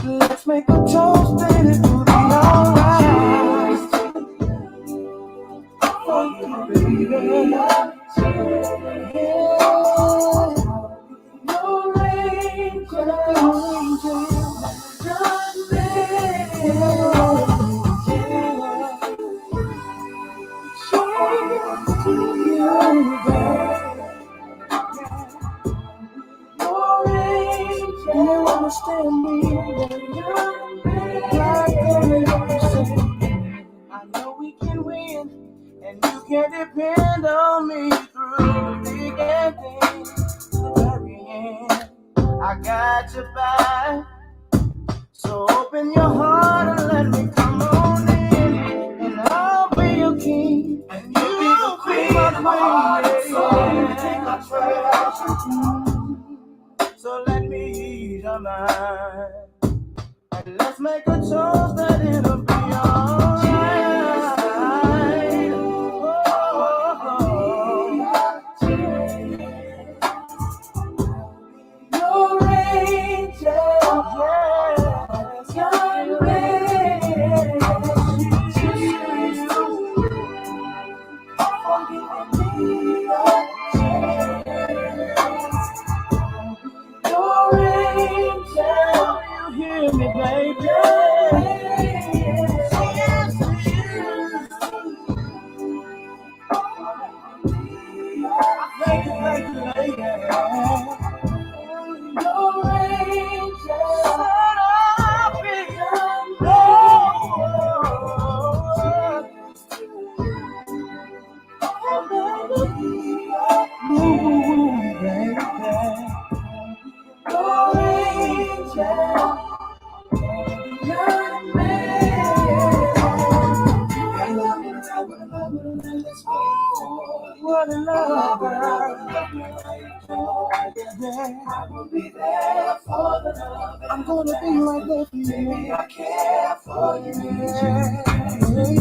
Let's make a toast, baby, to the alright. For you, baby. No angel, understand me. I know we can win, and you can depend on me through the big and thin, to the very end. I got your back, so open your heart and let me come on in, and I'll be your king, and you be the queen of my heart and soul. Take my treasure. So let me ease your mind, and let's make a choice that it'll be alright. Your angel, yes, your you hear me, baby? Thank you, lady. Your angel, I'll be what a lover. I will be there for the love. I'm gonna be right there for you. Baby, I care for you.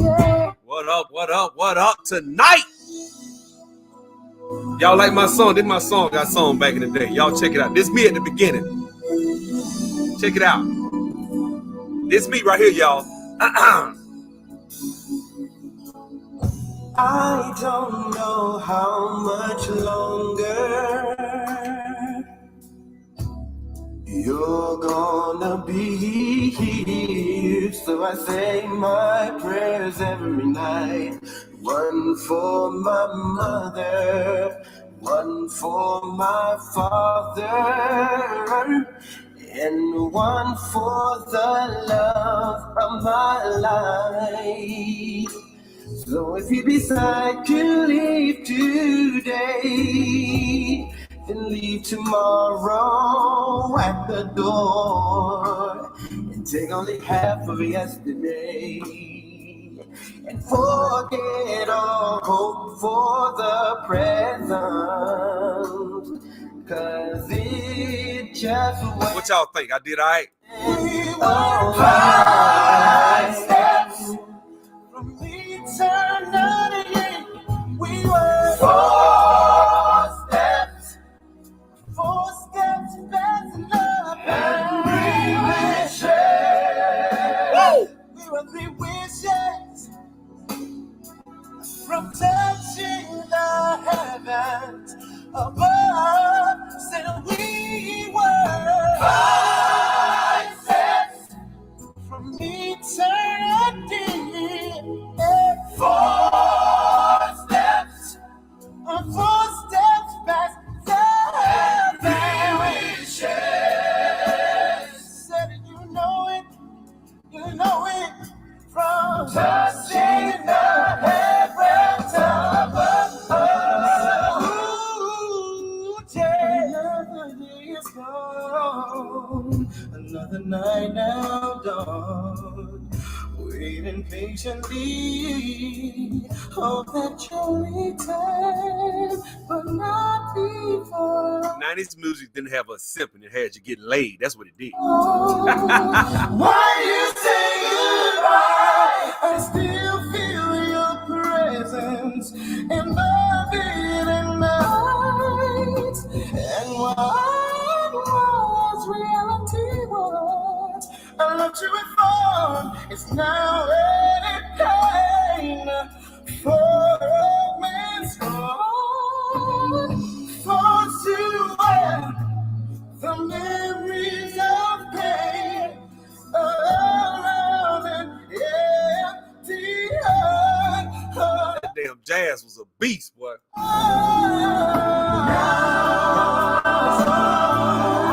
Yeah. What up, what up, what up tonight? Y'all like my song? This is my song. Got song back in the day. Y'all check it out. This me at the beginning. Check it out. This me right here, y'all. I don't know how much longer you're gonna be here, so I say my prayers every night. One for my mother, one for my father, and one for the love of my life. So if you decide to leave today, then leave tomorrow at the door, and take only half of yesterday, and forget all hope for the present, 'cause it just went. What y'all think? I did all right? Five steps from eternity, we were 4 steps past love, and 3 wishes. We were 3 wishes from touching the heavens above. Said we were 5 steps from eternity, 4 steps past love, and wishes. Said you know it from touching the heavens above. Ooh, another day is gone, another night now dawn, waiting patiently, hope that you'll return, but not before. 90s music didn't have a symphony. It had you getting laid. That's what it did. Why you say goodbye? I still feel your presence in the vivid night. And what was reality was I looked you before, it's now any pain for a man's heart. For to wear the memories of pain around an empty heart. That damn jazz was a beast, boy.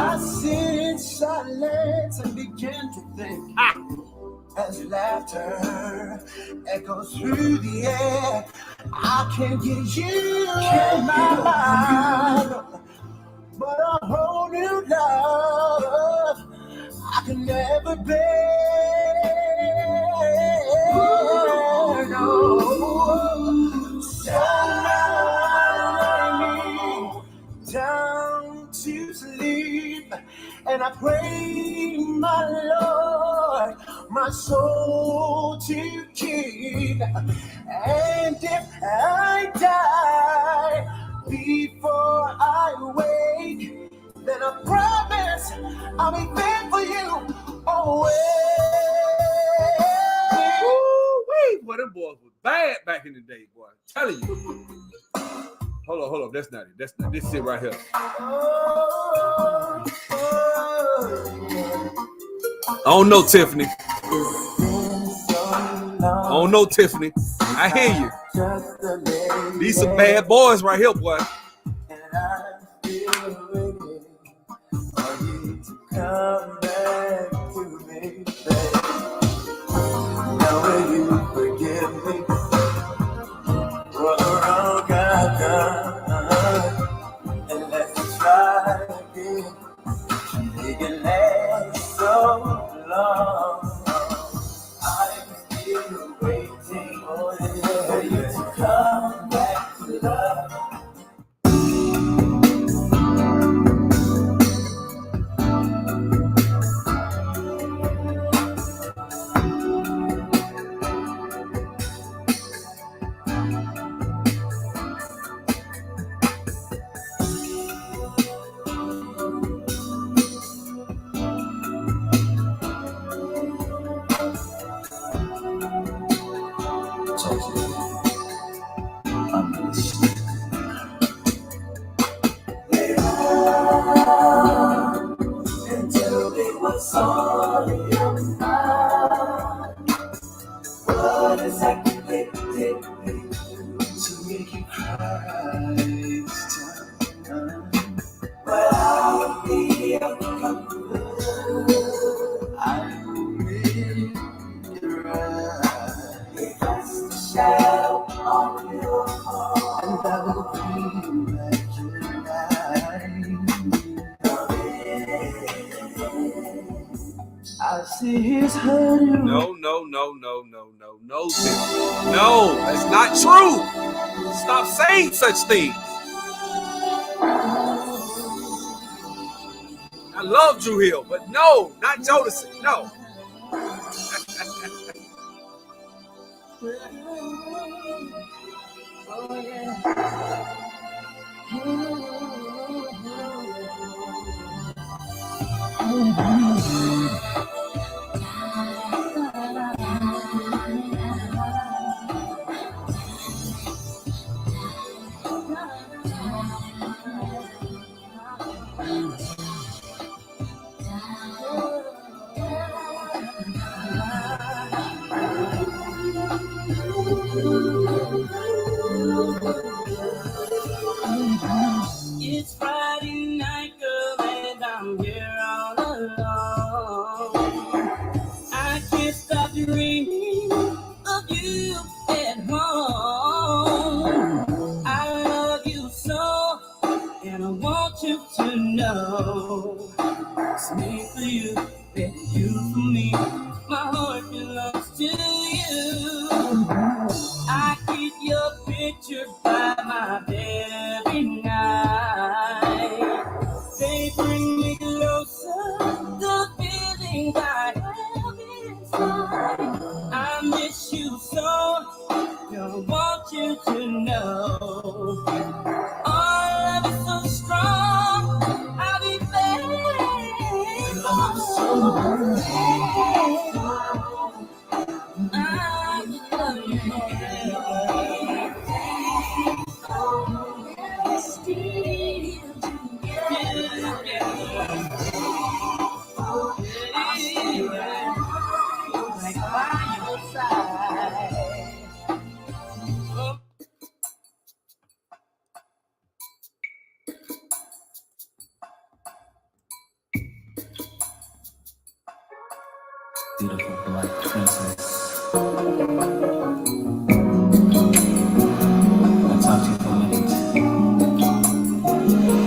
I sit in silence and begin to think as laughter echoes through the air. I can't get you in my mind, but a whole new love I can never bear. No, down to sleep, and I pray, my Lord, my soul to keep. And if I die before I wake, then I promise I'll be there for you always. Woo-wee. Boy, them boys was bad back in the day, boy. I'm telling you. Hold on. That's not it. That's not this shit right here. I don't know, Tiffany. I don't know, Tiffany. I hear you. These some bad boys right here, boy. And I'm still waiting for you to come back to me, babe. Now will you forgive me for the wrong I've done? And let's try again. We can last so long. I'm still waiting for you to come back to love. Until it was all in your mind. What exactly did we do to make you cry this time? But I will be your comfort. I will make it right. If that's the shadow on your heart, and I will bring back your light. I see his hurting. No, Tiffany. No, that's not true. Stop saying such things. I love Drew Hill, but no, not Jodeci. No. Oh, yeah. It's Friday night, girl, and I'm here all alone. I can't stop dreaming of you at home. I love you so, and I want you to know. It's me for you, and you for me. My heart belongs to you. I keep your picture by my bed every night. They bring me closer, the feelings I have inside. I miss you so, don't want you to know. Our love is so strong, I'll be faithful. beautiful black princess. I'll talk to you for a minute.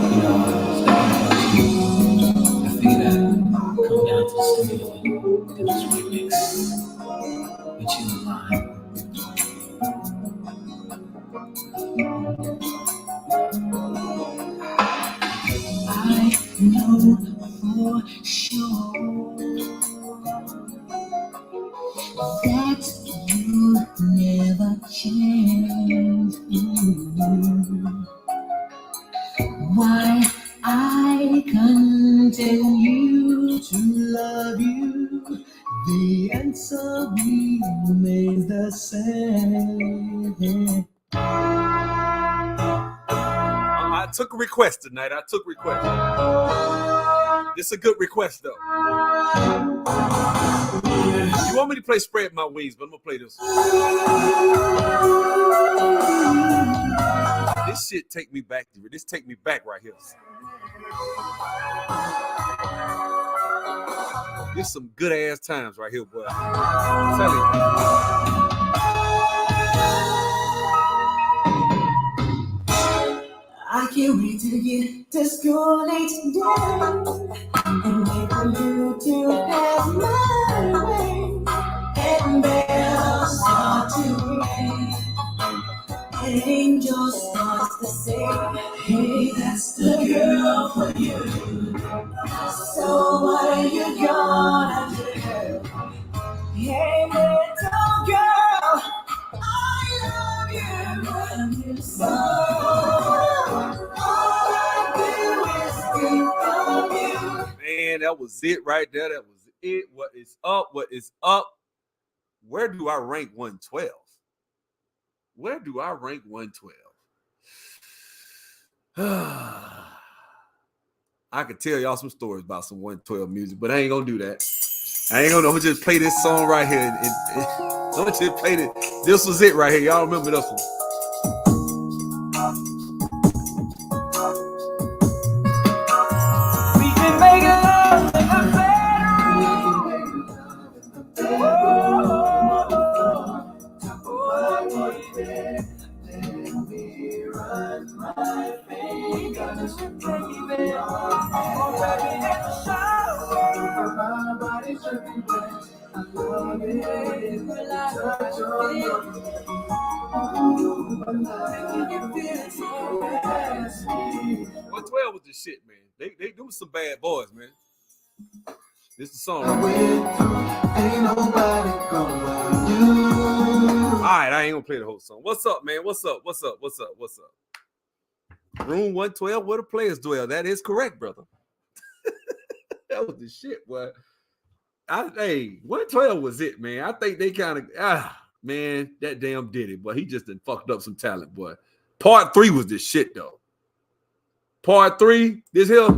You know, I figured I'd come down to the studio and do this remix with you in mind. I know for sure that you never change. Why I continue to love you, the answer remains the same. I took a request tonight. It's a good request, though. You want me to play Spread My Wings, but I'm going to play this one. This shit take me back right here. There's some good ass times right here, boy. I'm telling you. I can't wait to get to school late today and wait for you to pass my way. And bells start to ring, angels start to sing. Hey, that's the girl for you. So what are you gonna do? Hey, little girl, I love you so. All I do is think of you. Man, that was it right there. That was it. What is up? What is up? Where do I rank 112? Where do I rank 112? I could tell y'all some stories about some 112 music, but I ain't gonna do that. I'm gonna just play this song right here. I'm gonna just play this. This was it right here. Y'all remember this one? We can make love in the bedroom. Let me run my fingers through the my body's dripping wet. I love it. Touch on your you feel so fast. 112 was the shit, man. They do some bad boys, man. This is the song. Ain't nobody gonna you. All right, I ain't gonna play the whole song. What's up, man? What's up? Room 112, where the players dwell. That is correct, brother. That was the shit, boy. Hey, 112 was it, man. I think they kind of, man, that damn did it, boy. He just done fucked up some talent, boy. Part 3 was the shit, though. Part 3, this here.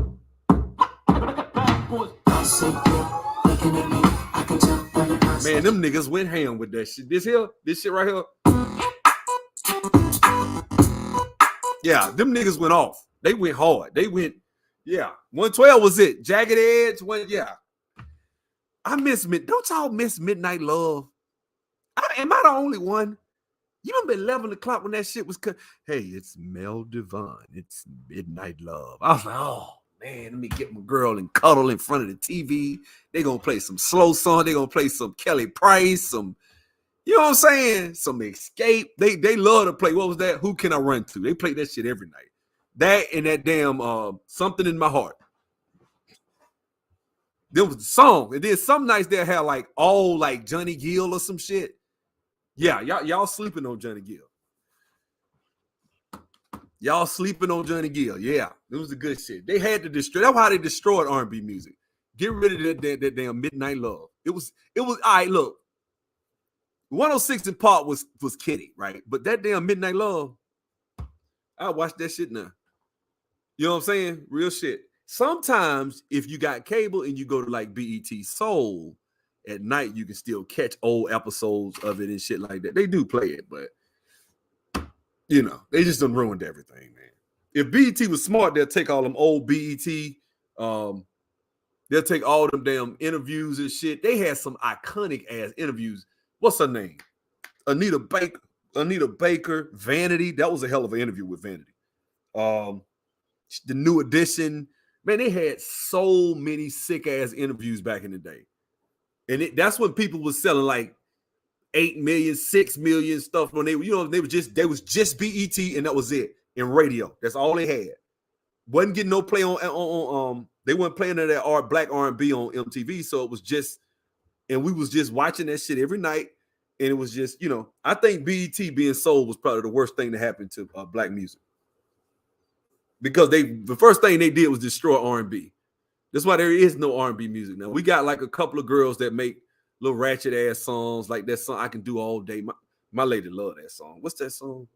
Man, them niggas went ham with that shit. This shit right here. Yeah, them niggas went off. They went hard. They went, yeah. 112 was it. Jagged Edge went, yeah. Don't y'all miss Midnight Love? Am I the only one? You remember 11 o'clock when that shit was cut? Hey, it's Mel Devon. It's Midnight Love. I was like, oh, man, let me get my girl and cuddle in front of the TV. They gonna play some slow song. They gonna play some Kelly Price, some, you know what I'm saying? Some Escape. They love to play. What was that? Who Can I Run To? They play that shit every night. That and that damn Something in My Heart. There was a song. And then some nights they'll have like all like Johnny Gill or some shit. Yeah, y'all sleeping on Johnny Gill. Y'all sleeping on Johnny Gill. Yeah, it was the good shit. They had to destroy. That's how they destroyed R&B music. Get rid of that damn Midnight Love. It was all right. Look, 106 in Park was Kitty, right? But that damn Midnight Love, I watch that shit now. You know what I'm saying? Real shit. Sometimes if you got cable and you go to like BET Soul at night, you can still catch old episodes of it and shit like that. They do play it, but you know, they just done ruined everything, man. If BET was smart, they'll take all them old BET They'll take all them damn interviews and shit. They had some iconic ass interviews. What's her name? Anita Baker, Vanity. That was a hell of an interview with Vanity. The New Edition. Man, they had so many sick ass interviews back in the day. And that's when people was selling like 8 million, 6 million stuff when they was just BET and that was it. And radio. That's all they had. Wasn't getting no play on they weren't playing that black R&B on MTV, so it was just, and we was just watching that shit every night, and it was just, I think BET being sold was probably the worst thing to happen to black music, because the first thing they did was destroy R&B. That's why there is no R&B music now. We got like a couple of girls that make little ratchet ass songs, like that song I Can Do All Day. My lady love that song. What's that song?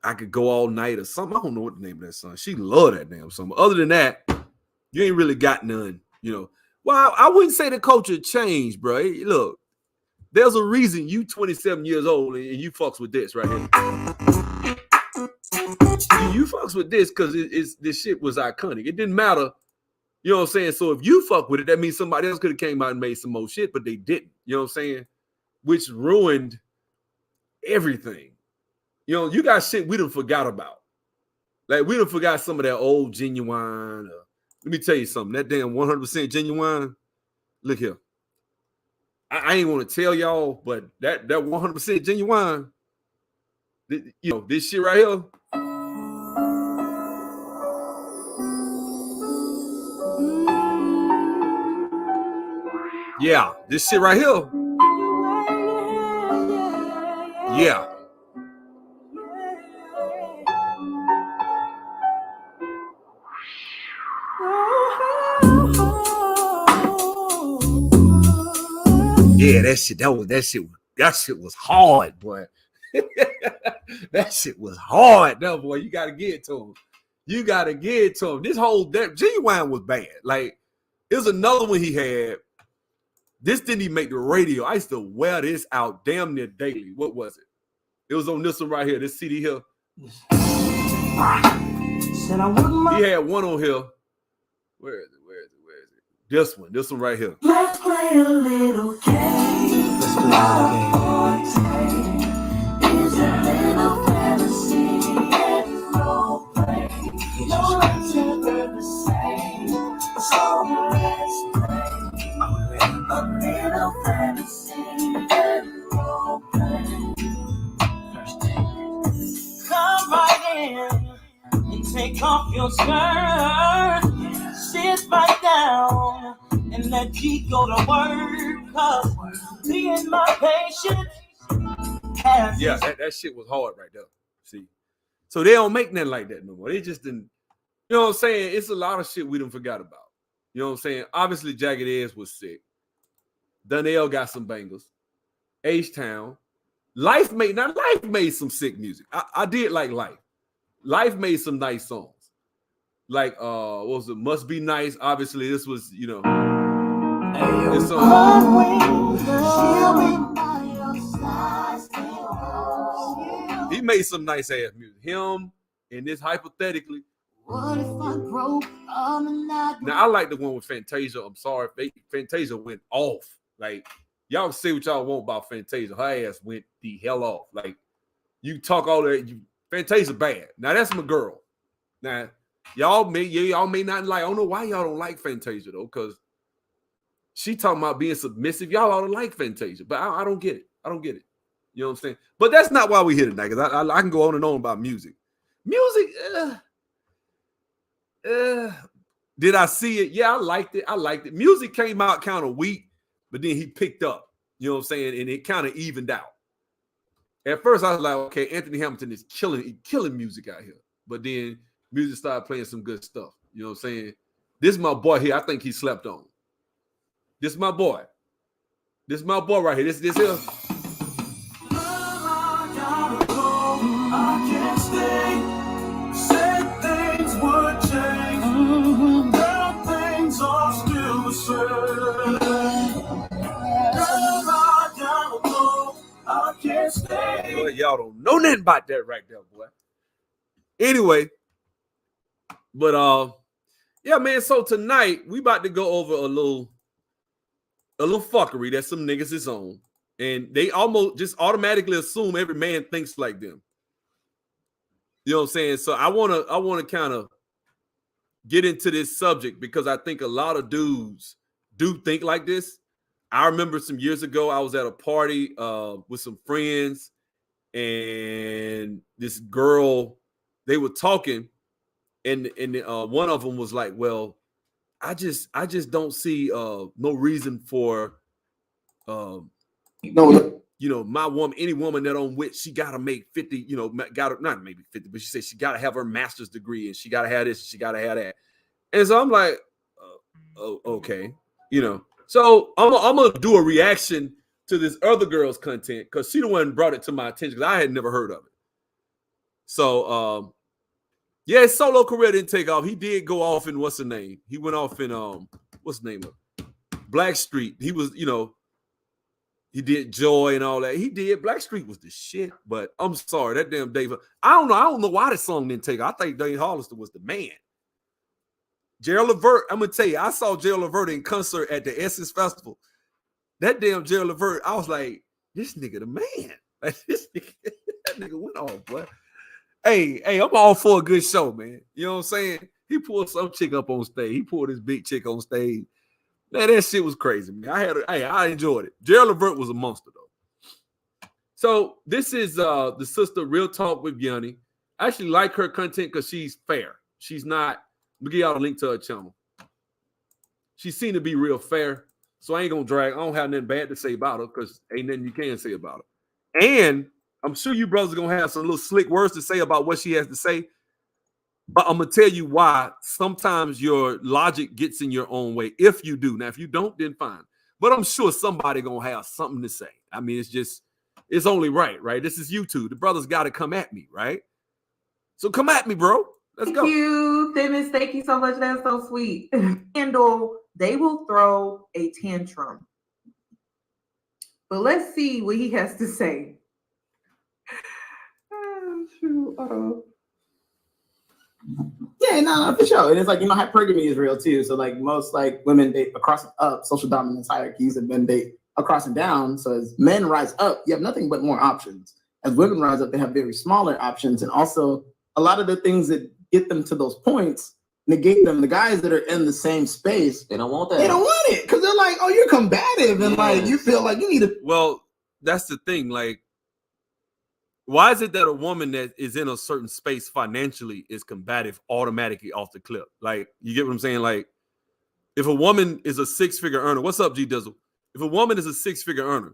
I Could Go All Night or something. I don't know what the name of that song. She love that damn song. But other than that, you ain't really got none, Well, I wouldn't say the culture changed, bro. Look, there's a reason you 27 years old and you fucks with this right here. You fucks with this because this shit was iconic. It didn't matter, you know what I'm saying? So if you fuck with it, that means somebody else could have came out and made some more shit, but they didn't, you know what I'm saying? Which ruined everything. You got shit we done forgot about. Like, we done forgot some of that old Genuine. Let me tell you something. That damn 100% Genuine. Look here. I ain't want to tell y'all, but that 100% Genuine, this shit right here. Yeah, this shit right here. Yeah. Yeah, that shit was hard, boy. That shit was hard, no, boy. You gotta get it to him. This whole Genuine was bad. Like, there's another one he had. This didn't even make the radio. I used to wear this out damn near daily. What was it? It was on this one right here, this CD here. He had one on here. Where is it? This one right here. Let's play a little game. Let's play a game. Is a little fantasy and role play. No one's ever the same. So let's play a little fantasy and role play. First take. Come right in and take off your skirt. Sit right down and let G go to work, cause being my patient has that shit was hard right there. See, so they don't make nothing like that no more. They just didn't, you know what I'm saying? It's a lot of shit we done forgot about. You know what I'm saying? Obviously, Jagged Edge was sick. Donnell got some bangers. H-Town. Life made some sick music. I did like Life. Life made some nice songs. Like, what was it? Must Be Nice. Obviously, this was, this song. He made some nice ass music. Him and this Hypothetically. What if I broke? Now, I like the one with Fantasia. I'm sorry. Fantasia went off. Like, y'all say what y'all want about Fantasia. Her ass went the hell off. Like, you talk all that. Fantasia bad. Now, that's my girl. Now, y'all may not like. I don't know why y'all don't like Fantasia though, because she talking about being submissive. Y'all ought to like Fantasia, but I don't get it. I don't get it. You know what I'm saying? But that's not why we here tonight. Because I can go on and on about music. Music. Did I see it? Yeah, I liked it. Music came out kind of weak, but then he picked up. You know what I'm saying? And it kind of evened out. At first, I was like, okay, Anthony Hamilton is killing music out here, but then music started playing some good stuff. You know what I'm saying? This is my boy here. I think he slept on. This is my boy. This is my boy right here. This here. I can't stay. Said things would change. Now things are still the same. I can't stay. Boy, y'all don't know nothing about that right there, boy. Anyway. But Yeah, man. So tonight we about to go over a little fuckery that some niggas is on, and they almost just automatically assume every man thinks like them. You know what I'm saying? So I wanna kind of get into this subject because I think a lot of dudes do think like this. I remember some years ago I was at a party with some friends, and this girl, they were talking, and one of them was like, "Well, I just don't see no reason for my woman, any woman that on which she gotta make 50, gotta not maybe 50, but she said she gotta have her master's degree and she gotta have this, she gotta have that." And so I'm like, okay, So I'm gonna do a reaction to this other girl's content because she the one brought it to my attention because I had never heard of it. So yeah, his solo career didn't take off. He did go off in what's the name? He went off in what's the name of Blackstreet. He was, he did Joy and all that. He did. Blackstreet was the shit. But I'm sorry, that damn Dave. I don't know why this song didn't take off. I think Dave Hollister was the man. Gerald Levert, I'm gonna tell you, I saw Gerald Levert in concert at the Essence Festival. That damn Gerald Levert, I was like, this nigga the man. Like, that nigga went off, boy. Hey, I'm all for a good show, man. You know what I'm saying? He pulled some chick up on stage. He pulled this big chick on stage. Man, that shit was crazy, man. I enjoyed it. Gerald Levert was a monster, though. So this is the sister Real Talk with Yanni. I actually like her content because she's fair. She's not. Let me give y'all a link to her channel. She seemed to be real fair, so I ain't gonna drag. I don't have nothing bad to say about her because ain't nothing you can say about her. And I'm sure you brothers are gonna have some little slick words to say about what she has to say. But I'm gonna tell you why sometimes your logic gets in your own way. If you do, now if you don't, then fine. But I'm sure somebody gonna have something to say. I mean, it's only right? This is YouTube. The brothers got to come at me, right? So come at me, bro. Let's go. Thank you, Dennis. Thank you so much. That's so sweet. Kendall, they will throw a tantrum. But let's see what he has to say. Oh, shoot. Yeah, no, for sure. And it's like, hypergamy is real too. So like most like women date across up social dominance hierarchies, and men date across and down. So as men rise up, you have nothing but more options. As women rise up, they have very smaller options. And also a lot of the things that get them to those points negate them. The guys that are in the same space, they don't want that. They don't want it because they're like, oh, you're combative, and like you feel like you need to. Well, that's the thing. Like, why is it that a woman that is in a certain space financially is combative automatically off the clip? Like, you get what I'm saying? Like, if a woman is a six-figure earner, what's up, G Dizzle? If a woman is a six-figure earner,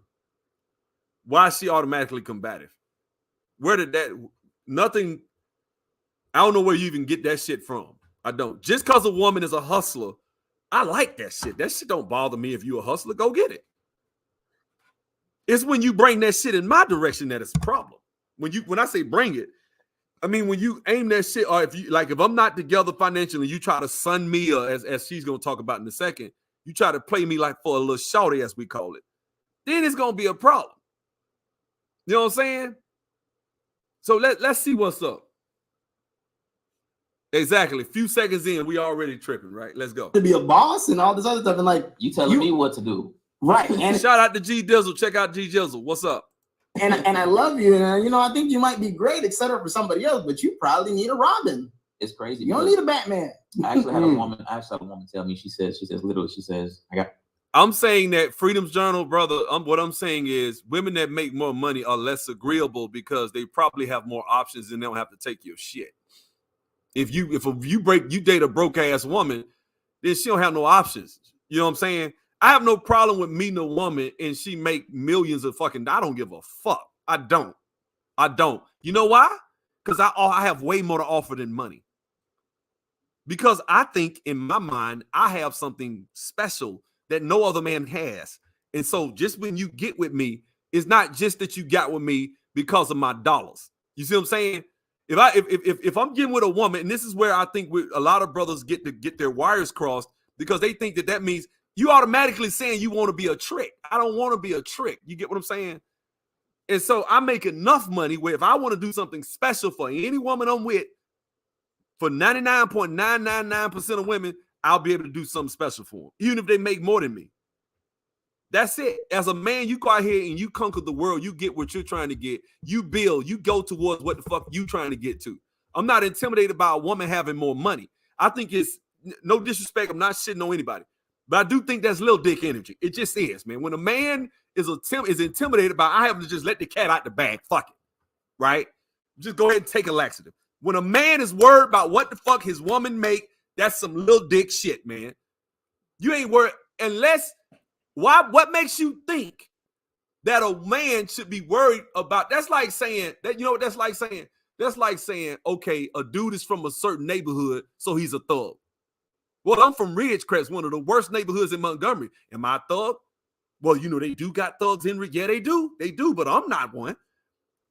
why is she automatically combative? Where did that? Nothing. I don't know where you even get that shit from. I don't. Just because a woman is a hustler, I like that shit. That shit don't bother me. If you a hustler, go get it. It's when you bring that shit in my direction that it's a problem. When I say bring it, I mean when you aim that shit, or if I'm not together financially, you try to sun me, or as she's gonna talk about in a second, you try to play me like for a little shorty, as we call it, then it's gonna be a problem. You know what I'm saying? So let's see what's up. Exactly. A few seconds in, we already tripping, right? Let's go. To be a boss and all this other stuff, and like you telling me what to do, right? And shout out to G Dizzle. Check out G Dizzle. What's up? And I love you, and I think you might be great, etc. for somebody else, but you probably need a Robin. It's crazy. You don't need a Batman. I actually had a woman. Tell me. She says literally. She says, I'm saying that Freedom's Journal, brother. What I'm saying is, women that make more money are less agreeable because they probably have more options and they don't have to take your shit. If you date a broke ass woman, then she don't have no options. You know what I'm saying? I have no problem with meeting a woman and she make millions of fucking. I don't give a fuck. I don't. You know why? Because I have way more to offer than money. Because I think in my mind I have something special that no other man has. And so just when you get with me, it's not just that you got with me because of my dollars. You see what I'm saying? If I'm getting with a woman, and this is where I think a lot of brothers get their wires crossed, because they think that means you automatically saying you want to be a trick. I don't want to be a trick. You get what I'm saying? And so I make enough money where if I want to do something special for any woman I'm with, For 99.999% of women, I'll be able to do something special for them, even if they make more than me. That's it. As a man, you go out here and you conquer the world. You get what you're trying to get. You build. You go towards what the fuck you trying to get to. I'm not intimidated by a woman having more money. I think it's no disrespect. I'm not shitting on anybody, but I do think that's little dick energy. It just is, man. When a man is intimidated by I have to just let the cat out the bag, fuck it, right? Just go ahead and take a laxative. When a man is worried about what the fuck his woman make, that's some little dick shit, man. You ain't worried unless. Why? What makes you think that a man should be worried about? That's like saying that. You know what that's like saying? That's like saying, okay, a dude is from a certain neighborhood, so he's a thug. Well, I'm from Ridgecrest, one of the worst neighborhoods in Montgomery. Am I a thug? Well, you know they do got thugs in. Yeah, they do, but I'm not one.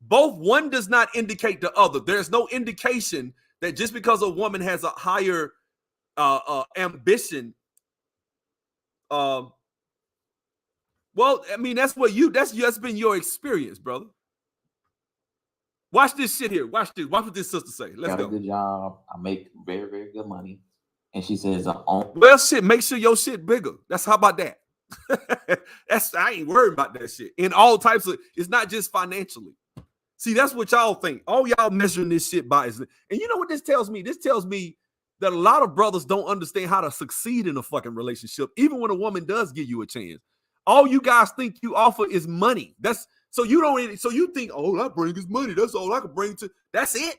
Both one does not indicate the other. There's no indication that just because a woman has a higher ambition. Well, I mean, that's been your experience, brother. Watch this shit here. Watch this. Watch what this sister say. Let's go. Got a good job. I make very, very good money. And she says, well, shit, make sure your shit bigger. That's how about that? I ain't worried about that shit. In all types of, it's not just financially. See, that's what y'all think. All y'all measuring this shit by is, and you know what this tells me? This tells me that a lot of brothers don't understand how to succeed in a fucking relationship, even when a woman does give you a chance. All you guys think you offer is money. So you think, all I bring is money. That's all I can bring to. That's it.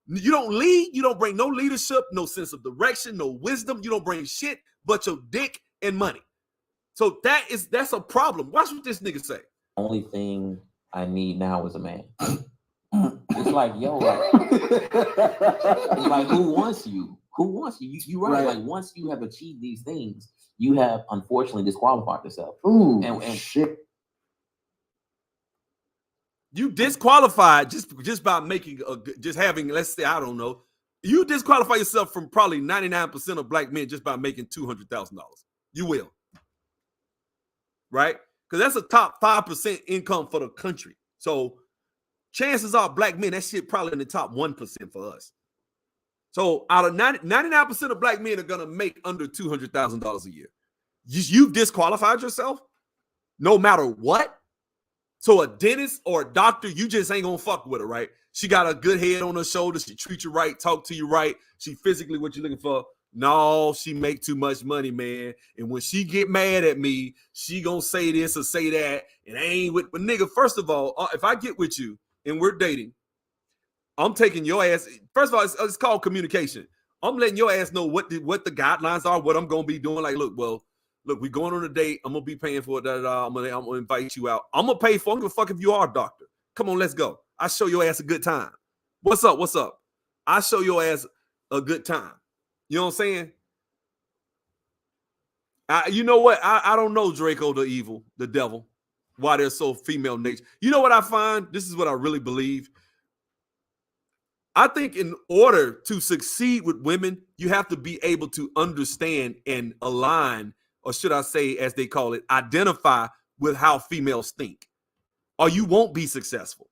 You don't lead. You don't bring no leadership, no sense of direction, no wisdom. You don't bring shit but your dick and money. So that's a problem. Watch what this nigga say. Only thing I need now is a man. It's like, yo, it's like who wants you? Who wants you? You right. Like once you have achieved these things, you have unfortunately disqualified yourself. Ooh, and shit. You disqualified just by making just having, let's say, I don't know. You disqualify yourself from probably 99% of black men just by making $200,000. You will. Right? Because that's a top 5% income for the country. So chances are black men, that shit probably in the top 1% for us. So out of 99% of black men are going to make under $200,000 a year. You've disqualified yourself no matter what. So a dentist or a doctor, you just ain't going to fuck with her, right? She got a good head on her shoulders. She treats you right, talk to you right. She physically what you're looking for. No, she make too much money, man. And when she get mad at me, she gonna say this or say that. And I ain't with, but nigga, first of all, if I get with you and we're dating, I'm taking your ass. First of all, it's called communication. I'm letting your ass know what the guidelines are, what I'm gonna be doing. Like, look, we going on a date. I'm gonna be paying for it. I'm gonna invite you out. I'm gonna pay for it. I don't give a fuck if you are a doctor. Come on, let's go. I show your ass a good time. What's up? I show your ass a good time. You know what I'm saying? You know what? I don't know Draco the evil, the devil, why they're so female nature. You know what I find? This is what I really believe. I think in order to succeed with women, you have to be able to understand and align, or should I say, as they call it, identify with how females think, or you won't be successful,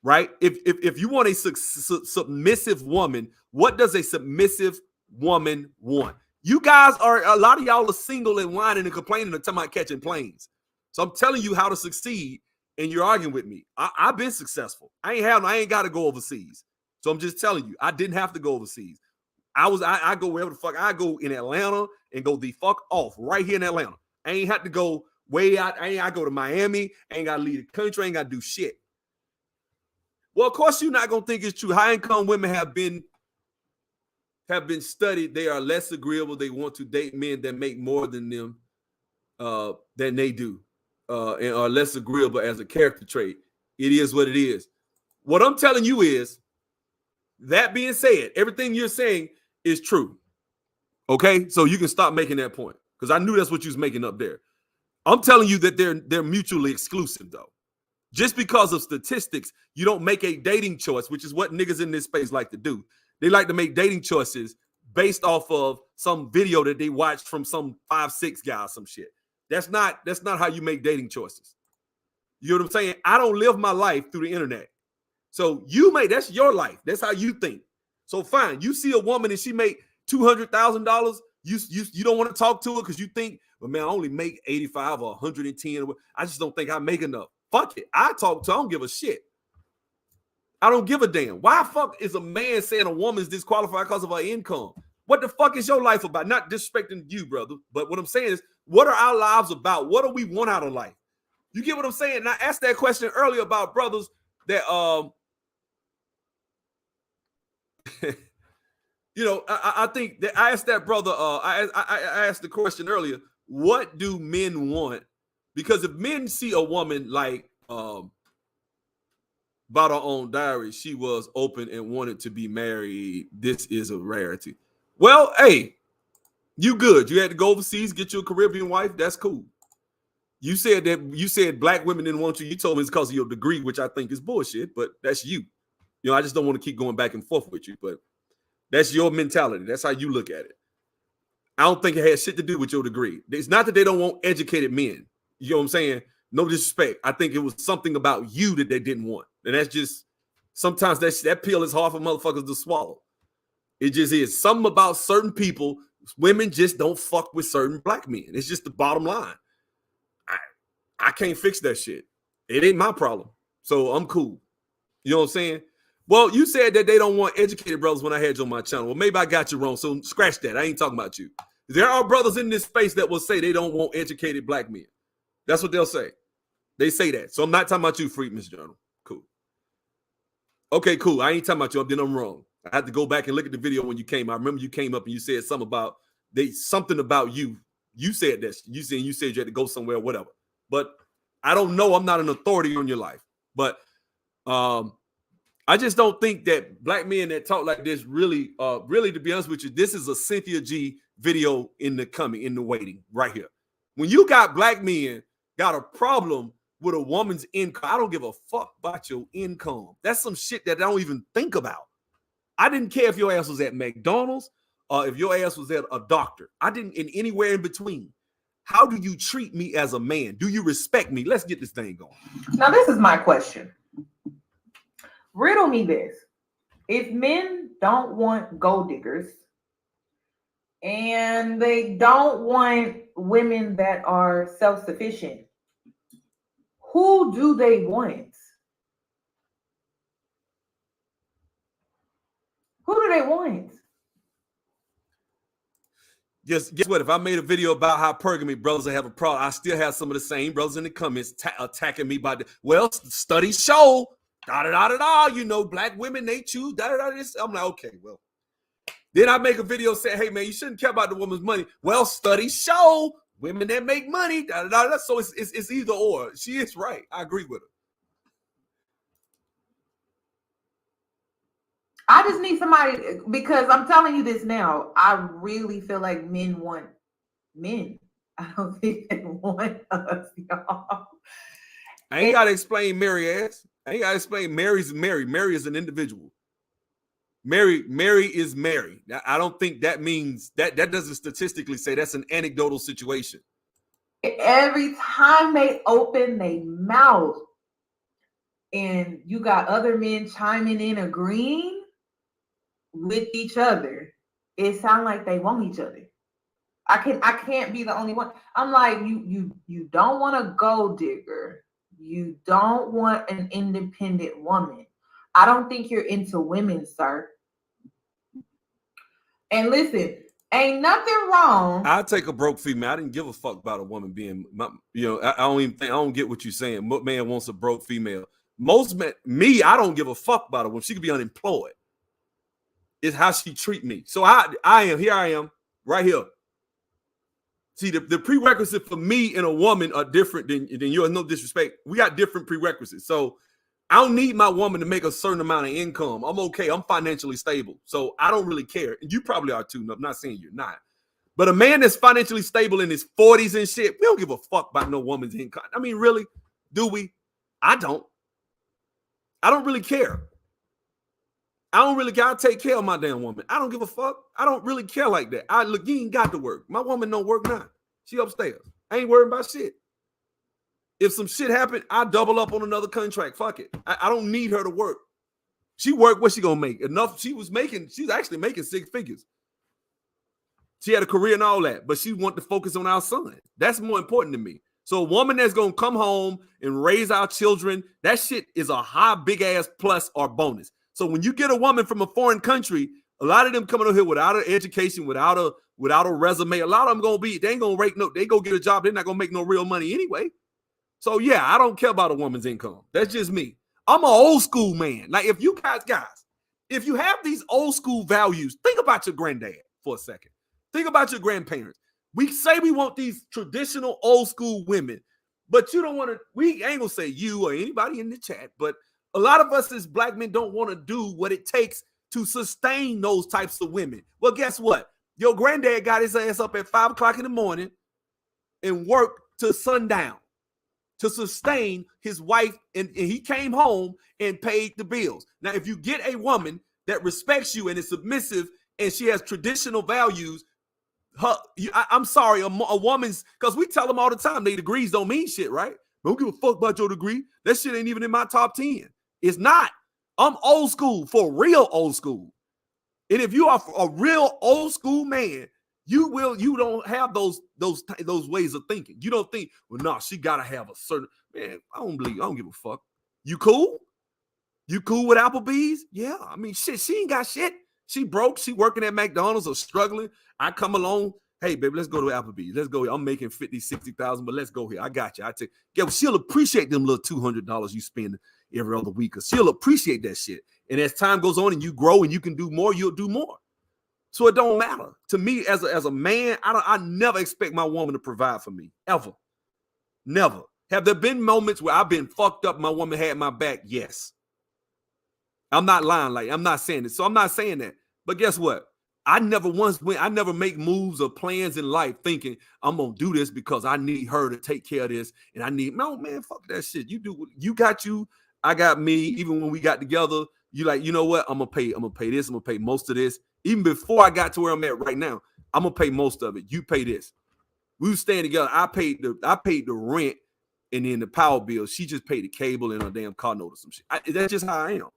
right? If you want a submissive woman, what does a submissive woman want? You guys are, a lot of y'all are single and whining and complaining and talking about catching planes. So I'm telling you how to succeed, and you're arguing with me. I've been successful. I ain't got to go overseas. So I'm just telling you, I didn't have to go overseas. I go wherever the fuck. I go in Atlanta and go the fuck off right here in Atlanta. I ain't have to go way out. I go to Miami. I ain't got to leave the country. I ain't got to do shit. Well, of course, you're not going to think it's true. High income women have been studied. They are less agreeable. They want to date men that make more than them than they do, and are less agreeable as a character trait. It is what it is. What I'm telling you is, that being said, everything you're saying is true. Okay, so you can stop making that point, because I knew that's what you was making up there. I'm telling you that they're mutually exclusive, though. Just because of statistics, you don't make a dating choice, which is what niggas in this space like to do. They like to make dating choices based off of some video that they watched from some 5'6" guy or some shit. That's not how you make dating choices. You know what I'm saying? I don't live my life through the internet. So that's your life. That's how you think. So fine, you see a woman and she make $200,000. You don't want to talk to her because you think, well, man, I only make 85 or 110. I just don't think I make enough. Fuck it. I talk to her. I don't give a shit. I don't give a damn. Why fuck is a man saying a woman's disqualified because of her income? What the fuck is your life about? Not disrespecting you, brother, but what I'm saying is, what are our lives about? What do we want out of life? You get what I'm saying? And I asked that question earlier about brothers that you know, I think that I asked that brother, I asked the question earlier, what do men want? Because if men see a woman like about her own diary, she was open and wanted to be married, this is a rarity. Well, hey, you good. You had to go overseas, get you a Caribbean wife, that's cool. You said black women didn't want you. You told me it's because of your degree, which I think is bullshit, but that's you. You know, I just don't want to keep going back and forth with you, but that's your mentality. That's how you look at it. I don't think it has shit to do with your degree. It's not that they don't want educated men. You know what I'm saying? No disrespect. I think it was something about you that they didn't want. And that's just, sometimes that pill is hard for motherfuckers to swallow. It just is. Something about certain people, women just don't fuck with certain black men. It's just the bottom line. I can't fix that shit. It ain't my problem. So I'm cool. You know what I'm saying? Well, you said that they don't want educated brothers when I had you on my channel. Well, maybe I got you wrong. So scratch that. I ain't talking about you. There are brothers in this space that will say they don't want educated black men. That's what they'll say. They say that. So I'm not talking about you, Freak Miss Journal. Cool. Okay, cool. I ain't talking about you. Then I'm wrong. I had to go back and look at the video when you came. I remember you came up and you said something about you. You said that. You said you had to go somewhere or whatever. But I don't know. I'm not an authority on your life. But I just don't think that black men that talk like this really, to be honest with you, this is a Cynthia G video in the waiting right here. When you got black men got a problem with a woman's income, I don't give a fuck about your income. That's some shit that I don't even think about. I didn't care if your ass was at McDonald's or if your ass was at a doctor. I didn't, in anywhere in between. How do you treat me as a man? Do you respect me? Let's get this thing going. Now, this is my question. Riddle me this. If men don't want gold diggers and they don't want women that are self-sufficient, who do they want? Who do they want? Guess what? If I made a video about how hypergamy brothers have a problem, I still have some of the same brothers in the comments attacking me by studies show, you know, black women, they choose, this. I'm like, okay, well. Then I make a video saying, hey, man, you shouldn't care about the woman's money. Well, studies show women that make money, So it's either or. She is right. I agree with her. I just need somebody, because I'm telling you this now, I really feel like men want men. I don't think they want us, y'all. I ain't got to explain Mary ass. I ain't got to explain Mary's Mary. Mary is an individual. Mary is Mary. Now, I don't think that means that doesn't statistically say that's an anecdotal situation. Every time they open their mouth and you got other men chiming in, agreeing with each other, it sounds like they want each other. I can't be the only one. I'm like, you don't want a gold digger. You don't want an independent woman. I don't think you're into women, sir. And listen, ain't nothing wrong. I'll take a broke female. I didn't give a fuck about a woman being, I don't get what you're saying. What man wants a broke female? Most men, I don't give a fuck about a woman. She could be unemployed. It's how she treat me. So I am right here. See, the prerequisite for me and a woman are different than yours. No disrespect. We got different prerequisites. So I don't need my woman to make a certain amount of income. I'm okay. I'm financially stable. So I don't really care. And you probably are too. I'm not saying you're not. But a man that's financially stable in his 40s and shit, we don't give a fuck about no woman's income. I mean, really? Do we? I don't really care. I take care of my damn woman. I don't give a fuck. I don't really care like that. Look, you ain't got to work. My woman don't work now. She upstairs. I ain't worried about shit. If some shit happen, I double up on another contract. Fuck it. I don't need her to work. She worked. What she gonna make? Enough. She's actually making 6 figures. She had a career and all that, but she wanted to focus on our son. That's more important to me. So a woman that's gonna come home and raise our children, that shit is a high, big ass plus or bonus. So when you get a woman from a foreign country, a lot of them coming over here without an education, without a resume, a lot of them they ain't gonna rake no, they go get a job, they're not gonna make no real money anyway. So yeah, I don't care about a woman's income. That's just me. I'm an old school man. Like if you guys, if you have these old school values, think about your granddad for a second. Think about your grandparents. We say we want these traditional old school women, but you don't want to, we ain't gonna say you or anybody in the chat, but a lot of us as black men don't want to do what it takes to sustain those types of women. Well, guess what? Your granddad got his ass up at 5 o'clock in the morning and worked to sundown to sustain his wife, and he came home and paid the bills. Now, if you get a woman that respects you and is submissive and she has traditional values, I'm sorry, a woman's, because we tell them all the time, they degrees don't mean shit, right? Don't give a fuck about your degree. That shit ain't even in my top 10. It's not. I'm old school, for real old school. And if you are a real old school man, you don't have those ways of thinking. You don't think, well, no, she gotta have a certain, man, I don't give a fuck. You cool? You cool with Applebee's? Yeah, I mean, shit, she ain't got shit. She broke, she working at McDonald's or struggling. I come along, hey, baby, let's go to Applebee's. Let's go here. I'm making 50, 60,000, but let's go here. I got you. Yeah, she'll appreciate them little $200 you spend every other week, because she'll appreciate that shit. And as time goes on and you grow and you can do more, you'll do more. So it don't matter. To me, as a man, I never expect my woman to provide for me, ever. Never. Have there been moments where I've been fucked up, my woman had my back? Yes. I'm not lying. Like, I'm not saying it. So I'm not saying that. But guess what? I never make moves or plans in life thinking I'm going to do this because I need her to take care of this. And no, man, fuck that shit. You got you. I got me. Even when we got together, you like, you know what? I'm going to pay this. I'm going to pay most of this. Even before I got to where I'm at right now, I'm going to pay most of it. You pay this. We were staying together. I paid the rent and then the power bill. She just paid the cable and her damn car note or some shit. That's just how I am.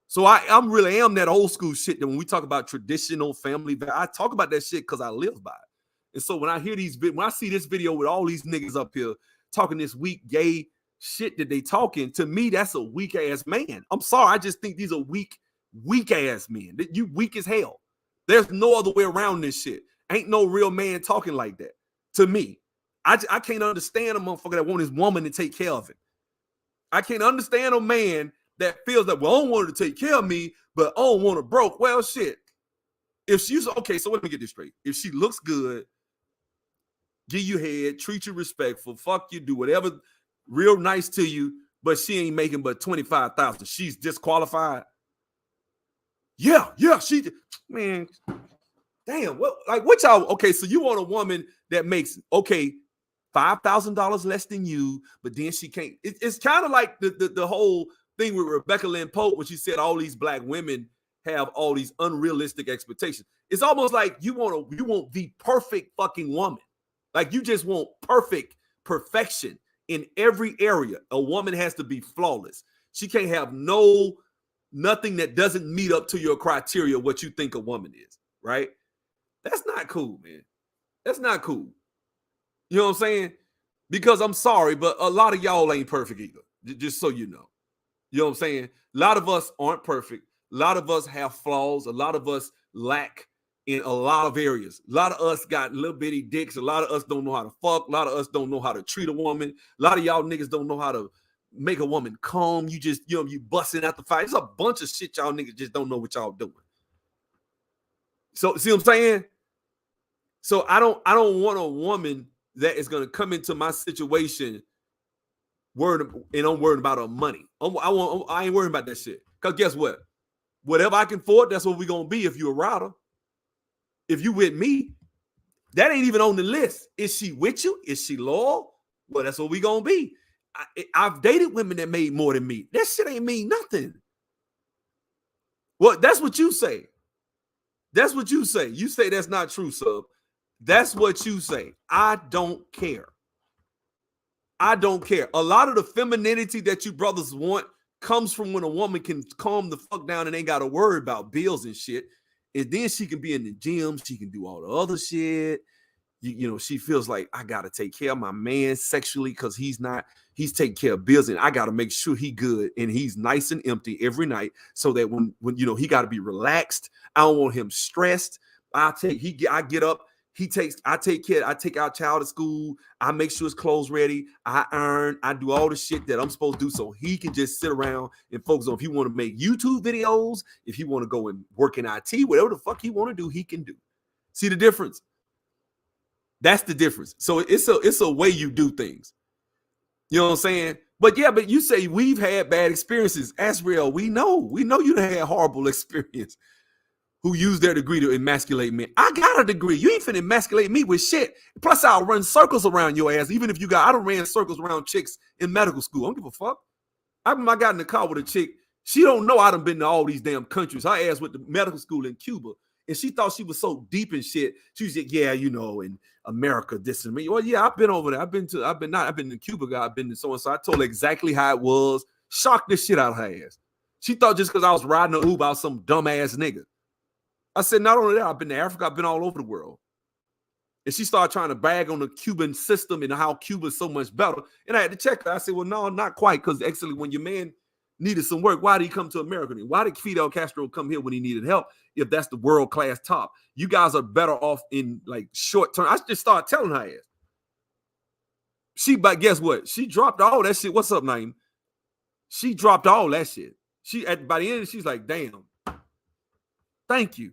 So I really am that old school shit that when we talk about traditional family, I talk about that shit because I live by it. And so when I see this video with all these niggas up here talking this weak gay shit that they talking, to me, that's a weak ass man. I'm sorry. I just think these are weak ass men. You weak as hell. There's no other way around this shit. Ain't no real man talking like that. To me, I can't understand a motherfucker that want his woman to take care of it. I can't understand a man that feels that, well, I don't want her to take care of me, but I don't want her broke. Well, shit. If she's okay, so let me get this straight. If she looks good, give you head, treat you respectful, fuck you, do whatever real nice to you, but she ain't making but $25,000, she's disqualified. Yeah, she, man, damn, what y'all, okay, so you want a woman that makes, okay, $5,000 less than you, but then she can't, it's kind of like the whole thing with Rebecca Lynn Pope when she said all these black women have all these unrealistic expectations. It's almost like you want the perfect fucking woman. Like you just want perfection in every area. A woman has to be flawless. She can't have nothing that doesn't meet up to your criteria, what you think a woman is, right? That's not cool, man. That's not cool. You know what I'm saying? Because I'm sorry, but a lot of y'all ain't perfect either, just so you know. You know what I'm saying? A lot of us aren't perfect. A lot of us have flaws. A lot of us lack in a lot of areas. A lot of us got little bitty dicks. A lot of us don't know how to fuck. A lot of us don't know how to treat a woman. A lot of y'all niggas don't know how to make a woman calm. You just, you busting out the fight. It's a bunch of shit y'all niggas just don't know what y'all doing. So, see what I'm saying? So I don't want a woman that is gonna come into my situation and I'm worried about her money. I ain't worried about that shit. Because guess what? Whatever I can afford, that's what we're going to be if you're a rider. If you with me, that ain't even on the list. Is she with you? Is she loyal? Well, that's what we're going to be. I've dated women that made more than me. That shit ain't mean nothing. Well, that's what you say. That's what you say. You say that's not true, sub. That's what you say. I don't care. I don't care. A lot of the femininity that you brothers want comes from when a woman can calm the fuck down and ain't got to worry about bills and shit. And then she can be in the gym. She can do all the other shit. You know, she feels like I got to take care of my man sexually because he's taking care of bills and I got to make sure he good and he's nice and empty every night so that when you know, he got to be relaxed. I don't want him stressed. I get up. I take our child to school. I make sure his clothes ready. I do all the shit that I'm supposed to do so he can just sit around and focus on if he want to make YouTube videos, if he want to go and work in IT, whatever the fuck he want to do, he can do. See the difference? That's the difference. So it's a way you do things. You know what I'm saying? But yeah, but you say we've had bad experiences. Asriel, we know you done had horrible experience. Who use their degree to emasculate men. I got a degree. You ain't finna emasculate me with shit. Plus, I'll run circles around your ass. Even if I done ran circles around chicks in medical school. I don't give a fuck. I got in the car with a chick. She don't know I done been to all these damn countries. Her ass went to medical school in Cuba. And she thought she was so deep in shit. She was like, yeah, you know, in America, this and me. Well, yeah, I've been over there. I've been in Cuba, I've been to so and so. I told her exactly how it was. Shocked the shit out of her ass. She thought just because I was riding an Uber, I was some dumbass nigga. I said, not only that, I've been to Africa, I've been all over the world. And she started trying to brag on the Cuban system and how Cuba's so much better. And I had to check her. I said, well, no, not quite. Because actually, when your man needed some work, why did he come to America? Why did Fidel Castro come here when he needed help? If that's the world-class top. You guys are better off in like short term. I just started telling her ass. But guess what? She dropped all that shit. What's up, Naeem? She dropped all that shit. By the end, she's like, damn. Thank you.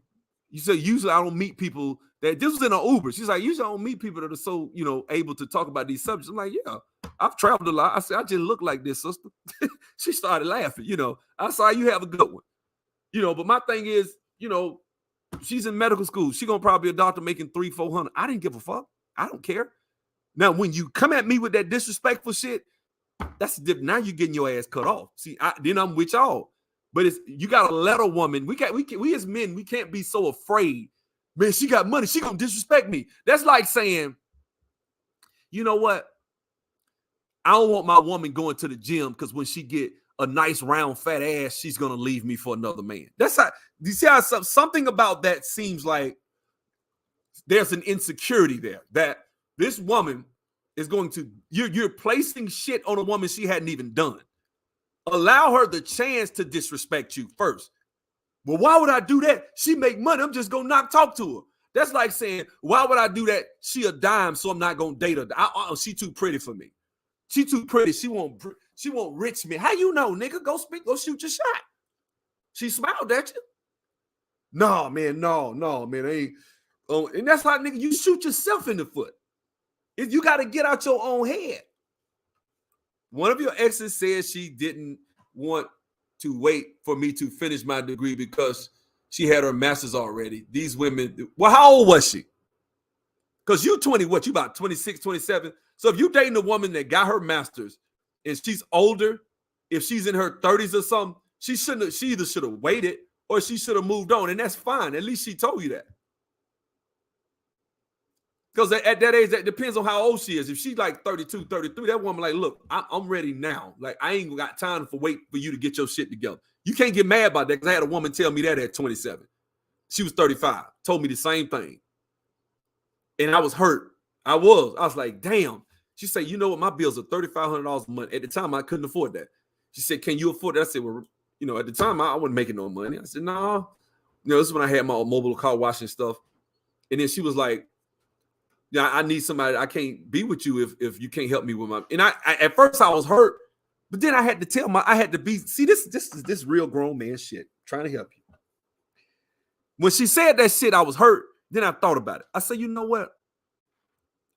You said usually I don't meet people that this was in an Uber. She's like, usually I don't meet people that are so, you know, able to talk about these subjects. I'm like, yeah, I've traveled a lot. I said, I just look like this, sister. She started laughing, you know. I saw you have a good one. You know, but my thing is, you know, she's in medical school. She's gonna probably be a doctor making $300-400. I didn't give a fuck. I don't care. Now, when you come at me with that disrespectful shit, that's different. Now you're getting your ass cut off. See, then I'm with y'all. But you gotta let a woman. We as men, we can't be so afraid. Man, she got money. She gonna disrespect me. That's like saying, you know what? I don't want my woman going to the gym because when she get a nice round fat ass, she's gonna leave me for another man. That's how you see how something about that seems like there's an insecurity there that this woman is going to. You're placing shit on a woman she hadn't even done. Allow her the chance to disrespect you first. Well, why would I do that? She make money. I'm just gonna not talk to her. That's like saying, why would I do that? She a dime, so I'm not gonna date her. She too pretty for me. She too pretty. She won't rich me. How you know, nigga? Go shoot your shot. She smiled at you. No, man. Ain't. Oh, and that's how, nigga, you shoot yourself in the foot. If you got to get out your own head. One of your exes said she didn't want to wait for me to finish my degree because she had her master's already. These women, well, how old was she? Because you 20, what? You about 26, 27. So if you dating a woman that got her master's and she's older, if she's in her 30s or something, she either should have waited or she should have moved on. And that's fine. At least she told you that. Because at that age, that depends on how old she is. If she's like 32, 33, that woman like, look, I'm ready now. Like, I ain't got time for wait for you to get your shit together. You can't get mad about that because I had a woman tell me that at 27. She was 35, told me the same thing. And I was hurt. I was like, damn. She said, you know what? My bills are $3,500 a month. At the time, I couldn't afford that. She said, can you afford that? I said, well, you know, at the time, I wasn't making no money. I said, no. You know, this is when I had my mobile car washing stuff. And then she was like, yeah, I need somebody. I can't be with you if you can't help me with my. And I at first I was hurt, but then I had to tell I had to be. See, this is this real grown man shit. Trying to help you. When she said that shit, I was hurt. Then I thought about it. I said, you know what?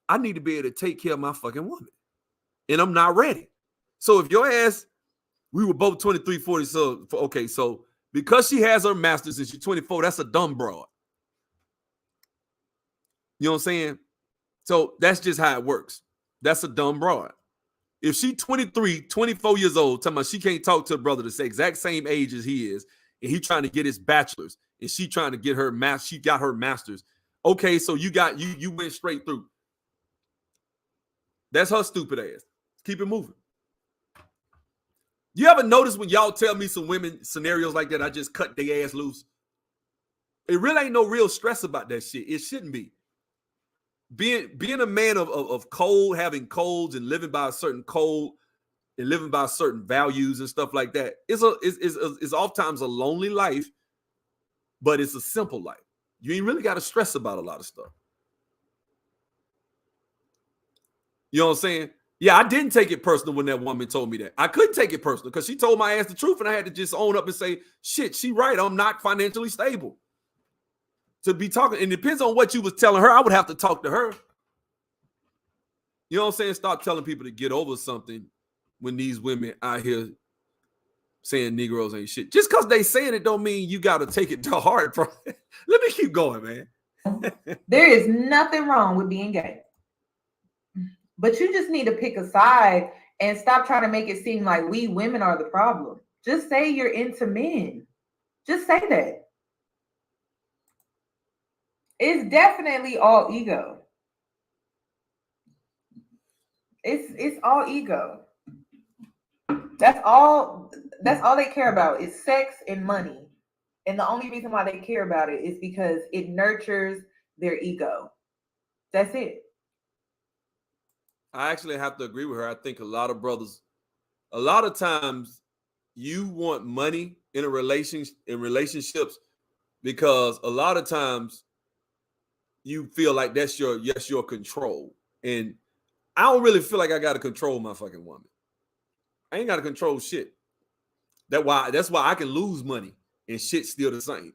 I need to be able to take care of my fucking woman, and I'm not ready. So if your ass, we were both 23, 40. So okay, so because she has her master's and she's 24, that's a dumb broad. You know what I'm saying? So that's just how it works. That's a dumb broad. If she 23, 24 years old, talking about she can't talk to a brother that's the exact same age as he is, and he trying to get his bachelor's, and she trying to get her she got her master's. Okay, so you went straight through. That's her stupid ass. Keep it moving. You ever notice when y'all tell me some women scenarios like that, I just cut their ass loose? It really ain't no real stress about that shit. It shouldn't be. Being a man of code, having codes and living by a certain code and living by certain values and stuff like that is oftentimes a lonely life, but it's a simple life. You ain't really got to stress about a lot of stuff. You know what I'm saying? Yeah, I didn't take it personal when that woman told me that. I couldn't take it personal because she told my ass the truth, and I had to just own up and say, shit, she right. I'm not financially stable. To be talking, and it depends on what you was telling her. I would have to talk to her. You know what I'm saying? Stop telling people to get over something when these women out here saying Negroes ain't shit. Just because they saying it don't mean you got to take it to heart, bro. Let me keep going, man. There is nothing wrong with being gay. But you just need to pick a side and stop trying to make it seem like we women are the problem. Just say you're into men. Just say that. It's definitely all ego. It's all ego. That's all they care about is sex and money. And the only reason why they care about it is because it nurtures their ego. That's it. I actually have to agree with her. I think a lot of brothers, a lot of times you want money in relationships because a lot of times you feel like that's your control. And I don't really feel like I got to control my fucking woman. I ain't got to control shit. That's why I can lose money and shit still the same.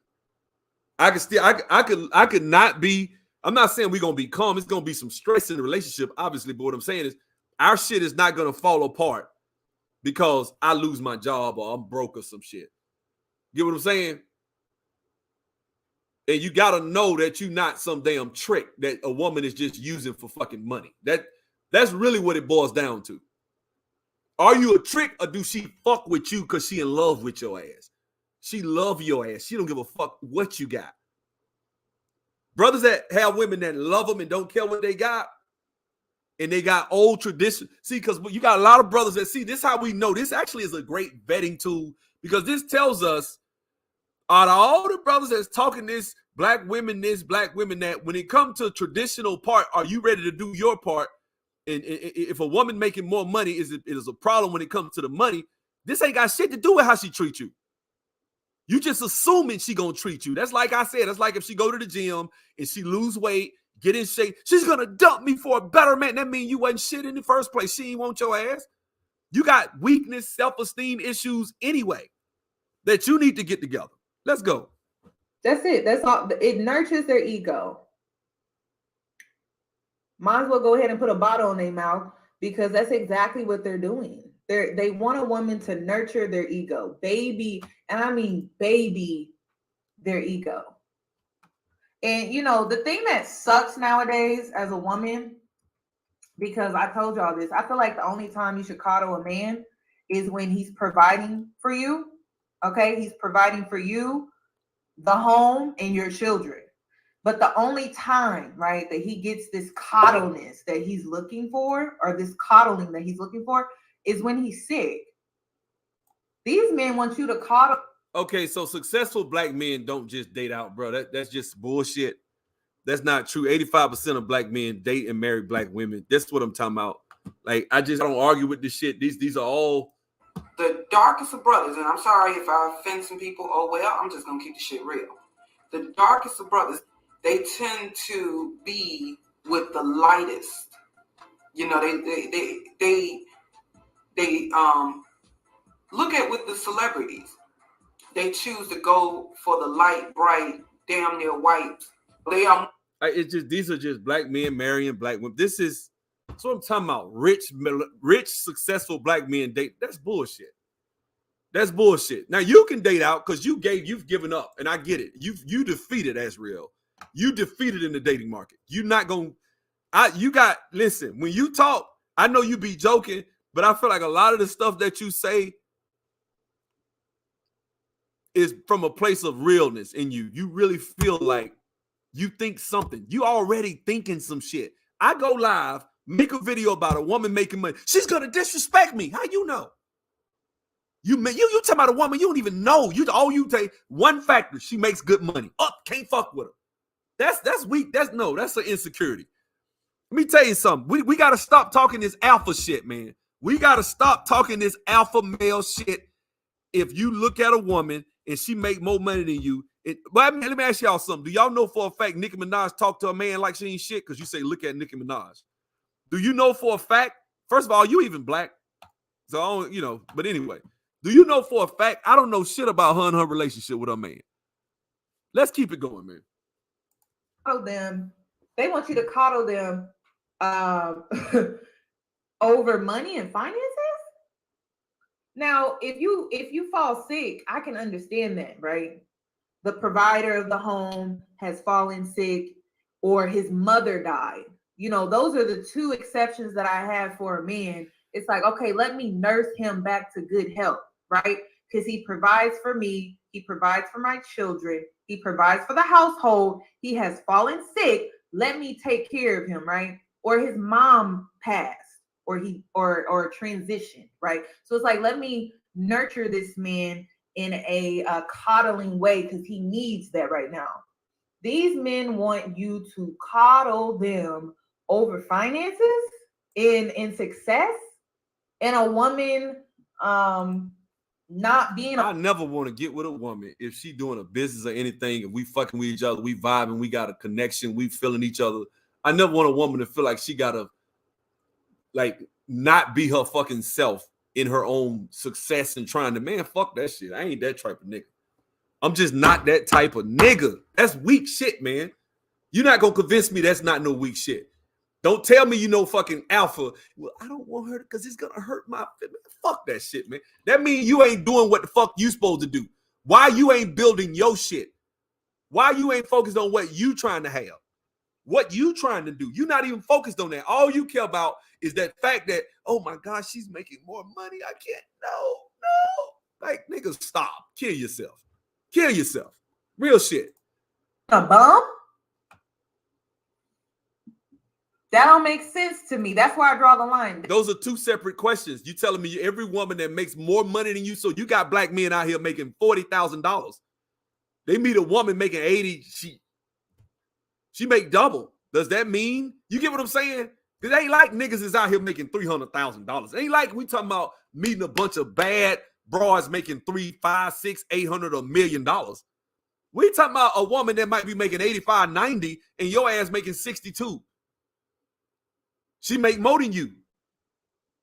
I could not be. I'm not saying we're gonna be calm. It's gonna be some stress in the relationship, obviously. But what I'm saying is, our shit is not gonna fall apart because I lose my job or I'm broke or some shit. Get what I'm saying? And you gotta know that you're not some damn trick that a woman is just using for fucking money. That's really what it boils down to. Are you a trick or do she fuck with you because she in love with your ass? She love your ass. She don't give a fuck what you got. Brothers that have women that love them and don't care what they got, and they got old tradition. See, because you got a lot of brothers that see this. How we know this actually is a great vetting tool because this tells us out of all the brothers that's talking this, black women that, when it comes to traditional part, are you ready to do your part? And if a woman making more money is a problem when it comes to the money, this ain't got shit to do with how she treats you. You just assuming she gonna treat you. That's like I said. That's like if she go to the gym and she lose weight, get in shape, she's gonna dump me for a better man. That means you wasn't shit in the first place. She ain't want your ass. You got weakness, self-esteem issues anyway that you need to get together. Let's go. That's it. That's all. It nurtures their ego. Might as well go ahead and put a bottle in their mouth because that's exactly what they're doing. They want a woman to nurture their ego, baby, and I mean baby their ego. And you know, the thing that sucks nowadays as a woman, because I told y'all this, I feel like the only time you should coddle a man is when he's providing for you. Okay, he's providing for you, the home, and your children. But the only time, right, that he gets this coddleness that he's looking for, or this coddling that he's looking for, is when he's sick. These men want you to coddle. Okay, so successful black men don't just date out, bro. That's just bullshit. That's not true. 85% of black men date and marry black women. That's what I'm talking about. Like, I don't argue with this shit. These are all the darkest of brothers, and I'm sorry if I offend some people. Oh well, I'm just gonna keep the shit real. The darkest of brothers, they tend to be with the lightest. You know, they look at with the celebrities. They choose to go for the light, bright, damn near white. They are. It's just, these are just black men marrying black women. That's what I'm talking about. Rich, successful black men date. That's bullshit. That's bullshit. Now you can date out because you've given up, and I get it. You defeated, as real. You defeated in the dating market. You're not gonna. Listen. When you talk, I know you be joking, but I feel like a lot of the stuff that you say is from a place of realness in you. You really feel like you think something. You already thinking some shit. I go live, make a video about a woman making money. She's gonna disrespect me. How you know? You talking about a woman you don't even know. You take one factor. She makes good money. Can't fuck with her. That's weak. That's an insecurity. Let me tell you something. We got to stop talking this alpha shit, man. We got to stop talking this alpha male shit. If you look at a woman and she make more money than you, let me ask y'all something. Do y'all know for a fact Nicki Minaj talked to a man like she ain't shit? Because you say, look at Nicki Minaj. Do you know for a fact? First of all, you even black. So, but anyway, do you know for a fact? I don't know shit about her and her relationship with her man. Let's keep it going, man. Coddle them. They want you to coddle them over money and finances. Now, if you fall sick, I can understand that, right? The provider of the home has fallen sick or his mother died. Those are the two exceptions that I have for a man. It's like, okay, let me nurse him back to good health, right? Because he provides for me. He provides for my children. He provides for the household. He has fallen sick. Let me take care of him, right? Or his mom passed, or transitioned, right? So it's like, let me nurture this man in a coddling way because he needs that right now. These men want you to coddle them over finances in success, and a woman not being. I never want to get with a woman if she doing a business or anything. If we fucking with each other, we vibing, we got a connection, we feeling each other. I never want a woman to feel like she gotta not be her fucking self in her own success and trying to, man, fuck that shit. I ain't that type of nigga. I'm just not that type of nigga. That's weak shit, man. You're not gonna convince me that's not no weak shit. Don't tell me you know fucking alpha. Well, I don't want her because it's gonna hurt my. Fuck that shit, man. That means you ain't doing what the fuck you supposed to do. Why you ain't building your shit? Why you ain't focused on what you trying to have? What you trying to do? You're not even focused on that. All you care about is that fact that, oh my God, she's making more money. I can't. No. Like, niggas, stop. Kill yourself. Kill yourself. Real shit. A bum? That don't make sense to me. That's why I draw the line. Those are two separate questions. You telling me every woman that makes more money than you, so you got black men out here making $40,000. They meet a woman making 80, she make double. Does that mean, you get what I'm saying? Because it ain't like niggas is out here making $300,000. It ain't like we talking about meeting a bunch of bad broads making $300, $500, $600, $800, $1 million. We talking about a woman that might be making 85, 90, and your ass making 62. She make more than you.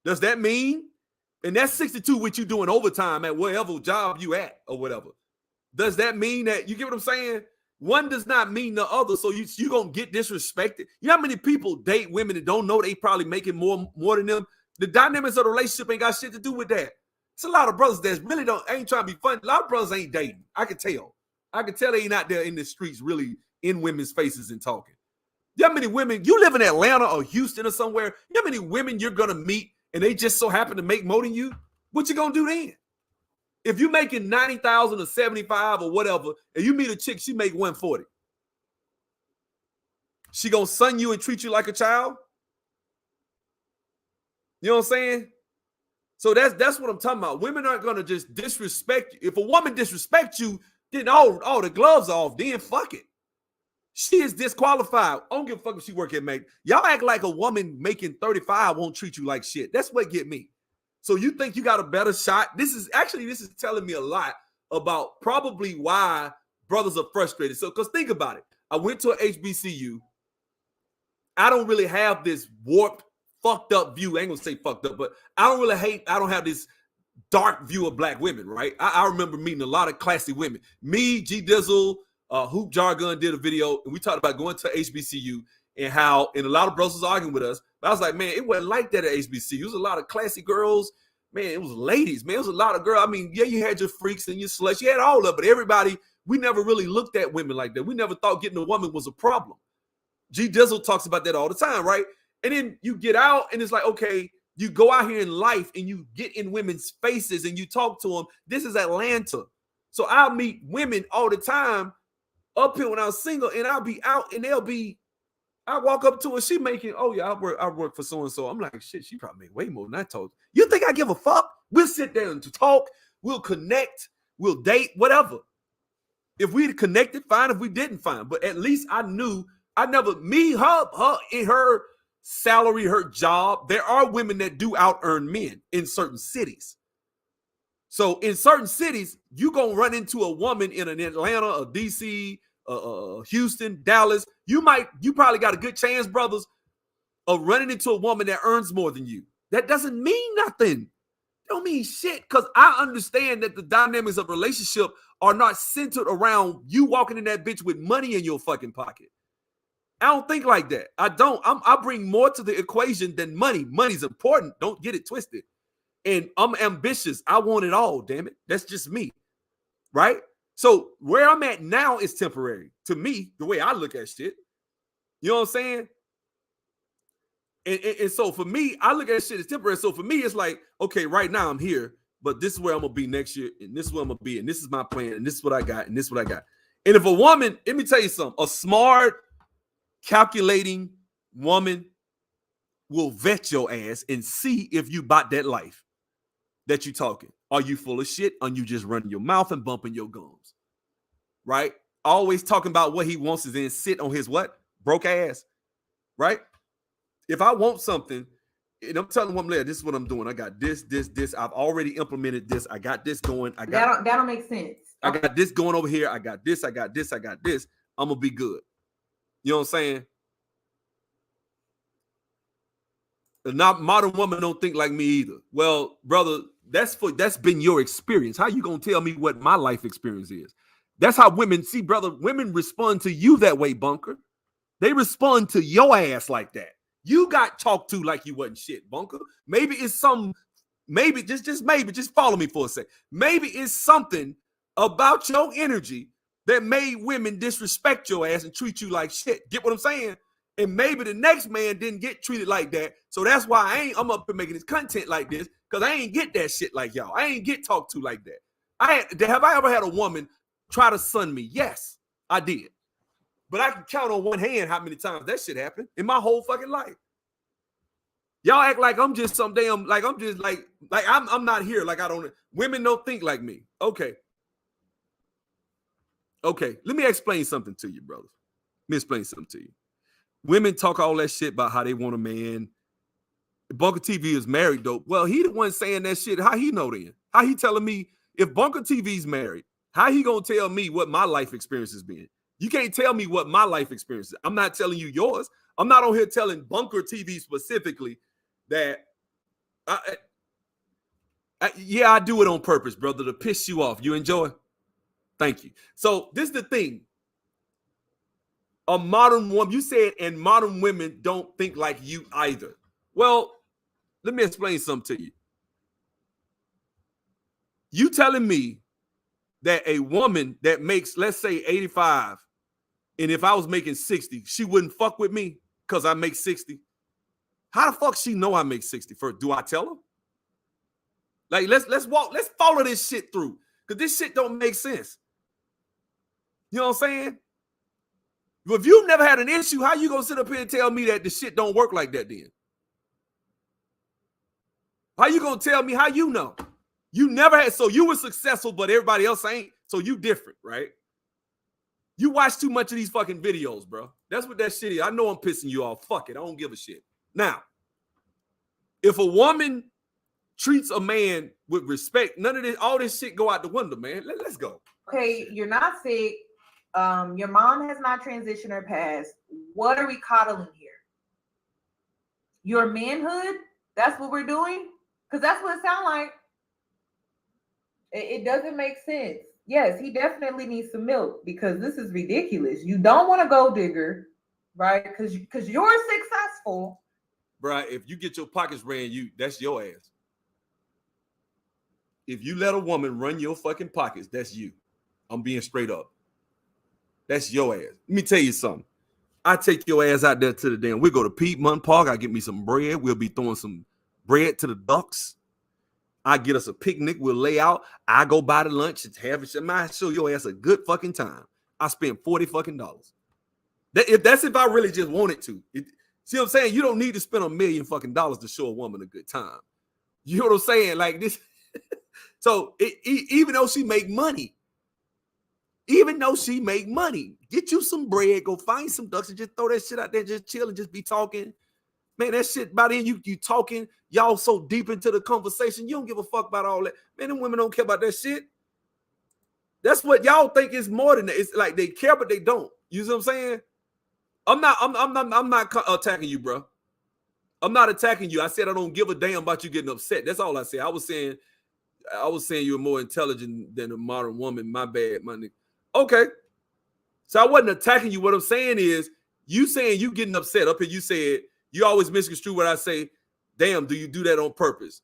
Does that mean? And that's 62 with you doing overtime at whatever job you at or whatever. Does that mean that, you get what I'm saying? One does not mean the other, so you gonna get disrespected. You know how many people date women that don't know they probably making more than them? The dynamics of the relationship ain't got shit to do with that. It's a lot of brothers that really ain't trying to be funny. A lot of brothers ain't dating. I can tell. They ain't out there in the streets really in women's faces and talking. You know how many women, you live in Atlanta or Houston or somewhere, you know how many women you're gonna meet and they just so happen to make more than you? What you gonna do then? If you making 90,000 or 75 or whatever, and you meet a chick, she make 140. She gonna son you and treat you like a child? You know what I'm saying? So that's what I'm talking about. Women aren't gonna just disrespect you. If a woman disrespects you, then all the gloves are off. Then fuck it. She is disqualified. I don't give a fuck if she work at Mac. Y'all act like a woman making 35 won't treat you like shit. That's what get me. So you think you got a better shot? This is telling me a lot about probably why brothers are frustrated. So, because think about it. I went to a HBCU. I don't really have this warped, fucked up view. I ain't gonna say fucked up, but I don't have this dark view of black women, right? I remember meeting a lot of classy women. Me, G Dizzle, Hoop Jargon did a video, and we talked about going to HBCU and a lot of brothers was arguing with us. But I was like, man, it wasn't like that at HBCU. It was a lot of classy girls. Man, it was ladies, man. It was a lot of girls. I mean, yeah, you had your freaks and your sluts. You had all of it, but everybody, we never really looked at women like that. We never thought getting a woman was a problem. G Dizzle talks about that all the time, right? And then you get out and it's like, okay, you go out here in life and you get in women's faces and you talk to them. This is Atlanta. So I'll meet women all the time up here when I was single, and I'll be out and I walk up to her, she making, oh yeah, I work for so-and-so. I'm like, shit, she probably make way more than I told you. You think I give a fuck? We'll sit there and talk. We'll connect. We'll date, whatever. If we connected, fine. If we didn't, fine. But at least I knew her in her salary, her job. There are women that do out earn men in certain cities. So in certain cities, you gonna run into a woman in an Atlanta, a DC, Houston, Dallas. You probably got a good chance, brothers, of running into a woman that earns more than you. That doesn't mean nothing. Don't mean shit, because I understand that the dynamics of relationship are not centered around you walking in that bitch with money in your fucking pocket. I don't think like that. I don't. I bring more to the equation than money. Money's important. Don't get it twisted. And I'm ambitious. I want it all, damn it. That's just me, right? So where I'm at now is temporary. To me, the way I look at shit. You know what I'm saying? And so for me, I look at shit as temporary. So for me, it's like, okay, right now I'm here, but this is where I'm going to be next year, and this is where I'm going to be, and this is my plan, and this is what I got, and this is what I got. And if a woman, let me tell you something, a smart, calculating woman will vet your ass and see if you bought that life that you talking. Are you full of shit? Are you just running your mouth and bumping your gums? Right? Always talking about what he wants is then sit on his what? Broke ass. Right? If I want something, and I'm telling woman, this is what I'm doing. I got this. I've already implemented this. I got this going. That don't make sense. I got this going over here. I got this. I'm gonna be good. You know what I'm saying? The modern woman don't think like me either. Well, brother, that's been your experience. How you gonna tell me what my life experience is? That's how women see, brother. Women respond to you that way, Bunker. They respond to your ass like that. You got talked to like you wasn't shit, Bunker. Maybe it's just follow me for a sec. Maybe it's something about your energy that made women disrespect your ass and treat you like shit. Get what I'm saying? And maybe the next man didn't get treated like that. So that's why I'm up here making this content like this, because I ain't get that shit like y'all. I ain't get talked to like that. Have I ever had a woman try to sun me? Yes, I did. But I can count on one hand how many times that shit happened in my whole fucking life. Y'all act like I'm just some damn, like I'm just like I'm not here. Like I don't, women don't think like me. Okay. Let me explain something to you, brothers. Let me explain something to you. Women talk all that shit about how they want a man. Bunker TV is married, though. Well, he the one saying that shit. How he know then? How he telling me if Bunker TV's married? How he gonna tell me what my life experience has been? You can't tell me what my life experience is. I'm not telling you yours. I'm not on here telling Bunker TV specifically that I do it on purpose, brother, to piss you off. You enjoy? Thank you. So this is the thing. A modern woman, you said, and modern women don't think like you either. Well, let me explain something to you. You telling me that a woman that makes, let's say, 85, and if I was making 60, she wouldn't fuck with me because I make 60? How the fuck she know I make 60? First, do I tell her? Like, let's follow this shit through, because this shit don't make sense. You know what I'm saying? If you've never had an issue, how you gonna sit up here and tell me that the shit don't work like that then? How you gonna tell me how you know? You never had, so you were successful, but everybody else ain't, so you different, right? You watch too much of these fucking videos, bro. That's what that shit is. I know I'm pissing you off. Fuck it. I don't give a shit. Now, if a woman treats a man with respect, none of this, all this shit go out the window, man. Let's go. Okay, you're not sick. Your mom has not transitioned or passed. What are we coddling here? Your manhood? That's what we're doing? Because that's what it sounds like. It doesn't make sense. Yes, he definitely needs some milk, because this is ridiculous. You don't want to go digger, right? Because you're successful. Bro, if you get your pockets ran, that's your ass. If you let a woman run your fucking pockets, that's you. I'm being straight up. That's your ass. Let me tell you something. I take your ass out there to the damn. We go to Piedmont Park. I get me some bread. We'll be throwing some bread to the ducks. I get us a picnic. We'll lay out. I go buy the lunch and have it. I show your ass a good fucking time. I spend $40 fucking. If I really just wanted to. See what I'm saying? You don't need to spend $1 million fucking to show a woman a good time. You know what I'm saying? Like this. So even though she make money, get you some bread, go find some ducks and just throw that shit out there, just chill and just be talking. Man, that shit, by then you talking, y'all so deep into the conversation, you don't give a fuck about all that. Man, them women don't care about that shit. That's what y'all think is more than that. It's like they care, but they don't. You see what I'm saying? I'm not attacking you, bro. I'm not attacking you. I said I don't give a damn about you getting upset. That's all I said. I was saying you're more intelligent than a modern woman. My bad, my nigga. Okay. So I wasn't attacking you. What I'm saying is, you saying you getting upset up here. You said you always misconstrue what I say. Damn, do you do that on purpose?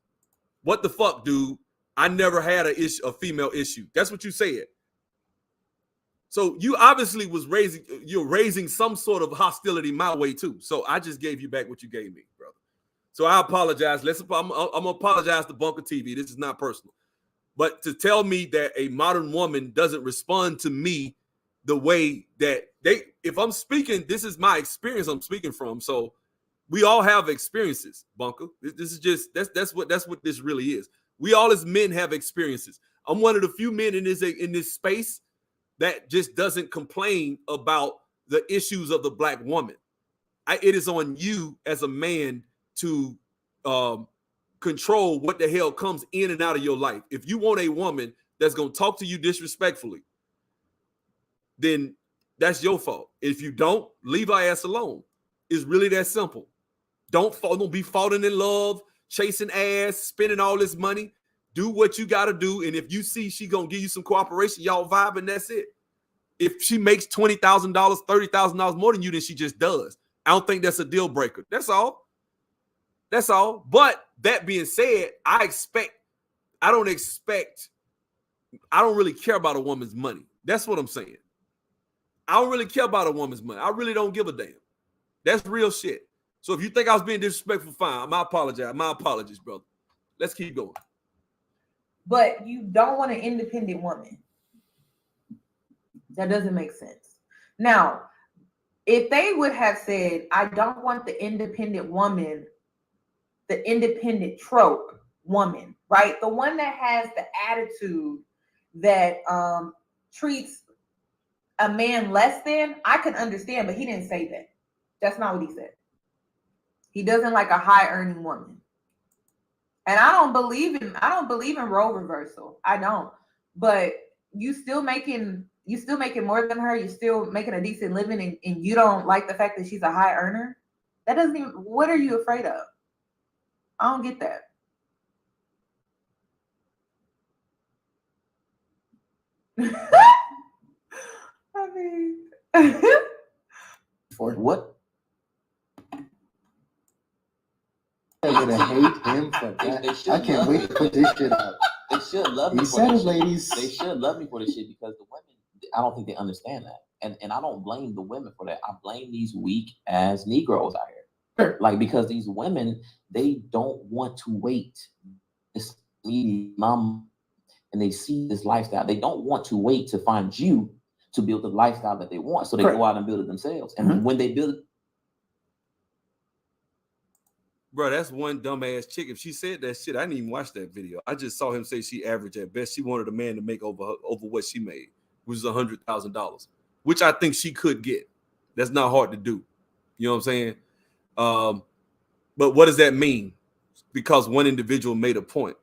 What the fuck, dude? I never had a female issue. That's what you said. So you obviously you're raising some sort of hostility my way too. So I just gave you back what you gave me, brother. So I apologize. I'm gonna apologize to Bunker TV. This is not personal. But to tell me that a modern woman doesn't respond to me the way that if I'm speaking, this is my experience I'm speaking from. So we all have experiences, Bunker. This is just that's what this really is. We all as men have experiences. I'm one of the few men in this space that just doesn't complain about the issues of the black woman. It is on you as a man to control what the hell comes in and out of your life. If you want a woman that's going to talk to you disrespectfully, then that's your fault. If you don't, leave her ass alone. It's really that simple. Don't be falling in love, chasing ass, spending all this money. Do what you got to do. And if you see she going to give you some cooperation, y'all vibe, and that's it. If she makes $20,000, $30,000 more than you, then she just does. I don't think that's a deal breaker. That's all. That's all. But that being said, I don't really care about a woman's money. That's what I'm saying. I don't really care about a woman's money. I really don't give a damn. That's real shit. So if you think I was being disrespectful, fine. I apologize. My apologies, brother. Let's keep going. But you don't want an independent woman. That doesn't make sense. Now, if they would have said, I don't want the independent woman, the independent trope woman, right? The one that has the attitude that treats a man less than, I can understand, but he didn't say that. That's not what he said. He doesn't like a high earning woman. And I don't believe in role reversal. I don't. But you still making more than her, you're still making a decent living, and you don't like the fact that she's a high earner. That doesn't even, what are you afraid of? I don't get that. I mean, for what? I'm gonna hate him for that. I can't wait to put this shit out. They should love me He for said this it, shit. ladies. They should love me for this shit, because the women, I don't think they understand that. And I don't blame the women for that. I blame these weak ass Negroes out here. Like, because these women, they don't want to wait. This mom, and they see this lifestyle. They don't want to wait to find you to build the lifestyle that they want. So they go out and build it themselves. And when they build it, bro, that's one dumbass chick. If she said that shit, I didn't even watch that video. I just saw him say she averaged at best. She wanted a man to make over what she made, which is $100,000, which I think she could get. That's not hard to do. You know what I'm saying? But what does that mean? Because one individual made a point,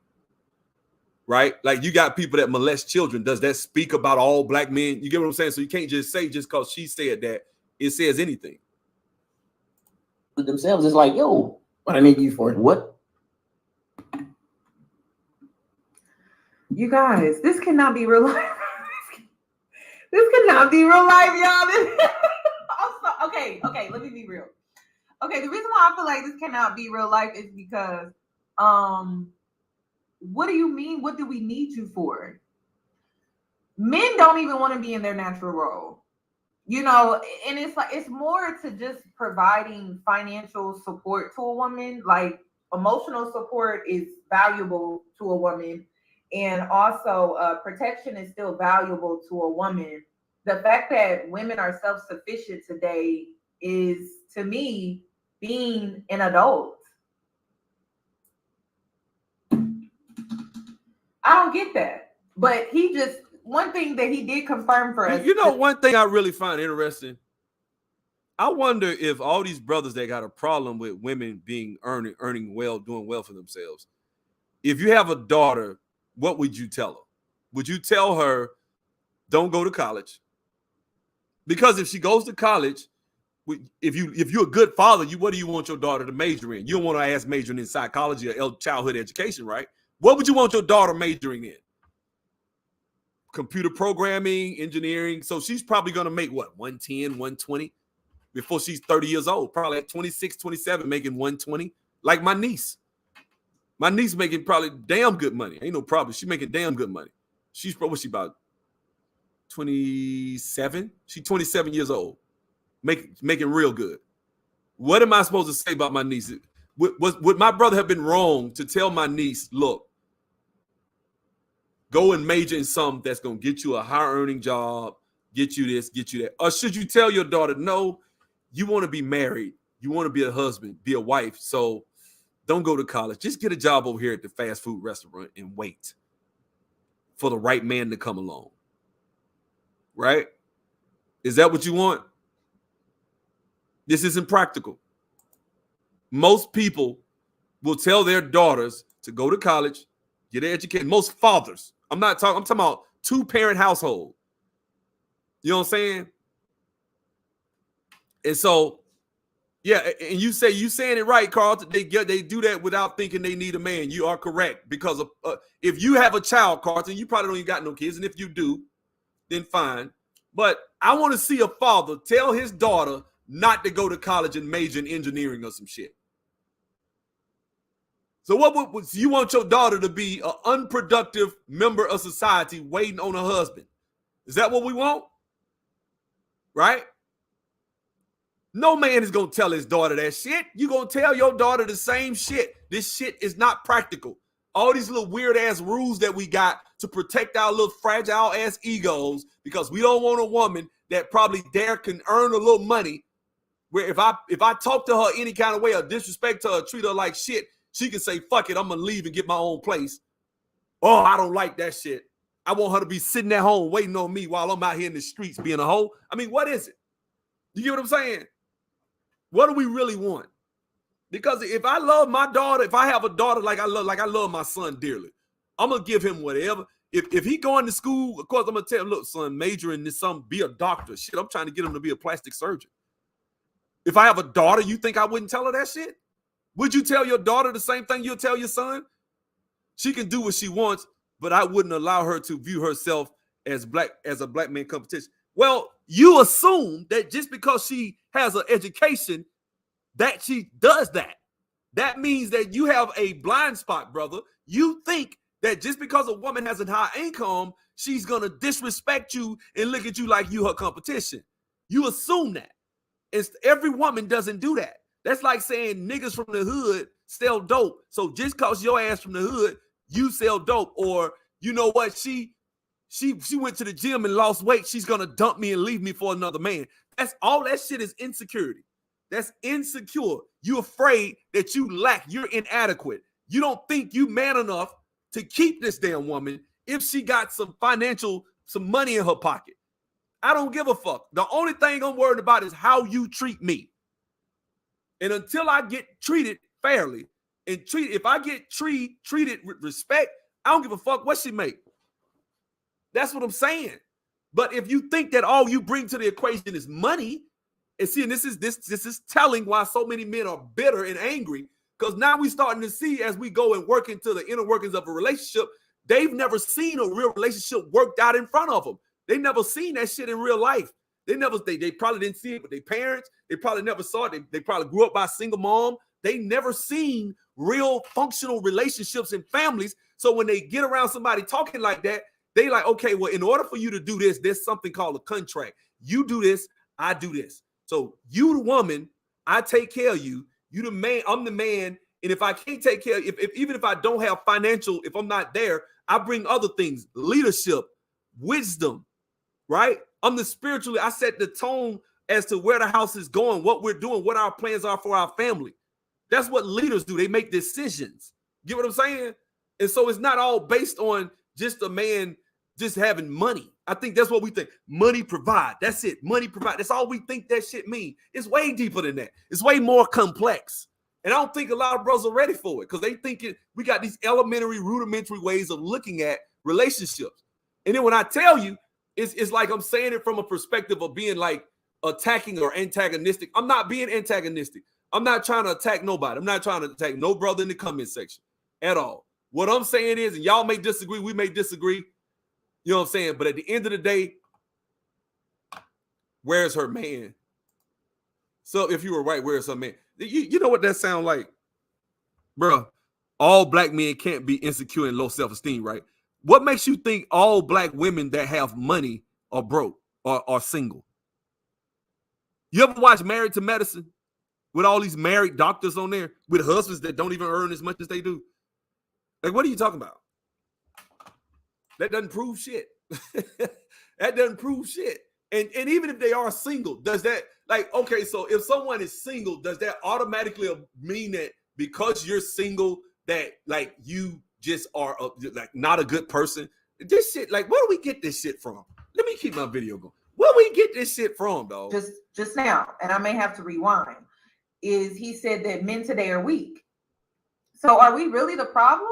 right? Like, you got people that molest children. Does that speak about all black men? You get what I'm saying? So you can't just say just because she said that it says anything. themselves, it's like, yo, What I need you for? what? you guys, this cannot be real life. This cannot be real life, y'all. Okay, let me be real. Okay, the reason why I feel like this cannot be real life is because, what do you mean? What do we need you for? Men don't even want to be in their natural role, you know, and it's like, it's more to just providing financial support to a woman. Like, emotional support is valuable to a woman, and also protection is still valuable to a woman. The fact that women are self-sufficient today is, to me, being an adult. I don't don't get that. But he just, one thing that he did confirm for us. You know, one thing I really find interesting, I wonder if all these brothers that got a problem with women being earning well, doing well for themselves, if you have a daughter, what would you tell her? Would you tell her, don't go to college? Because if she goes to college, if you're a good father, what do you want your daughter to major in? You don't want to ask majoring in psychology or childhood education, right? What would you want your daughter majoring in? Computer programming, engineering. So she's probably going to make what, 110, 120 before she's 30 years old, probably at 26, 27, making 120. Like my niece. My niece making probably damn good money. Ain't no problem. She's making damn good money. She's probably, what's she about? 27? She's 27 years old. Making real good. What am I supposed to say about my niece? Would my brother have been wrong to tell my niece, look, go and major in something that's going to get you a higher earning job, get you this, get you that? Or should you tell your daughter, no, you want to be married, you want to be a husband, be a wife, so don't go to college. Just get a job over here at the fast food restaurant and wait for the right man to come along. Right? Is that what you want? This isn't practical. Most people will tell their daughters to go to college, get an education. Most fathers. I'm talking about 2-parent household. You know what I'm saying? And so, yeah, and you saying it right, Carlton. They do that without thinking they need a man. You are correct, because of if you have a child, Carlton, you probably don't even got no kids, and if you do, then fine. But I want to see a father tell his daughter not to go to college and major in engineering or some shit. So what you want your daughter to be an unproductive member of society waiting on a husband? Is that what we want? Right? No man is going to tell his daughter that shit. You're going to tell your daughter the same shit. This shit is not practical. All these little weird ass rules that we got to protect our little fragile ass egos, because we don't want a woman that probably can earn a little money, where if I talk to her any kind of way or disrespect her or treat her like shit, she can say, fuck it, I'm going to leave and get my own place. Oh, I don't like that shit. I want her to be sitting at home waiting on me while I'm out here in the streets being a hoe. I mean, what is it? You get what I'm saying? What do we really want? Because if I love my daughter, if I have a daughter like I love my son dearly, I'm going to give him whatever. If he going to school, of course, I'm going to tell him, look, son, major in this, something, be a doctor. Shit, I'm trying to get him to be a plastic surgeon. If I have a daughter, you think I wouldn't tell her that shit? Would you tell your daughter the same thing you'll tell your son? She can do what she wants, but I wouldn't allow her to view herself as a black man competition. Well, you assume that just because she has an education that she does that. That means that you have a blind spot, brother. You think that just because a woman has a high income, she's going to disrespect you and look at you like you her competition. You assume that. Every woman doesn't do that. That's like saying niggas from the hood sell dope. So just cause your ass from the hood, you sell dope. Or you know what? She went to the gym and lost weight. She's gonna dump me and leave me for another man. That's all. That shit is insecurity. That's insecure. You're afraid that you lack. You're inadequate. You don't think you man enough to keep this damn woman if she got some money in her pocket. I don't give a fuck. The only thing I'm worried about is how you treat me. And until I get treated fairly and if I get treated with respect, I don't give a fuck what she make. That's what I'm saying. But if you think that all you bring to the equation is money, and see, and this is telling why so many men are bitter and angry, because now we're starting to see, as we go and work into the inner workings of a relationship, they've never seen a real relationship worked out in front of them. They never seen that shit in real life. They probably didn't see it with their parents. They probably never saw it. They probably grew up by a single mom. They never seen real functional relationships and families. So when they get around somebody talking like that, they like, okay, well, in order for you to do this, there's something called a contract. You do this, I do this. So you the woman, I take care of you. You the man, I'm the man. And if I can't take care, even if I don't have financial, if I'm not there, I bring other things, leadership, wisdom, right? I'm the spiritually, I set the tone as to where the house is going, what we're doing, what our plans are for our family. That's what leaders do. They make decisions. Get what I'm saying? And so it's not all based on just a man just having money. I think that's what we think. Money provide. That's it. Money provide. That's all we think that shit mean. It's way deeper than that. It's way more complex. And I don't think a lot of brothers are ready for it because they think we got these elementary, rudimentary ways of looking at relationships. And then when I tell you, it's like I'm saying it from a perspective of being like attacking or antagonistic. I'm not being antagonistic. I'm not trying to attack nobody. I'm not trying to attack no brother in the comment section at all. What I'm saying is, and y'all may disagree, we may disagree, you know what I'm saying? But at the end of the day, where's her man? So if you were right, where's her man? You know what that sound like? Bro, all black men can't be insecure and low self-esteem, right? What makes you think all black women that have money are broke or are single? You ever watch Married to Medicine with all these married doctors on there with husbands that don't even earn as much as they do? Like, what are you talking about? That doesn't prove shit. That doesn't prove shit. And even if they are single, does that, like, okay, so if someone is single, does that automatically mean that because you're single that, like, you just are like not a good person? This shit, like, where do we get this shit from? Let me keep my video going. Where do we get this shit from, dog? Just now, and I may have to rewind, is he said that men today are weak. So are we really the problem?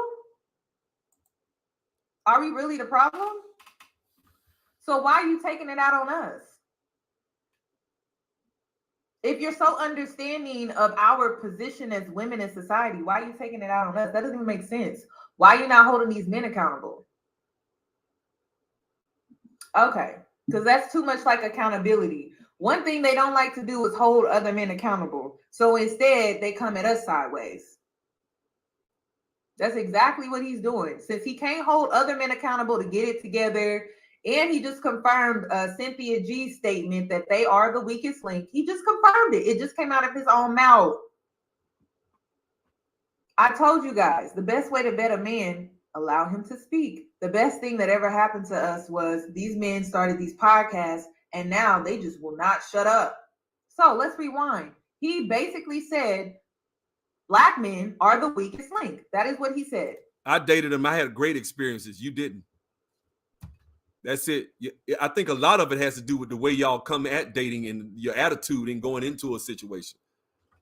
Are we really the problem? So why are you taking it out on us? If you're so understanding of our position as women in society, why are you taking it out on us? That doesn't even make sense. Why are you not holding these men accountable? Okay, because that's too much like accountability. One thing they don't like to do is hold other men accountable. So instead, they come at us sideways. That's exactly what he's doing. Since he can't hold other men accountable to get it together, and he just confirmed Cynthia G's statement that they are the weakest link. He just confirmed it. It just came out of his own mouth. I told you guys, the best way to vet a man, allow him to speak. The best thing that ever happened to us was these men started these podcasts, and now they just will not shut up. So let's rewind. He basically said, black men are the weakest link. That is what he said. I dated him. I had great experiences. You didn't. That's it. I think a lot of it has to do with the way y'all come at dating and your attitude and going into a situation.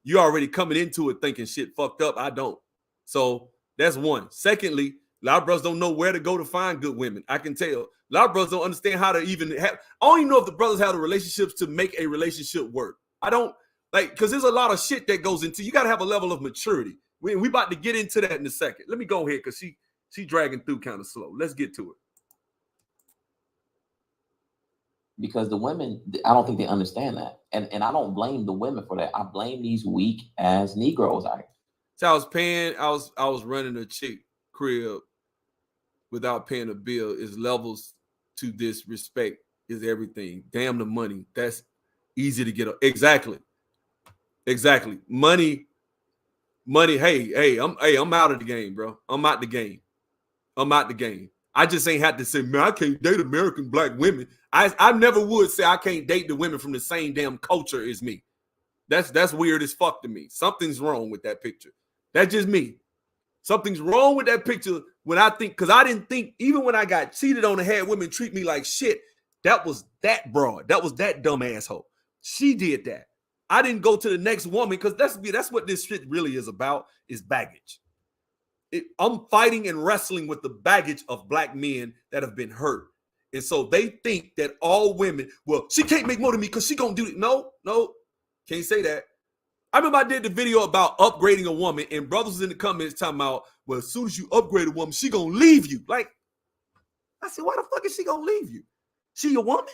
You already coming into it thinking shit fucked up. I don't. So that's one. Secondly, a lot of brothers don't know where to go to find good women. I can tell. A lot of brothers don't understand how to even have. I don't even know if the brothers have the relationships to make a relationship work. I don't. Like, because there's a lot of shit that goes into, you got to have a level of maturity. We about to get into that in a second. Let me go ahead because she dragging through kind of slow. Let's get to it. Because the women, I don't think they understand that. And I don't blame the women for that. I blame these weak ass Negroes out here. So I was running a chick crib without paying a bill. Is levels to disrespect, is everything. Damn the money. That's easy to get up. Exactly. Money. Hey, I'm out of the game, bro. I'm out the game. I just ain't had to say, man, I can't date American black women. I never would say I can't date the women from the same damn culture as me. That's weird as fuck to me. Something's wrong with that picture. That's just me. Something's wrong with that picture when I think, because I didn't think, even when I got cheated on and had women treat me like shit, that was that broad. That was that dumb asshole. She did that. I didn't go to the next woman because that's what this shit really is about, is baggage. I'm fighting and wrestling with the baggage of black men that have been hurt. And so they think that all women, well, she can't make more than me because she gonna do it. No, can't say that. I remember I did the video about upgrading a woman, and brothers was in the comments talking about, well, as soon as you upgrade a woman, she gonna leave you. Like, I said, why the fuck is she gonna leave you? She your woman?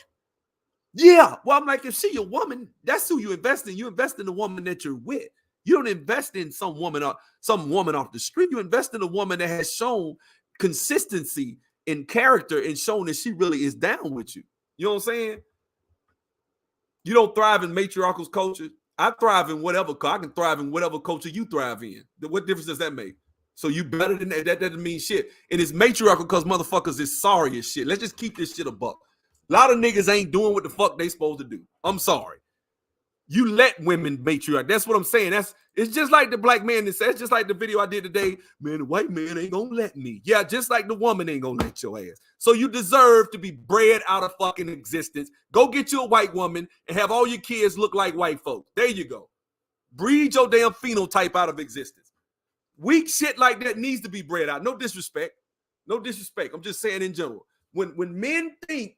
Yeah. Well, I'm like, if she your woman, that's who you invest in. You invest in the woman that you're with. You don't invest in some woman off the street. You invest in a woman that has shown consistency in character and shown that she really is down with you. You know what I'm saying? You don't thrive in matriarchal culture. I thrive in whatever. I can thrive in whatever culture you thrive in. What difference does that make? So you better than that? That doesn't mean shit. And it's matriarchal because motherfuckers is sorry as shit. Let's just keep this shit a buck. A lot of niggas ain't doing what the fuck they supposed to do. I'm sorry. You let women matriarch. That's what I'm saying. It's just like the black man that says, just like the video I did today. Man, the white man ain't gonna let me. Yeah, just like the woman ain't gonna let your ass. So you deserve to be bred out of fucking existence. Go get you a white woman and have all your kids look like white folks. There you go. Breed your damn phenotype out of existence. Weak shit like that needs to be bred out. No disrespect. No disrespect. I'm just saying in general. When men think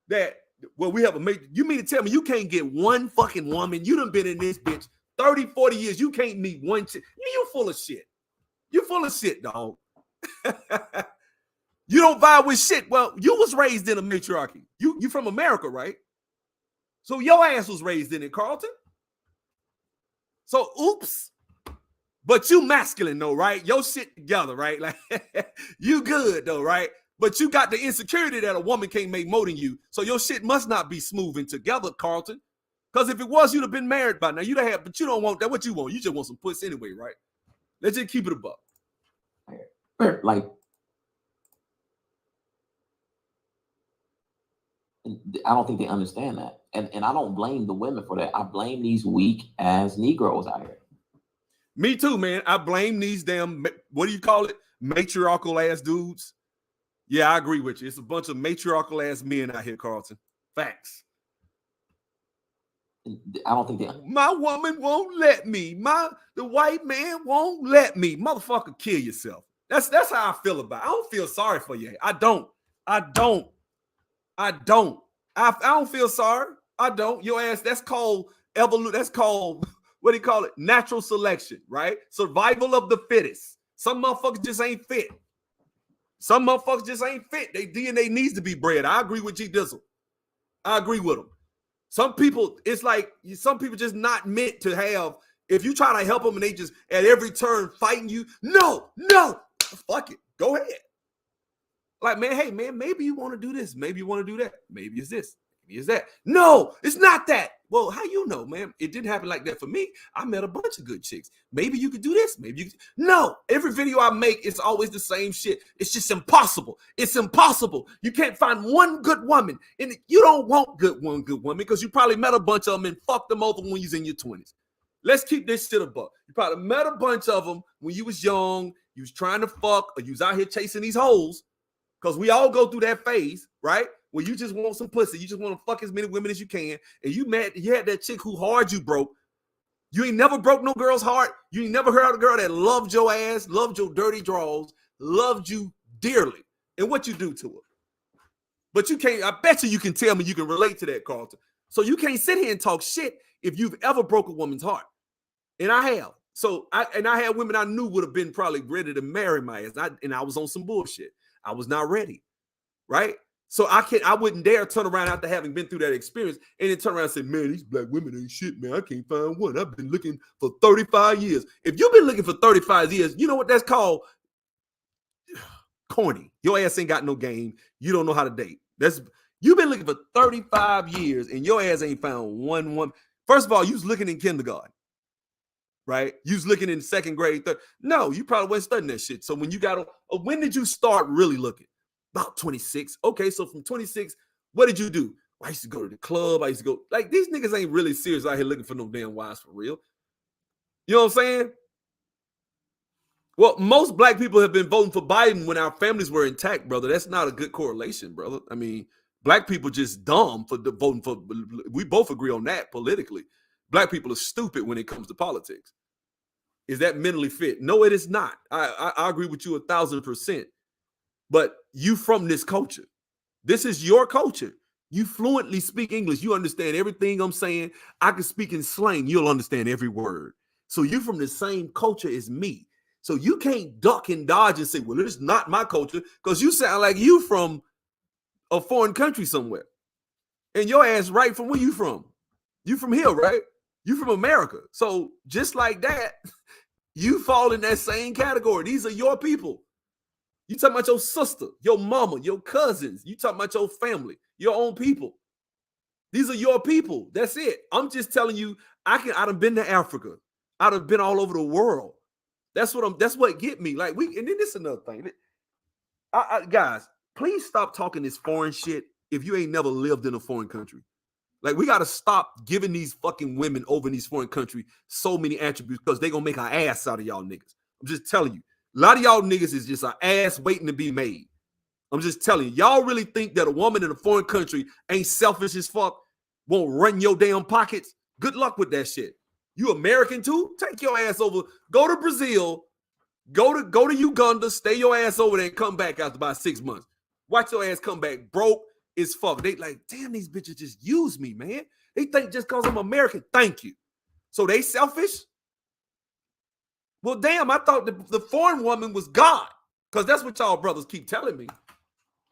that, well, we have a mate, you mean to tell me you can't get one fucking woman? You done been in this bitch 30, 40 years. You can't meet one chick. You full of shit. You full of shit, dog. You don't vibe with shit. Well, you was raised in a matriarchy. You from America, right? So your ass was raised in it, Carlton. So oops. But you masculine though, right? Your shit together, right? Like you good though, right? But you got the insecurity that a woman can't make more than you. So your shit must not be smooth and together, Carlton. Because if it was, you'd have been married by now. You'd have, but you don't want that. What you want? You just want some puss anyway, right? Let's just keep it a buck. Like, I don't think they understand that. And I don't blame the women for that. I blame these weak ass Negroes out here. Me too, man. I blame these damn, what do you call it? Matriarchal ass dudes. Yeah, I agree with you. It's a bunch of matriarchal ass men out here, Carlton. Facts. I don't think they. My woman won't let me. The white man won't let me. Motherfucker, kill yourself. That's how I feel about it. I don't feel sorry for you. I don't feel sorry. I don't. Your ass, that's called evolution. That's called, what do you call it? Natural selection, right? Survival of the fittest. Some motherfuckers just ain't fit. Some motherfuckers just ain't fit. Their DNA needs to be bred. I agree with G Dizzle. I agree with him. Some people, it's like some people just not meant to have. If you try to help them and they just at every turn fighting you, no, fuck it, go ahead. Like, man, hey, man, maybe you want to do this. Maybe you want to do that. Maybe it's this. Maybe it's that. No, it's not that. Well, how you know, man? It didn't happen like that for me. I met a bunch of good chicks. Maybe you could do this. Maybe you could. No, every video I make, it's always the same shit. It's just impossible. It's impossible. You can't find one good woman. And you don't want one good woman because you probably met a bunch of them and fucked them over when you was in your 20s. Let's keep this shit a buck. You probably met a bunch of them when you was young. You was trying to fuck or you was out here chasing these hoes. Because we all go through that phase, right? Where you just want some pussy. You just want to fuck as many women as you can. And you had that chick who hard you broke. You ain't never broke no girl's heart. You ain't never heard of a girl that loved your ass, loved your dirty draws, loved you dearly. And what you do to her. But you can't, I bet you can tell me you can relate to that, Carlton. So you can't sit here and talk shit if you've ever broke a woman's heart. And I have. So I had women I knew would have been probably ready to marry my ass. And I was on some bullshit. I was not ready, right? So I wouldn't dare turn around after having been through that experience and then turn around and say, man, these black women ain't shit, man. I can't find one. I've been looking for 35 years. If you've been looking for 35 years, you know what that's called? Corny. Your ass ain't got no game. You don't know how to date. You've been looking for 35 years and your ass ain't found one woman. First of all, you was looking in kindergarten. Right? You was looking in second grade. No, you probably wasn't studying that shit. So when you got when did you start really looking? About 26. Okay, so from 26, what did you do? I used to go to the club. I used to go, like, these niggas ain't really serious out here looking for no damn wives for real. You know what I'm saying? Well, most black people have been voting for Biden when our families were intact, brother. That's not a good correlation, brother. I mean, black people just dumb for voting for, we both agree on that politically. Black people are stupid when it comes to politics. Is that mentally fit? No, it is not. I agree with you 1,000%. But you from this culture. This is your culture. You fluently speak English. You understand everything I'm saying. I can speak in slang. You'll understand every word. So you from the same culture as me. So you can't duck and dodge and say, well, it's not my culture, because you sound like you from a foreign country somewhere. And your ass right from where you from. You from here, right? You from America. So just like that, you fall in that same category. These are your people. You talking about your sister, your mama, your cousins. You talking about your family, your own people. These are your people. That's it. I'm just telling you, I'd have been to Africa. I'd have been all over the world. That's what get me. Like, and then this is another thing. Guys, please stop talking this foreign shit if you ain't never lived in a foreign country. Like, we got to stop giving these fucking women over in these foreign countries so many attributes because they going to make an ass out of y'all niggas. I'm just telling you. A lot of y'all niggas is just an ass waiting to be made. I'm just telling you. Y'all really think that a woman in a foreign country ain't selfish as fuck, won't run your damn pockets? Good luck with that shit. You American too? Take your ass over. Go to Brazil. Go to Uganda. Stay your ass over there and come back after about 6 months. Watch your ass come back broke as fuck. They like, damn, these bitches just use me, man. They think just because I'm American, thank you. So they selfish? Well, damn, I thought the foreign woman was God. Because that's what y'all brothers keep telling me.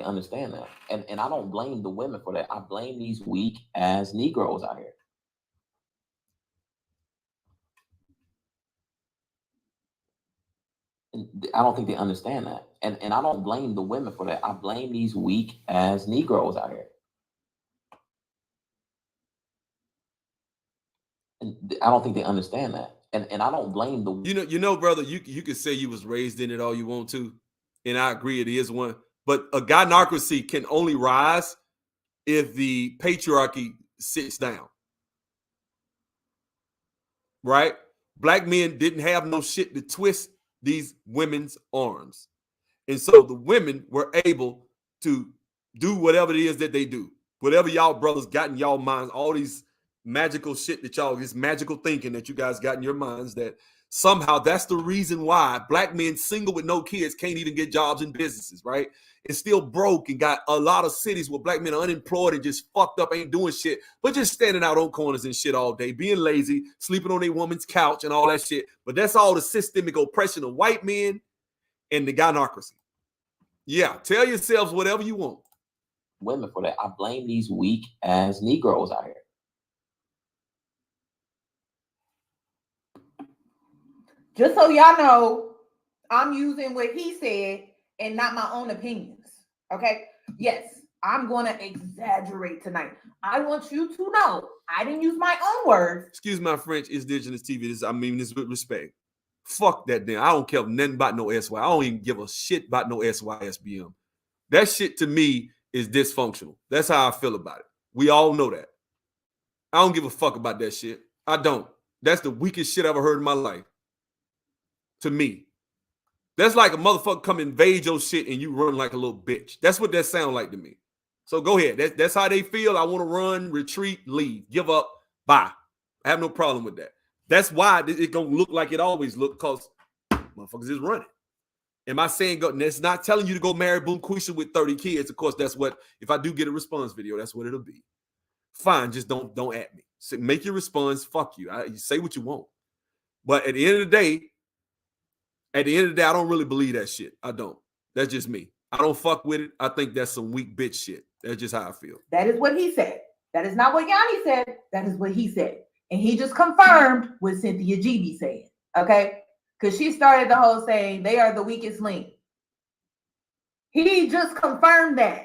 I understand that. And I don't blame the women for that. I blame these weak ass Negroes out here. And I don't think they understand that. And I don't blame the women for that. I blame these weak ass Negroes out here. And I don't think they understand that. And I don't blame the you know, brother, you can say you was raised in it all you want to, and I agree it is one. But a gynocracy can only rise if the patriarchy sits down. Right? Black men didn't have no shit to twist these women's arms. And so the women were able to do whatever it is that they do. Whatever y'all brothers got in y'all minds, all these magical shit that y'all, this magical thinking that you guys got in your minds, that somehow that's the reason why black men single with no kids can't even get jobs in businesses, right? It's still broke and got a lot of cities where black men are unemployed and just fucked up, ain't doing shit, but just standing out on corners and shit all day, being lazy, sleeping on a woman's couch and all that shit. But that's all the systemic oppression of white men and the gynocracy. Yeah, tell yourselves whatever you want. Women for that. I blame these weak ass Negroes out here. Just so y'all know, I'm using what he said and not my own opinions. Okay? Yes, I'm going to exaggerate tonight. I want you to know I didn't use my own words. Excuse my French, it's Indigenous TV. I mean this with respect. Fuck that damn. I don't care nothing about no SY. I don't even give a shit about no SYSBM. That shit to me is dysfunctional. That's how I feel about it. We all know that. I don't give a fuck about that shit. I don't. That's the weakest shit I've ever heard in my life. To me. That's like a motherfucker come invade your shit and you run like a little bitch. That's what that sounds like to me. So go ahead. That's how they feel. I want to run, retreat, leave, give up, bye. I have no problem with that. That's why it gonna look like it always look, because motherfuckers is running. Am I saying go? That's not telling you to go marry Boom Quisha with 30 kids. Of course, that's what, if I do get a response video, that's what it'll be. Fine, just don't at me. So make your response, fuck you. You say what you want. But at the end of the day, I don't really believe that shit. I don't. That's just me. I don't fuck with it. I think that's some weak bitch shit. That's just how I feel. That is what he said. That is not what Yanni said. That is what he said. And he just confirmed what Cynthia GB said. Okay? Because she started the whole saying they are the weakest link. He just confirmed that.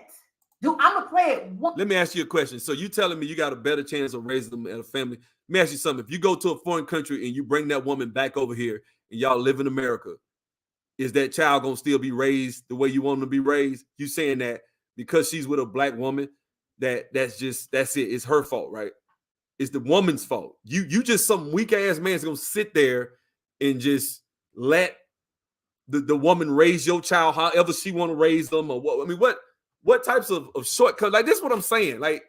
I'm going to play it. Let me ask you a question. So you telling me you got a better chance of raising them at a family? Let me ask you something. If you go to a foreign country and you bring that woman back over here and y'all live in America, is that child going to still be raised the way you want them to be raised? You saying that because she's with a black woman, that's it. It's her fault, right? It's the woman's fault. You just some weak ass man's going to sit there and just let the woman raise your child however she want to raise them, or what? I mean, what types of shortcuts? Like, this is what I'm saying. Like,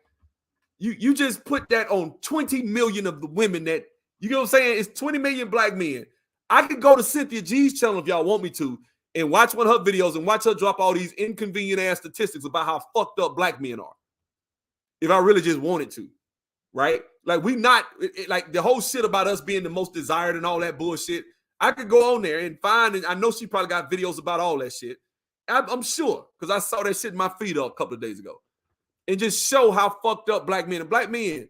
you just put that on 20 million of the women that, you know what I'm saying? It's 20 million black men. I could go to Cynthia G's channel if y'all want me to and watch one of her videos and watch her drop all these inconvenient ass statistics about how fucked up black men are. If I really just wanted to, right? Like, we not, like the whole shit about us being the most desired and all that bullshit. I could go on there and find, and I know she probably got videos about all that shit. I'm sure, because I saw that shit in my feed a couple of days ago. And just show how fucked up black men. And black men,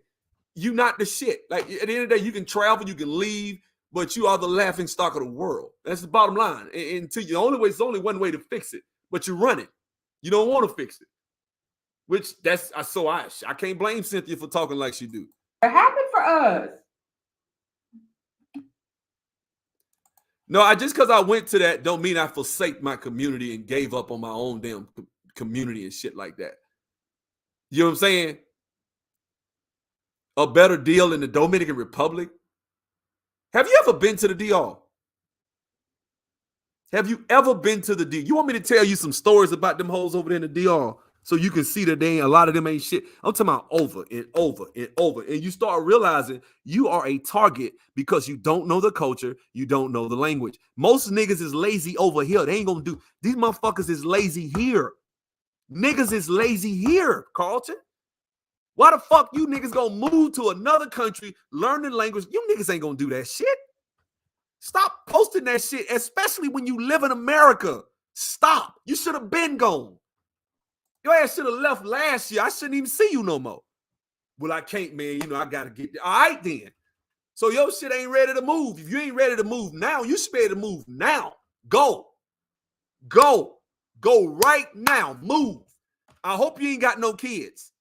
you not the shit. Like, at the end of the day, you can travel, you can leave, but you are the laughing stock of the world. That's the bottom line. And to you, it's only one way to fix it, but you run it. You don't want to fix it. Which I can't blame Cynthia for talking like she do. It happened for us. No, just because I went to that don't mean I forsake my community and gave up on my own damn community and shit like that. You know what I'm saying? a better deal in the Dominican Republic? Have you ever been to the DR? Have you ever been to the DR? You want me to tell you some stories about them hoes over there in the DR so you can see that a lot of them ain't shit? I'm talking about over and over and over. And you start realizing you are a target because you don't know the culture, you don't know the language. Most niggas is lazy over here. They ain't gonna do. These motherfuckers is lazy here. Niggas is lazy here, Carlton. Why the fuck you niggas gonna move to another country, learn the language? You niggas ain't gonna do that shit. Stop posting that shit, especially when you live in America. Stop. You should have been gone. Your ass should have left last year. I shouldn't even see you no more. Well, I can't, man. You know, I got to get there. All right, then. So your shit ain't ready to move. If you ain't ready to move now, you should be able to move now. Go. Go. Go right now. Move. I hope you ain't got no kids.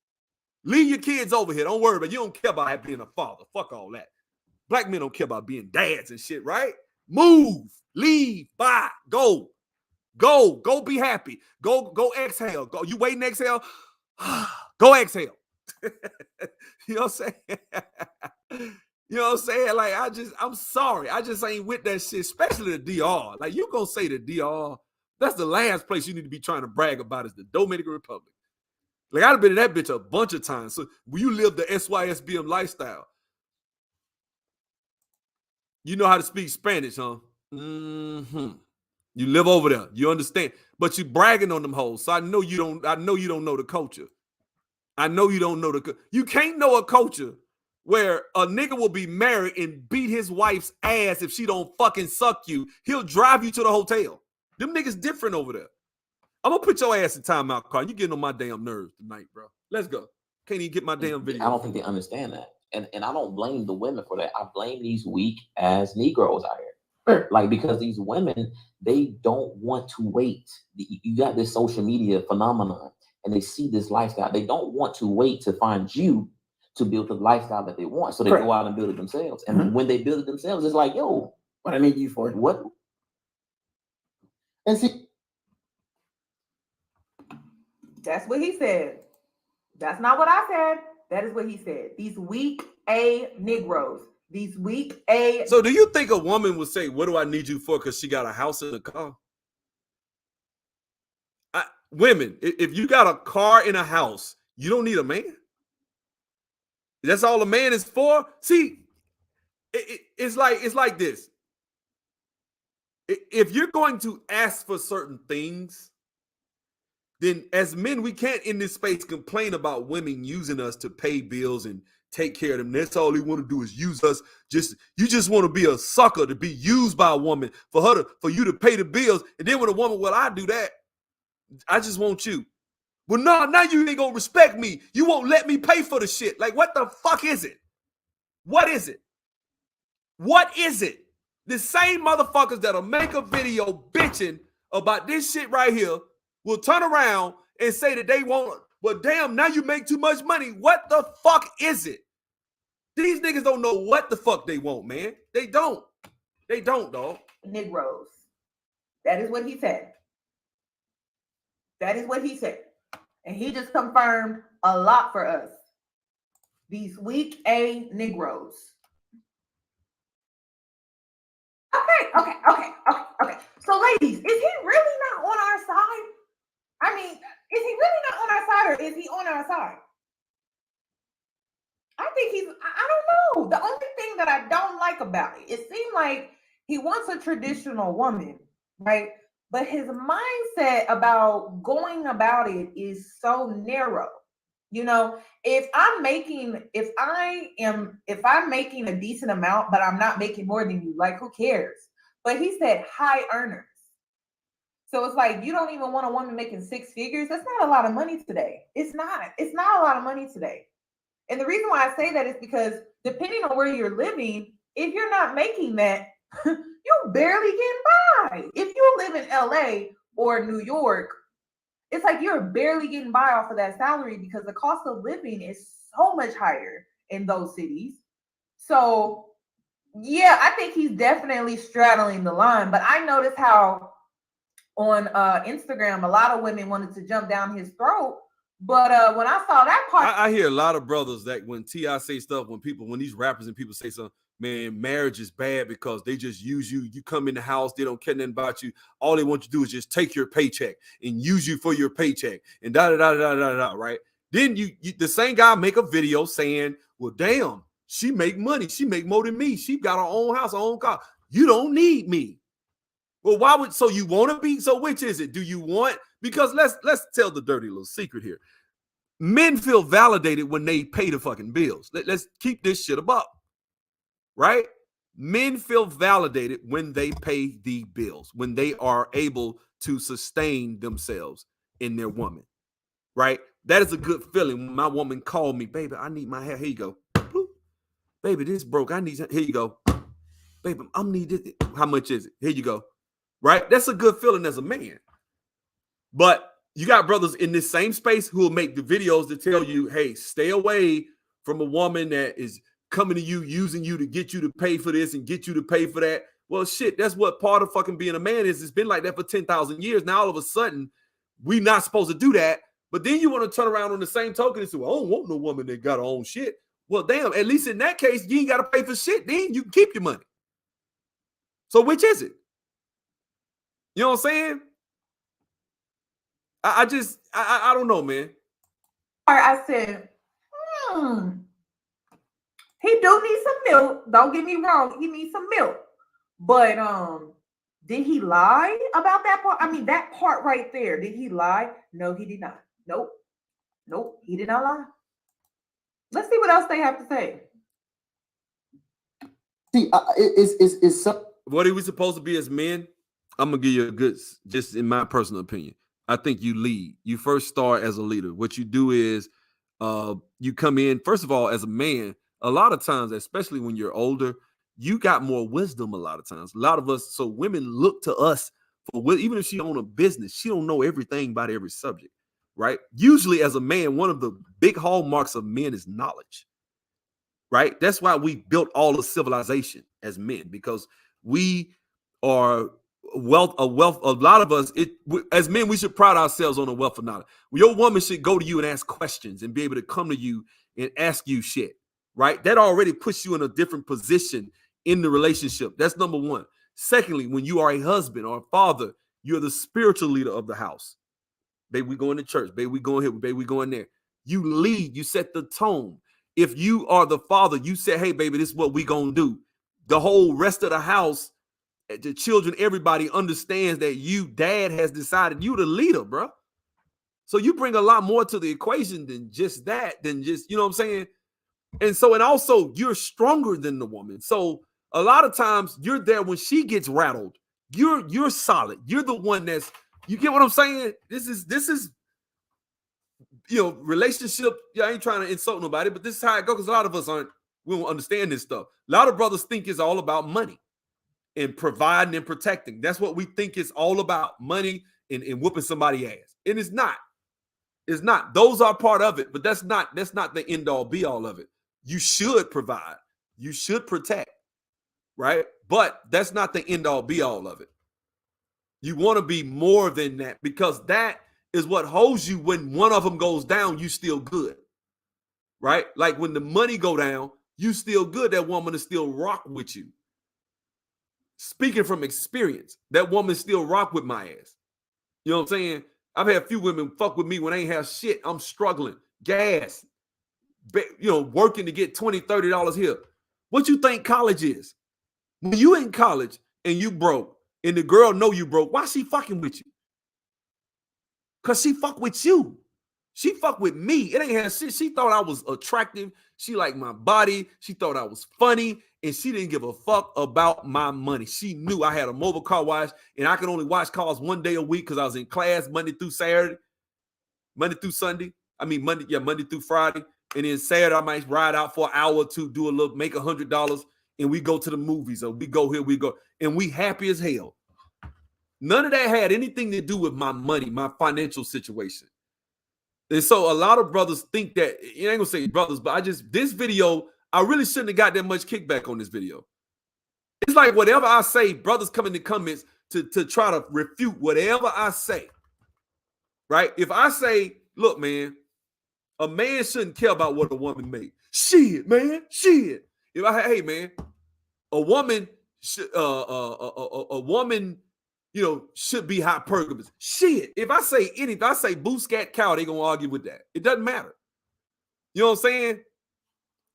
Leave your kids over here. Don't worry about it. You don't care about being a father. Fuck all that. Black men don't care about being dads and shit, right? Move, leave, bye, go. Go be happy. Go exhale. Go. You waiting to exhale? Go exhale. You know what I'm saying? You know what I'm saying? Like, I'm sorry. I just ain't with that shit, especially the DR. Like, you gonna say the DR, that's the last place you need to be trying to brag about is the Dominican Republic. Like, I've been in that bitch a bunch of times. So when you live the SYSBM lifestyle, you know how to speak Spanish, huh? Mm-hmm. You live over there. You understand. But you bragging on them hoes. So I know you don't know the culture. I know you don't know you can't know a culture where a nigga will be married and beat his wife's ass if she don't fucking suck you. He'll drive you to the hotel. Them niggas different over there. I'm gonna put your ass in timeout, Carl. You getting on my damn nerves tonight, bro. Let's go. Can't even get my damn video. I don't think they understand that. And I don't blame the women for that. I blame these weak ass Negroes out here. Like, because these women, they don't want to wait. You got this social media phenomenon and they see this lifestyle. They don't want to wait to find you to build the lifestyle that they want. So they go out and build it themselves. And when they build it themselves, it's like, yo, what I need you for? What? And see, that's what he said. That's not what I said. That is what he said. These weak A Negroes. These weak A. So do you think a woman would say, what do I need you for? Because she got a house and a car? Women, if you got a car and a house, you don't need a man. That's all a man is for. See, it's like this. If you're going to ask for certain things, then as men, we can't in this space complain about women using us to pay bills and take care of them. That's all they want to do is use us. You just want to be a sucker to be used by a woman for you to pay the bills. And then when a woman, well, I do that. I just want you. Well, no, now you ain't gonna respect me. You won't let me pay for the shit. Like, what the fuck is it? What is it? What is it? The same motherfuckers that'll make a video bitching about this shit right here will turn around and say that they want, well, damn, now you make too much money. What the fuck is it? These niggas don't know what the fuck they want, man. They don't. They don't, dog. Negroes. That is what he said. That is what he said. And he just confirmed a lot for us. These weak A Negroes. Okay. So, ladies, is he really not on our side? I mean, is he really not on our side, or is he on our side? I think I don't know. The only thing that I don't like about it seemed like he wants a traditional woman, right? But his mindset about going about it is so narrow. You know, if I'm making a decent amount, but I'm not making more than you, like, who cares? But he said high earners. So it's like, you don't even want a woman making six figures. That's not a lot of money today. It's not a lot of money today. And the reason why I say that is because depending on where you're living, if you're not making that, you're barely getting by. If you live in LA or New York, it's like you're barely getting by off of that salary because the cost of living is so much higher in those cities. So, yeah, I think he's definitely straddling the line. But I noticed how on Instagram, a lot of women wanted to jump down his throat But when I saw that part, I hear a lot of brothers that when T.I. say stuff, when these rappers and people say something, man, marriage is bad because they just use you. You come in the house, they don't care nothing about you. All they want you to do is just take your paycheck and use you for your paycheck and da, right? Then you the same guy make a video saying, well, damn, she make money. She make more than me. She got her own house, her own car. You don't need me. Well, why would, so you want to be, so which is it? Do you want, because let's tell the dirty little secret here. Men feel validated when they pay the fucking bills. Let's keep this shit above, right? Men feel validated when they pay the bills, when they are able to sustain themselves in their woman, right? That is a good feeling. When my woman called me, baby, I need my hair. Here you go. Bloop. Baby, this broke. I need, here you go. Baby, I'm need this. How much is it? Here you go. Right? That's a good feeling as a man. But you got brothers in this same space who will make the videos to tell you, hey, stay away from a woman that is coming to you, using you to get you to pay for this and get you to pay for that. Well, shit, that's what part of fucking being a man is. It's been like that for 10,000 years. Now, all of a sudden, we not supposed to do that. But then you want to turn around on the same token and say, well, I don't want no woman that got her own shit. Well, damn, at least in that case, you ain't got to pay for shit. Then you can keep your money. So which is it? You know what I'm saying? I don't know, man. I said, he do need some milk. Don't get me wrong. He needs some milk. But did he lie about that part? I mean, that part right there. Did he lie? No, he did not. Nope. He did not lie. Let's see what else they have to say. See, it's some. What are we supposed to be as men? I'm gonna give you a good, just in my personal opinion. I think you lead. You first start as a leader. What you do is you come in, first of all, as a man, a lot of times, especially when you're older, you got more wisdom a lot of times. A lot of us, so women look to us for, even if she own a business, she don't know everything about every subject, right? Usually as a man, one of the big hallmarks of men is knowledge, right? That's why we built all of civilization as men, because we are a lot of us, as men, we should pride ourselves on a wealth of knowledge. Your woman should go to you and ask questions and be able to come to you and ask you shit, right? That already puts you in a different position in the relationship. That's number one. Secondly, when you are a husband or a father, you're the spiritual leader of the house. Baby, we going to church. Baby, we going here. Baby, we going there. You lead. You set the tone. If you are the father, you say, hey, baby, this is what we going to do. The whole rest of the house, the children, everybody understands that you, dad, has decided you the leader, bro. So you bring a lot more to the equation than just that, than just, you know what I'm saying? And so, and also you're stronger than the woman. So a lot of times you're there when she gets rattled. You're solid. You're the one that's, you get what I'm saying? This is, you know, relationship. Yeah, I ain't trying to insult nobody, but this is how it goes. Because a lot of us we don't understand this stuff. A lot of brothers think it's all about money and providing and protecting. That's what we think it's all about, money and whooping somebody's ass. And it's not. It's not. Those are part of it, but that's not the end all be all of it. You should provide. You should protect, right? But that's not the end all be all of it. You want to be more than that, because that is what holds you. When one of them goes down, you still good, right? Like when the money go down, you still good. That woman is still rock with you. Speaking from experience, that woman still rock with my ass. You know what I'm saying? I've had a few women fuck with me when I ain't have shit. I'm struggling. Gas. You know, working to get $20, $30 here. What you think college is? When you in college and you broke and the girl know you broke, why she fucking with you? Because she fuck with you. She fuck with me. It ain't had shit. She thought I was attractive. She liked my body. She thought I was funny. And she didn't give a fuck about my money. She knew I had a mobile car wash and I could only wash cars one day a week because I was in class Monday through Saturday, Monday through Sunday. I mean, Monday through Friday. And then Saturday, I might ride out for an hour or two, do a little, make $100, and we go to the movies, or we go here, we go, and we happy as hell. None of that had anything to do with my money, my financial situation. And so a lot of brothers think that, you ain't gonna say brothers, but this video, I really shouldn't have got that much kickback on this video. It's like whatever I say, brothers come in the comments to try to refute whatever I say, right? If I say, look, man, A man shouldn't care about what a woman makes. Shit, man. Shit. If I hey man, a woman should a woman, should be hypergamous. Shit. If I say anything, I say boo scat cow, they gonna argue with that. It doesn't matter. You know what I'm saying?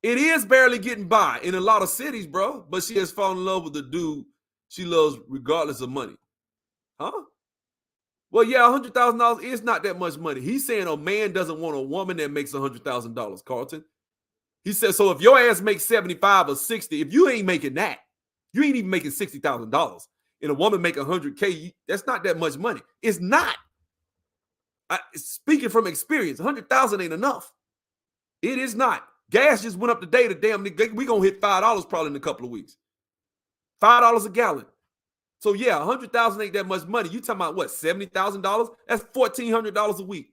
It is barely getting by in a lot of cities, bro. But she has fallen in love with the dude she loves regardless of money. Huh? Well, yeah, $100,000 is not that much money. He's saying a man doesn't want a woman that makes $100,000, Carlton. He says, so if your ass makes 75 or 60, if you ain't making that, you ain't even making $60,000, and a woman make 100K, that's not that much money. It's not. Speaking from experience, 100,000 ain't enough. It is not. Gas just went up today to damn, we gonna hit $5 probably in a couple of weeks. $5 a gallon. So yeah, 100,000 ain't that much money. You talking about what, $70,000? That's $1,400 a week.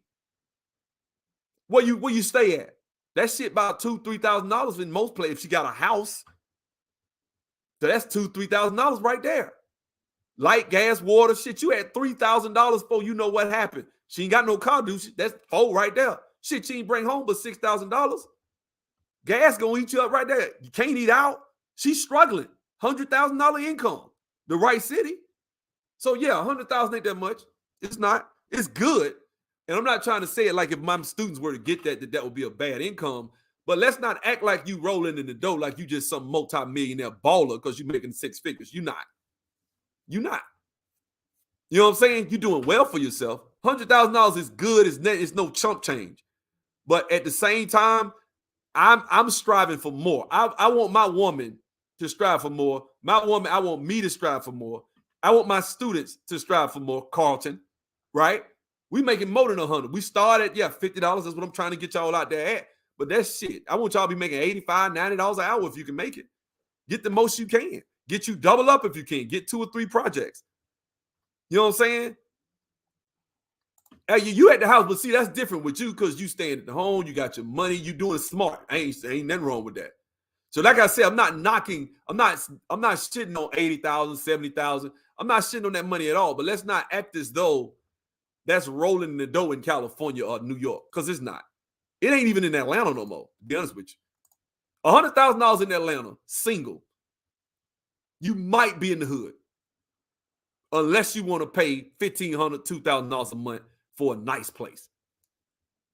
Where you stay at? That shit about $2,000-$3,000 in most places if she got a house. So that's $2,000-$3,000 right there. Light, gas, water, shit. You had $3,000 before you know what happened. She ain't got no car, dude. That's $4 right there. Shit, she ain't bring home but $6,000. Gas gonna eat you up right there. You can't eat out. She's struggling. $100,000 income. The right city. So yeah, 100,000 ain't that much. It's not. It's good. And I'm not trying to say it like if my students were to get that would be a bad income. But let's not act like you rolling in the dough like you just some multi-millionaire baller because you're making 6 figures. You're not. You're not. You know what I'm saying? You're doing well for yourself. $100,000 is good. It's no chump change. But at the same time, I'm striving for more. I want my woman to strive for more. I want me to strive for more. I want my students to strive for more, Carlton, right? We making more than 100. We started, $50. That's what I'm trying to get y'all out there at. But that's shit. I want y'all to be making $85, $90 an hour if you can make it. Get the most you can. Get you double up if you can. Get 2 or 3 projects. You know what I'm saying? Hey, you at the house, but see, that's different with you because you staying at the home. You got your money. You doing smart. Ain't nothing wrong with that. So like I said, I'm not knocking. I'm not shitting on 80,000, 70,000. I'm not shitting on that money at all. But let's not act as though that's rolling in the dough in California or New York, because it's not. It ain't even in Atlanta no more, to be honest with you. $100,000 in Atlanta, single. You might be in the hood. Unless you want to pay $1,500, $2,000 a month for a nice place.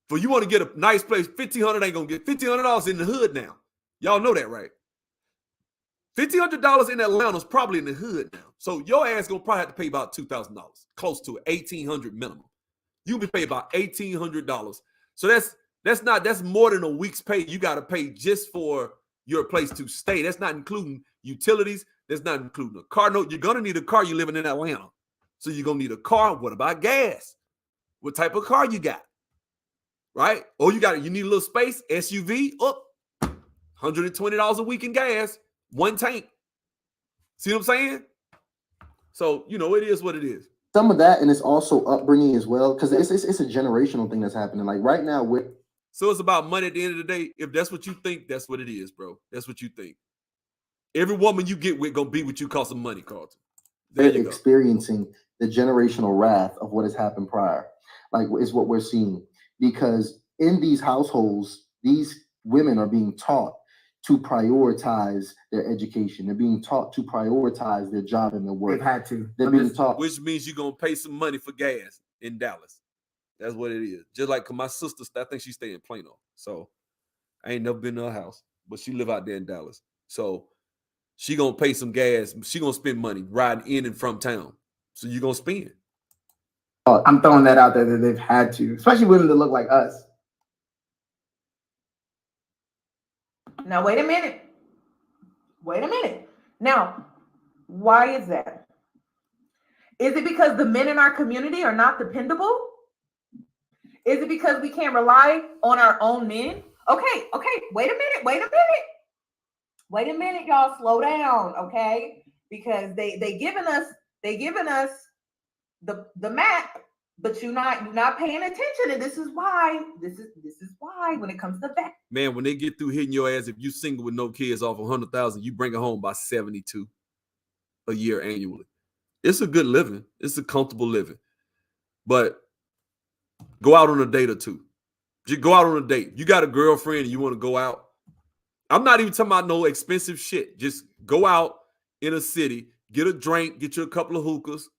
For you want to get a nice place, $1,500 ain't going to get $1,500 in the hood now. Y'all know that, right? $1,500 in Atlanta is probably in the hood now. So your ass going to probably have to pay about $2,000, close to it, $1,800 minimum. You'll be paying about $1,800. So that's more than a week's pay you got to pay just for your place to stay. That's not including utilities. That's not including a car note. You're going to need a car. You're living in Atlanta. So you're going to need a car. What about gas? What type of car you got? Right? Oh, you need a little space, SUV, up $120 a week in gas, 1 tank. See what I'm saying? So, it is what it is. Some of that, and it's also upbringing as well, because it's a generational thing that's happening. Like right now, so it's about money at the end of the day. If that's what you think, that's what it is, bro. That's what you think. Every woman you get with gonna be with you cost some money, Carlton. They're experiencing the generational wrath of what has happened prior. Like is what we're seeing. Because in these households, these women are being taught to prioritize their education. They're being taught to prioritize their job and their work. They've had to. They're being taught. Which means you're going to pay some money for gas in Dallas. That's what it is. Just like my sister, I think she stay in Plano. So I ain't never been to her house, but she live out there in Dallas. So she going to pay some gas. She going to spend money riding in and from town. So you're going to spend. I'm throwing that out there that they've had to, especially women that look like us. Now, wait a minute. Now, why is that? Is it because the men in our community are not dependable? Is it because we can't rely on our own men? Okay. Wait a minute, y'all. Slow down, okay? Because they giving us the map, but you're not paying attention, and this is why when it comes to that, man, when they get through hitting your ass, if you single with no kids off 100,000, you bring it home by 72 a year annually. It's a good living. It's a comfortable living, but go out on a date or two. Just go out on a date. You got a girlfriend and you want to go out. I'm not even talking about no expensive shit. Just go out in a city, get a drink, get you a couple of hookahs,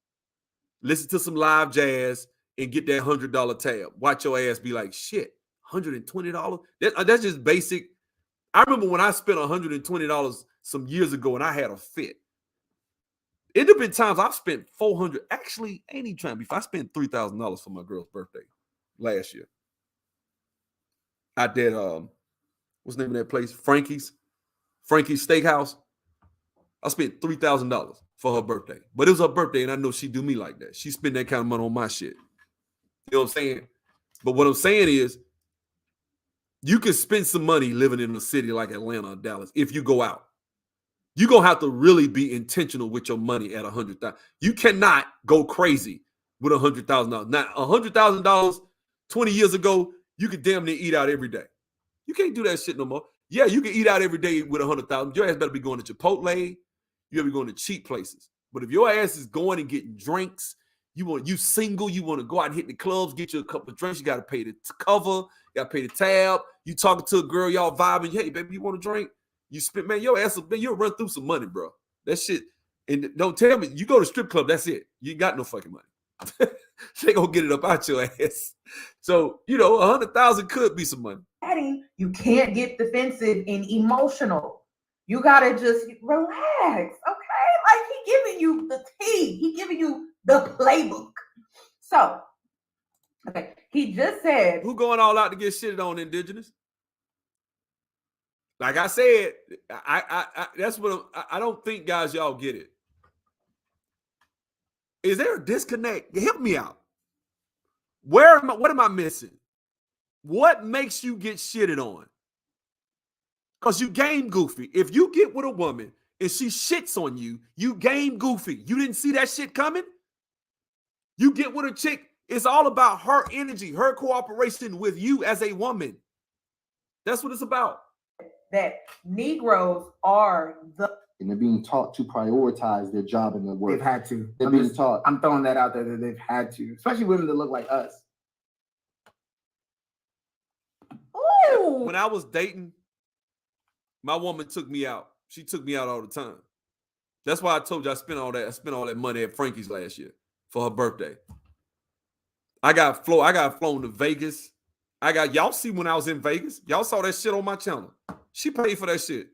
listen to some live jazz, and get that $100 tab. Watch your ass be like, shit, $120? That's just basic. I remember when I spent $120 some years ago and I had a fit. It have been times I've spent $400. Actually, ain't even trying to be. I spent $3,000 for my girl's birthday last year. I did, what's the name of that place? Frankie's Steakhouse. I spent $3,000 for her birthday. But it was her birthday, and I know she do me like that. She spend that kind of money on my shit. You know what I'm saying? But what I'm saying is, you can spend some money living in a city like Atlanta or Dallas if you go out. You're going to have to really be intentional with your money at $100,000. You cannot go crazy with $100,000. Now, $100,000 20 years ago, you could damn near eat out every day. You can't do that shit no more. Yeah, you can eat out every day with $100,000. Your ass better be going to Chipotle. You better be going to cheap places. But if your ass is going and getting drinks, you single, you want to go out and hit the clubs, get you a couple of drinks, you got to pay the cover, you got to pay the tab. You talking to a girl, y'all vibing, hey, baby, you want a drink? You spend, man, your ass, man, you'll run through some money, bro. That shit, and don't tell me, you go to strip club, that's it. You ain't got no fucking money. They gonna get it up out your ass. So, you know, 100,000 could be some money. You can't get defensive and emotional. You gotta just relax, okay? Like, he giving you the tea. He giving you the playbook. So, okay, he just said, who going all out to get shitted on, indigenous? Like I said, I that's what I don't think, guys, y'all get it. Is there a disconnect? Help me out. What am I missing? What makes you get shitted on? Because you game goofy. If you get with a woman and she shits on you, you game goofy. You didn't see that shit coming? You get with a chick, it's all about her energy, her cooperation with you as a woman. That's what it's about. That Negroes are and they're being taught to prioritize their job and their work. They've had to. They're being taught. I'm throwing that out there that they've had to, especially women that look like us. Ooh. When I was dating, my woman took me out. She took me out all the time. That's why I told you I spent all that money at Frankie's last year for her birthday. I got flown to Vegas. Y'all see when I was in Vegas, y'all saw that shit on my channel. She paid for that shit.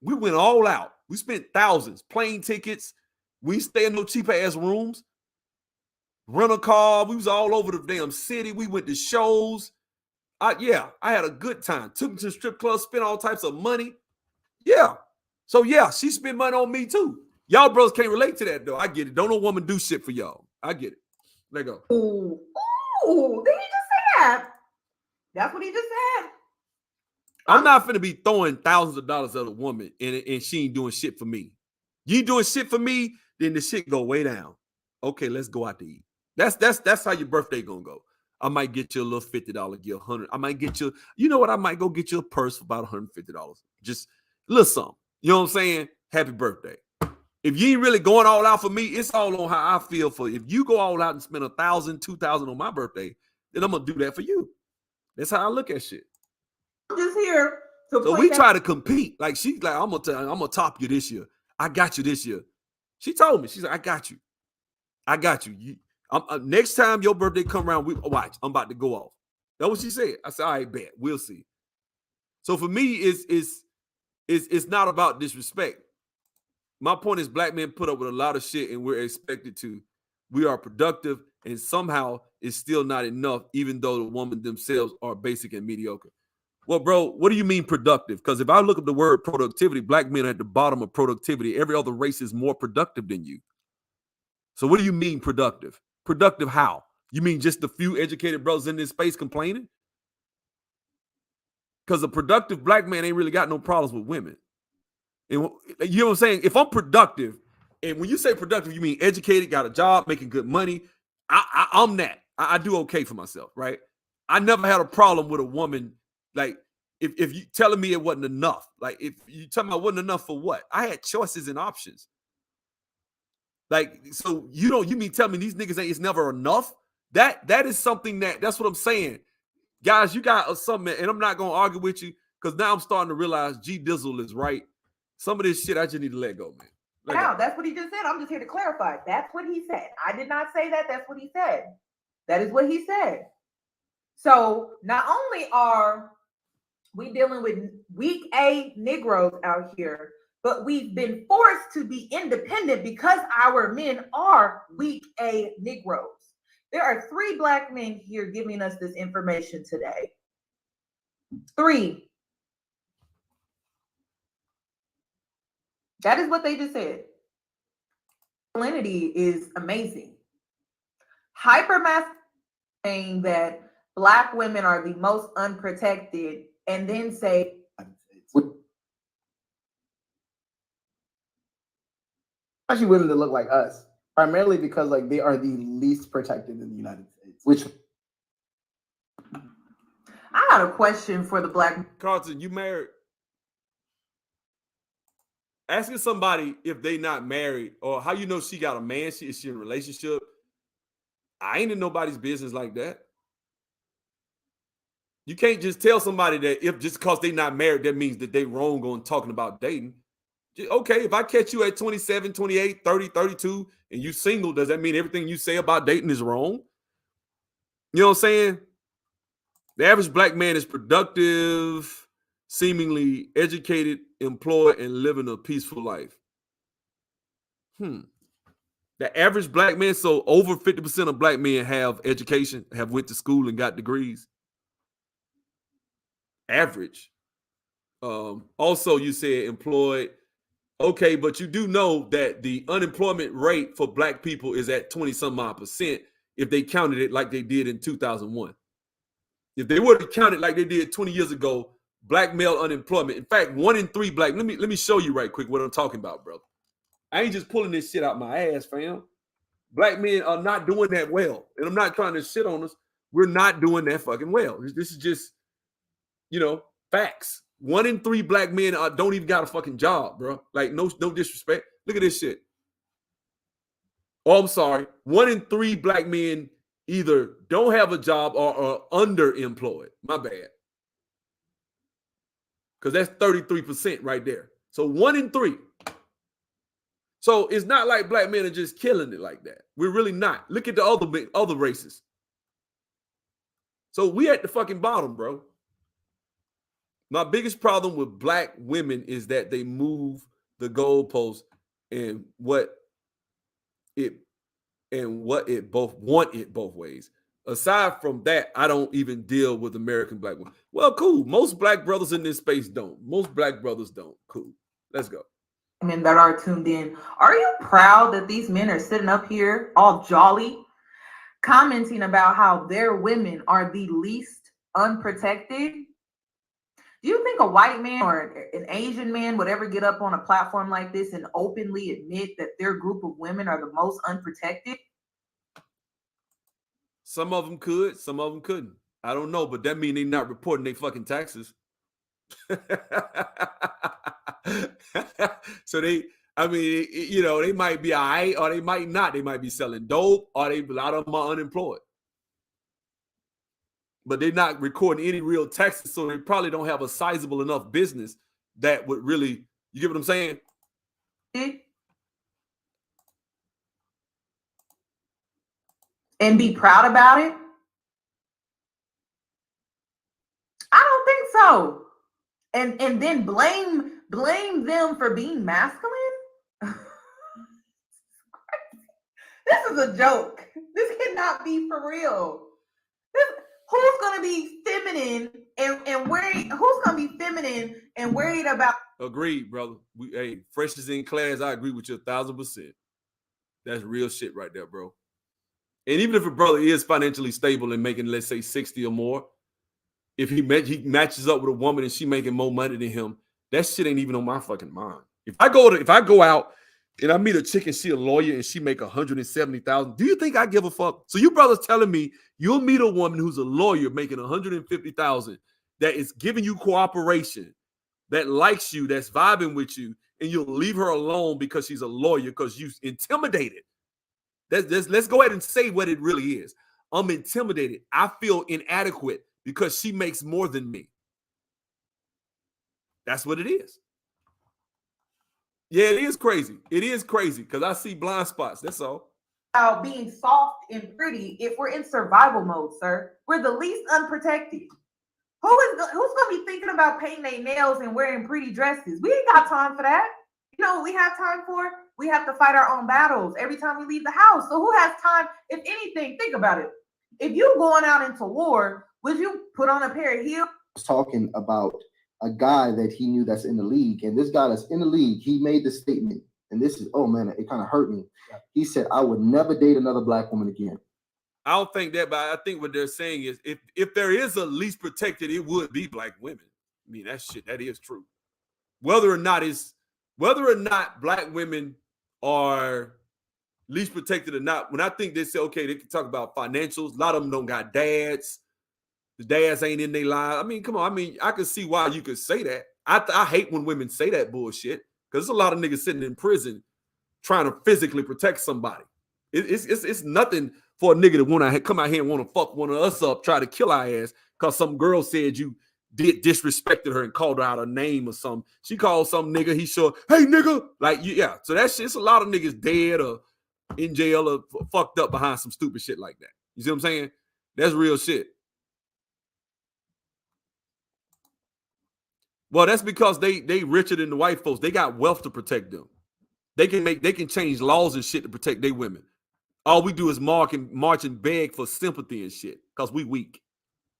We went all out. We spent thousands, plane tickets. We stay in no cheap ass rooms. Rent a car. We was all over the damn city. We went to shows. I had a good time. Took me to the strip club, spent all types of money. Yeah. So yeah, she spent money on me too. Y'all bros can't relate to that though. I get it. Don't no woman do shit for y'all. I get it. Let go. Ooh. Did he just say that? That's what he just said. I'm not finna be throwing thousands of dollars at a woman and she ain't doing shit for me. You ain't doing shit for me, then the shit go way down. Okay, let's go out to eat. That's how your birthday gonna go. I might get you a little $50 gift, $100. I might get you, you know what? I might go get you a purse for about $150. Just a little something. You know what I'm saying? Happy birthday. If you ain't really going all out for me, it's all on how I feel for you. If you go all out and spend $1,000, $2,000 on my birthday, then I'm gonna do that for you. That's how I look at shit. I'm just here to So we try to compete. Like she's like, I'm gonna top you this year. I got you this year. She told me, she's like, I got you. Next time your birthday come around, watch. I'm about to go off. That's what she said. I said, all right, bet. We'll see. So for me, it's not about disrespect. My point is, black men put up with a lot of shit, and we're expected to. We are productive, and somehow it's still not enough, even though the women themselves are basic and mediocre. Well, bro, what do you mean productive? Because if I look up the word productivity, black men are at the bottom of productivity. Every other race is more productive than you. So what do you mean productive? Productive how? You mean just the few educated brothers in this space complaining? Because a productive black man ain't really got no problems with women. And you know what I'm saying? If I'm productive, and when you say productive, you mean educated, got a job, making good money. I'm that. I do okay for myself, right? I never had a problem with a woman. Like, if you telling me it wasn't enough, like if you tell me it wasn't enough for what? I had choices and options. Like, so you mean tell me these niggas ain't, it's never enough? That is something that's what I'm saying. Guys, you got something, and I'm not gonna argue with you because now I'm starting to realize G Dizzle is right. Some of this shit I just need to let go, man. Now, that's what he just said. I'm just here to clarify. That's what he said. I did not say that. That's what he said. That is what he said. So not only are we dealing with weak A Negroes out here, but we've been forced to be independent because our men are weak A Negroes. There are 3 Black men here giving us this information today. 3. That is what they just said. Masculinity is amazing. Hypermasculinity saying that Black women are the most unprotected, and then say especially women that look like us, primarily because like they are the least protected in the United States. Which I got a question for the Black. Carlton, you married? Asking somebody if they not married or how you know she got a man, is she in a relationship? I ain't in nobody's business like that. You can't just tell somebody that if just because they not married, that means that they wrong on talking about dating. Okay, if I catch you at 27, 28, 30, 32, and you single, does that mean everything you say about dating is wrong? You know what I'm saying? The average Black man is productive, seemingly educated, employed, and living a peaceful life. The average Black man, so over 50% of Black men have education, have went to school and got degrees. Average. Also, you said employed. Okay, but you do know that the unemployment rate for Black people is at 20-some-odd% if they counted it like they did in 2001. If they were to count it like they did 20 years ago, Black male unemployment. In fact, 1 in 3 Black. Let me show you right quick what I'm talking about, brother. I ain't just pulling this shit out my ass, fam. Black men are not doing that well. And I'm not trying to shit on us. We're not doing that fucking well. This is just, facts. 1 in 3 Black men don't even got a fucking job, bro. Like, no disrespect. Look at this shit. Oh, I'm sorry. 1 in 3 Black men either don't have a job or are underemployed. My bad. Because that's 33% right there. So 1 in 3. So it's not like Black men are just killing it like that. We're really not. Look at the other races. So we at the fucking bottom, bro. My biggest problem with Black women is that they move the goalposts and what it both want it both ways. Aside from that, I don't even deal with American Black women. Well, cool. Most Black brothers in this space don't. Most Black brothers don't. Cool. Let's go. Men that are tuned in, are you proud that these men are sitting up here all jolly, commenting about how their women are the least unprotected? Do you think a white man or an Asian man would ever get up on a platform like this and openly admit that their group of women are the most unprotected? Some of them could, some of them couldn't. I don't know, but that means they're not reporting their fucking taxes. So they might be all right, or they might not. They might be selling dope, or a lot of them are unemployed. But they're not recording any real taxes, so they probably don't have a sizable enough business that would really, you get what I'm saying? And be proud about it? I don't think so. And then blame them for being masculine? This is a joke. This cannot be for real. Who's gonna be feminine and worried? Who's gonna be feminine and worried about? Agreed, brother. Fresh is in class. I agree with you 1,000%. That's real shit right there, bro. And even if a brother is financially stable and making, let's say, 60 or more, if he matches up with a woman and she making more money than him, that shit ain't even on my fucking mind. If I go out and I meet a chick and she a lawyer and she make $170,000, do you think I give a fuck? So you brothers telling me you'll meet a woman who's a lawyer making $150,000 that is giving you cooperation, that likes you, that's vibing with you, and you'll leave her alone because she's a lawyer because you intimidated? Let's go ahead and say what it really is. I'm intimidated. I feel inadequate because she makes more than me. That's what it is. Yeah, it is crazy. It is crazy because I see blind spots. That's all. About being soft and pretty if we're in survival mode, sir. We're the least unprotected. Who's gonna be thinking about painting their nails and wearing pretty dresses? We ain't got time for that. You know what we have time for? We have to fight our own battles every time we leave the house. So who has time? If anything, think about it. If you going out into war, would you put on a pair of heels? Was talking about a guy that he knew that's in the league, and this guy that's in the league, he made the statement, and this is, oh man, it kind of hurt me. He said, "I would never date another black woman again." I don't think that, but I think what they're saying is if there is a least protected, it would be black women. I mean, that is true. Whether or not black women are least protected or not, when I think they say, okay, they can talk about financials, a lot of them don't got dads. The dads ain't in their lives. I mean, come on. I mean, I can see why you could say that. I hate when women say that bullshit because there's a lot of niggas sitting in prison trying to physically protect somebody. It's nothing for a nigga to want to come out here and want to fuck one of us up, try to kill our ass because some girl said you disrespected her and called her out a name or something. She called some nigga, he showed, hey nigga, like yeah. So that shit's a lot of niggas dead or in jail or fucked up behind some stupid shit like that. You see what I'm saying? That's real shit. Well, that's because they richer than the white folks. They got wealth to protect them. They can change laws and shit to protect their women. All we do is march and beg for sympathy and shit because we weak.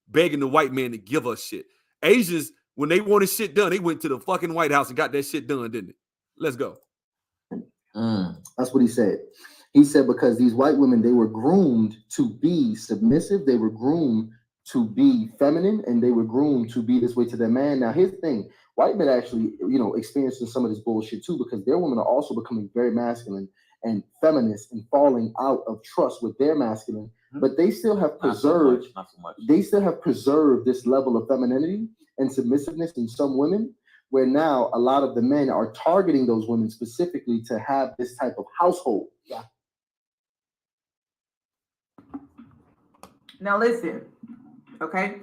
Begging the white man to give us shit. Asians, when they wanted shit done, they went to the fucking White House and got that shit done, didn't it? Let's go. That's what he said. He said because these white women, they were groomed to be submissive. They were groomed to be feminine, and they were groomed to be this way to their man. Now, here's the thing. White men actually, experiencing some of this bullshit too, because their women are also becoming very masculine and feminist and falling out of trust with their masculine, but they still have preserved, not so much. They still have preserved this level of femininity and submissiveness in some women, where now a lot of the men are targeting those women specifically to have this type of household. Yeah. Now listen, okay?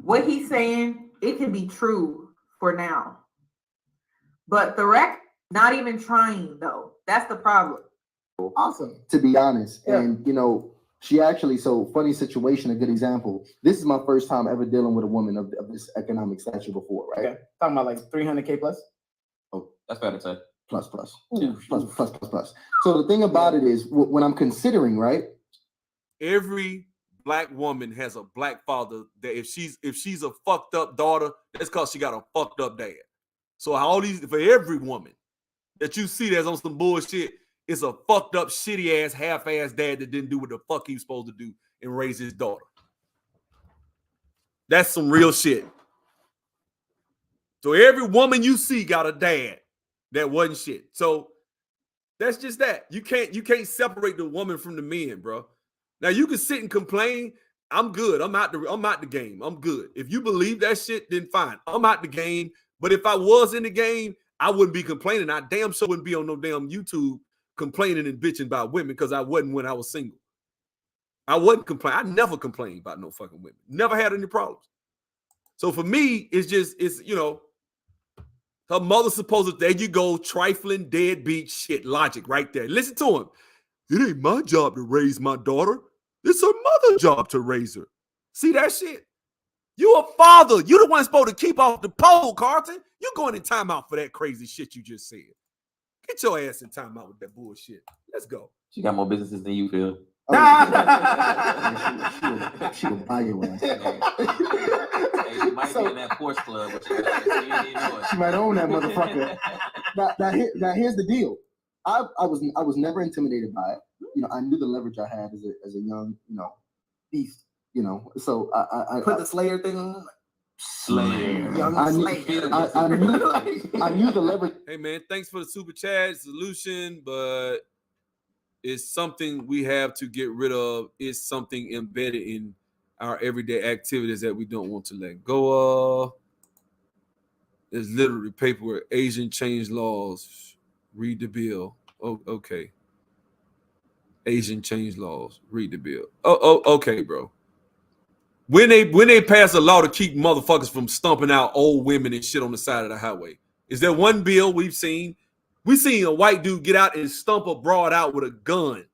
What he's saying, it can be true for now. But the rec, not even trying though. That's the problem. Awesome. To be honest. Yeah. And she actually, so funny situation, a good example. This is my first time ever dealing with a woman of this economic stature before, right? Okay. Talking about like 300K plus? Oh, that's fair to say. Plus. Plus. So the thing about it is, when I'm considering, right? Every black woman has a black father that if she's a fucked up daughter, that's because she got a fucked up dad. So for every woman that you see that's on some bullshit, it's a fucked up, shitty ass, half-ass dad that didn't do what the fuck he was supposed to do and raise his daughter. That's some real shit. So every woman you see got a dad that wasn't shit. So that's just that. You can't separate the woman from the men, bro. Now you can sit and complain. I'm good. I'm out the game. I'm good. If you believe that shit, then fine. I'm out the game. But if I was in the game, I wouldn't be complaining. I damn sure wouldn't be on no damn YouTube complaining and bitching about women because I wasn't when I was single. I wasn't complaining. I never complained about no fucking women. Never had any problems. So for me, it's her mother's supposed to, there you go, trifling, deadbeat shit logic right there. Listen to him. It ain't my job to raise my daughter. It's her mother's job to raise her. See that shit? You a father. You the one supposed to keep off the pole, Carlton. You going in timeout for that crazy shit you just said. Get your ass in timeout with that bullshit. Let's go. She got more businesses than you, Phil. She will buy your ass. Hey, she might be in that Porsche club, but she might own that motherfucker. Now here's the deal. I was never intimidated by it. I knew the leverage I had as a young, beast. So I put the Slayer thing on. Slayer. I knew the leverage. Hey man, thanks for the super chat solution, but it's something we have to get rid of. It's something embedded in our everyday activities that we don't want to let go of. There's literally paperwork. Asian change laws. Read the bill. Oh, okay. Asian change laws. Read the bill. Oh, okay, bro. When they pass a law to keep motherfuckers from stumping out old women and shit on the side of the highway, is there one bill we've seen? We seen a white dude get out and stump a broad out with a gun.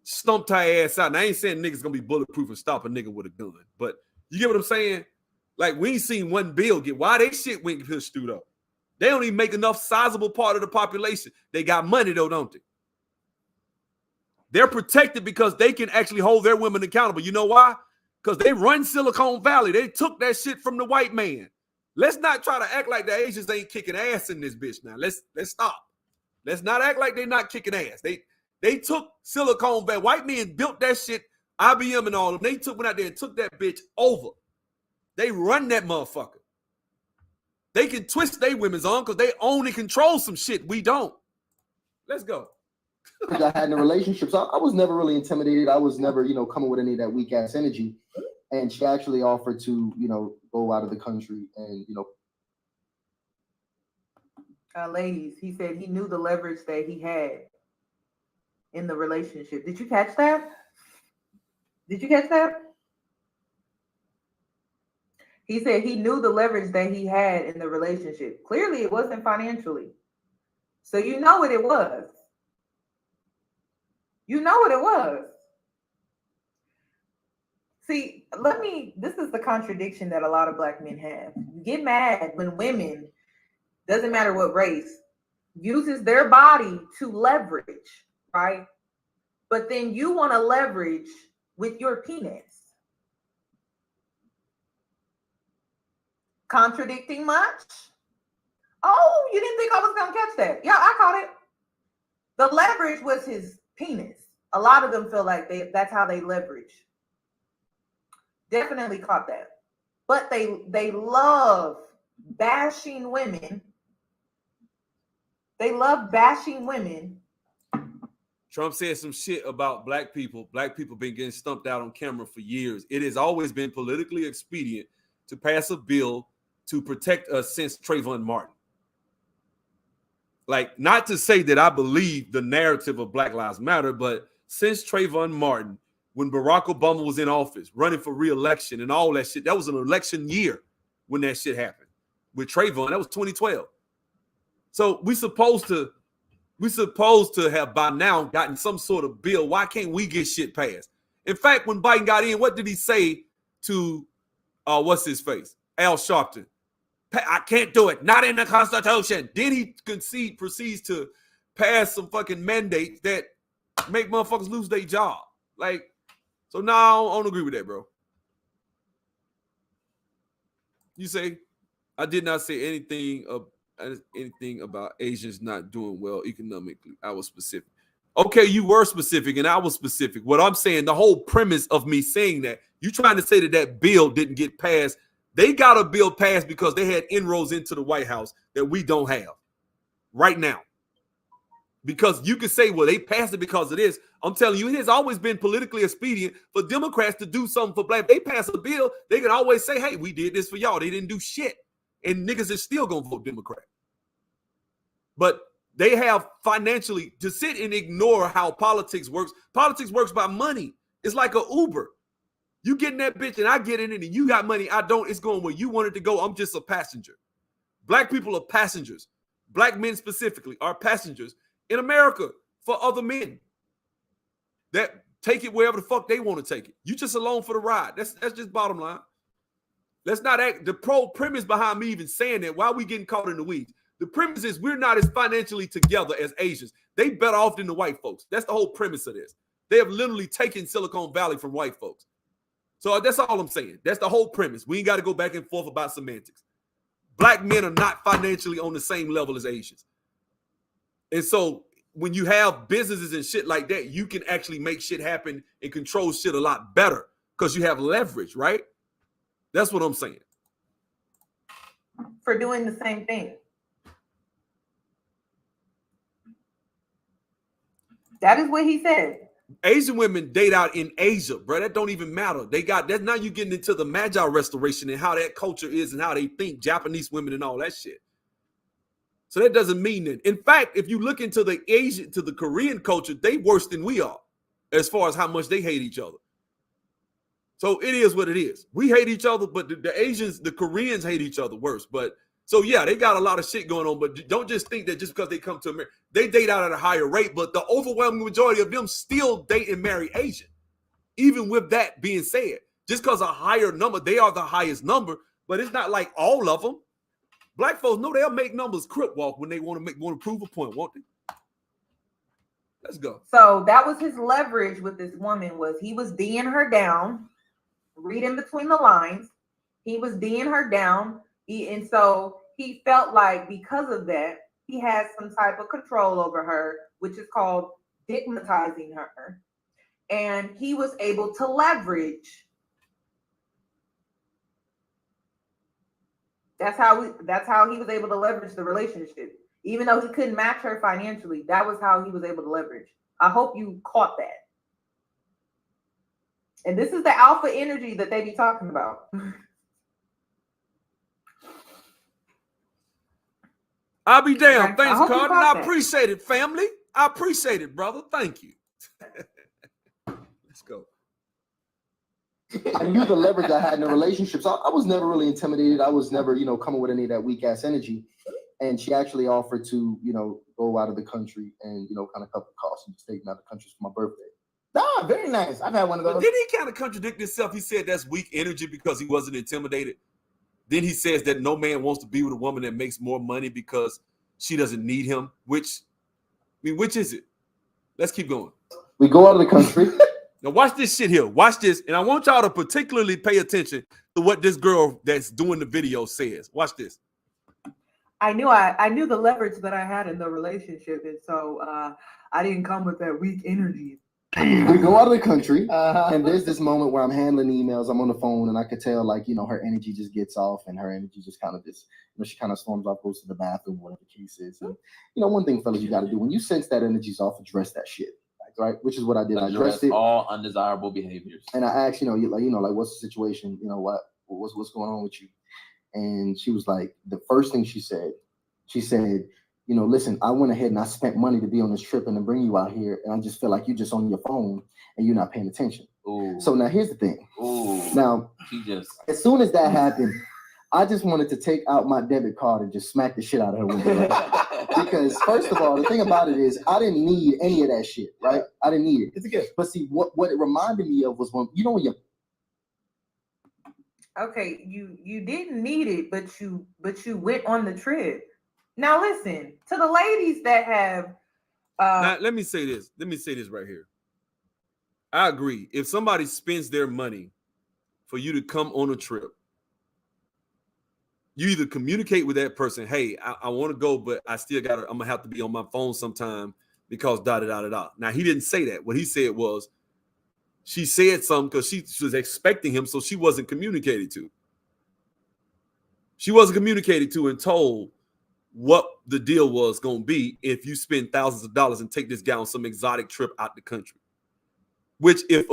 Stump her ass out. And I ain't saying niggas gonna be bulletproof and stop a nigga with a gun, but you get what I'm saying? Like, we ain't seen one bill get. Why they shit went pushed through though? They don't even make enough sizable part of the population. They got money though, don't they? They're protected because they can actually hold their women accountable. You know why? Because they run Silicon Valley. They took that shit from the white man. Let's not try to act like the Asians ain't kicking ass in this bitch now. Let's stop. Let's not act like they're not kicking ass. They took Silicon Valley. White men built that shit, IBM and all of them. Went out there and took that bitch over. They run that motherfucker. They can twist their women's arm because they own and control some shit we don't. Let's go. I had in a relationship, so I was never really intimidated. I was never, coming with any of that weak ass energy. And she actually offered to, go out of the country and, ladies, he said he knew the leverage that he had in the relationship. Did you catch that? Did you catch that? He said he knew the leverage that he had in the relationship. Clearly, it wasn't financially. So you know what it was. You know what it was. See, this is the contradiction that a lot of Black men have. You get mad when women, doesn't matter what race, uses their body to leverage, right? But then you want to leverage with your penis. Contradicting much? Oh, you didn't think I was going to catch that. Yeah, I caught it. The leverage was his penis. A lot of them feel like that's how they leverage. Definitely caught that. But they love bashing women. They love bashing women. Trump said some shit about black people. Black people been getting stumped out on camera for years. It has always been politically expedient to pass a bill to protect us since Trayvon Martin. Like, not to say that I believe the narrative of Black Lives Matter, but since Trayvon Martin, when Barack Obama was in office, running for re-election and all that shit, that was an election year when that shit happened. With Trayvon, that was 2012. So we supposed to have by now gotten some sort of bill. Why can't we get shit passed? In fact, when Biden got in, what did he say to what's his face? Al Sharpton. I can't do it. Not in the Constitution. Then he proceeds to pass some fucking mandates that make motherfuckers lose their job. Like, so now I don't agree with that, bro. You say, I did not say anything about Asians not doing well economically. I was specific. Okay, you were specific and I was specific. What I'm saying, the whole premise of me saying that, you trying to say that bill didn't get passed. They got a bill passed because they had inroads into the White House that we don't have right now. Because you could say, well, they passed it because of this. I'm telling you, it has always been politically expedient for Democrats to do something for Black. They pass a bill, they can always say, hey, we did this for y'all. They didn't do shit. And niggas is still going to vote Democrat. But they have financially to sit and ignore how politics works. Politics works by money. It's like an Uber. You get in that bitch and I get in it and you got money. I don't. It's going where you want it to go. I'm just a passenger. Black people are passengers. Black men specifically are passengers in America for other men that take it wherever the fuck they want to take it. You just along for the ride. That's just bottom line. Let's not act. The premise behind me even saying that, why are we getting caught in the weeds? The premise is we're not as financially together as Asians. They better off than the white folks. That's the whole premise of this. They have literally taken Silicon Valley from white folks. So that's all I'm saying. That's the whole premise. We ain't got to go back and forth about semantics. Black men are not financially on the same level as Asians. And so when you have businesses and shit like that, you can actually make shit happen and control shit a lot better because you have leverage, right? That's what I'm saying. For doing the same thing. That is what he said. Asian women date out in Asia, bro. That don't even matter. That's now you getting into the Magi restoration and how that culture is and how they think, Japanese women and all that shit. So that doesn't mean that. In fact, if you look into the Korean culture, they worse than we are as far as how much they hate each other. So it is what it is. We hate each other, but the Asians, the Koreans hate each other worse. But so yeah, they got a lot of shit going on. But don't just think that just because they come to America, they date out at a higher rate. But the overwhelming majority of them still date and marry Asian. Even with that being said, just because a higher number, they are the highest number. But it's not like all of them. Black folks know they'll make numbers crip walk when they want to prove a point, won't they? Let's go. So that was his leverage with this woman, was he was D'ing her down. Reading between the lines, he was D'ing her down. And so he felt like because of that, he had some type of control over her, which is called stigmatizing her. And he was able to leverage. That's how he was able to leverage the relationship. Even though he couldn't match her financially, that was how he was able to leverage. I hope you caught that. And this is the alpha energy that they be talking about. I'll be damned. Okay. Thanks, Carter. I appreciate it, family. I appreciate it, brother. Thank you. Let's go. I knew the leverage I had in the relationships. I was never really intimidated. I was never, coming with any of that weak ass energy. And she actually offered to, go out of the country and, kind of cut the costs and just take me out of the country for my birthday. Ah, very nice. I've had one of those. But did he kind of contradict himself? He said that's weak energy because he wasn't intimidated. Then he says that no man wants to be with a woman that makes more money because she doesn't need him. Which is it? Let's keep going. We go out of the country. Now watch this shit here. Watch this. And I want y'all to particularly pay attention to what this girl that's doing the video says. Watch this. I knew the leverage that I had in the relationship. And so I didn't come with that weak energy. We go out of the country, and there's this moment where I'm handling emails. I'm on the phone, and I could tell, her energy just gets off, and her energy just kind of she kind of storms off, goes to the bathroom, whatever the case is. And one thing, fellas, you got to do when you sense that energy's off, address that shit, right? Which is what I did. I addressed it. All undesirable behaviors. And I asked, what's the situation? What's going on with you? And she was like, the first thing she said, listen, I went ahead and I spent money to be on this trip and to bring you out here. And I just feel like you're just on your phone and you're not paying attention. Ooh. So now here's the thing. Ooh. Now, as soon as that happened, I just wanted to take out my debit card and just smack the shit out of her window. Right? Because first of all, the thing about it is I didn't need any of that shit, right? I didn't need it. It's a gift. But see, what it reminded me of was when you Okay, you didn't need it, but you went on the trip. Now listen to the ladies that have. Now, let me say this. Let me say this right here. I agree. If somebody spends their money for you to come on a trip, you either communicate with that person, hey, I want to go, but I'm gonna have to be on my phone sometime because da-da-da-da-da. Now, he didn't say that. What he said was, she said something because she was expecting him, so she wasn't communicated to. She wasn't communicated to and told what the deal was going to be if you spend thousands of dollars and take this guy on some exotic trip out the country. Which if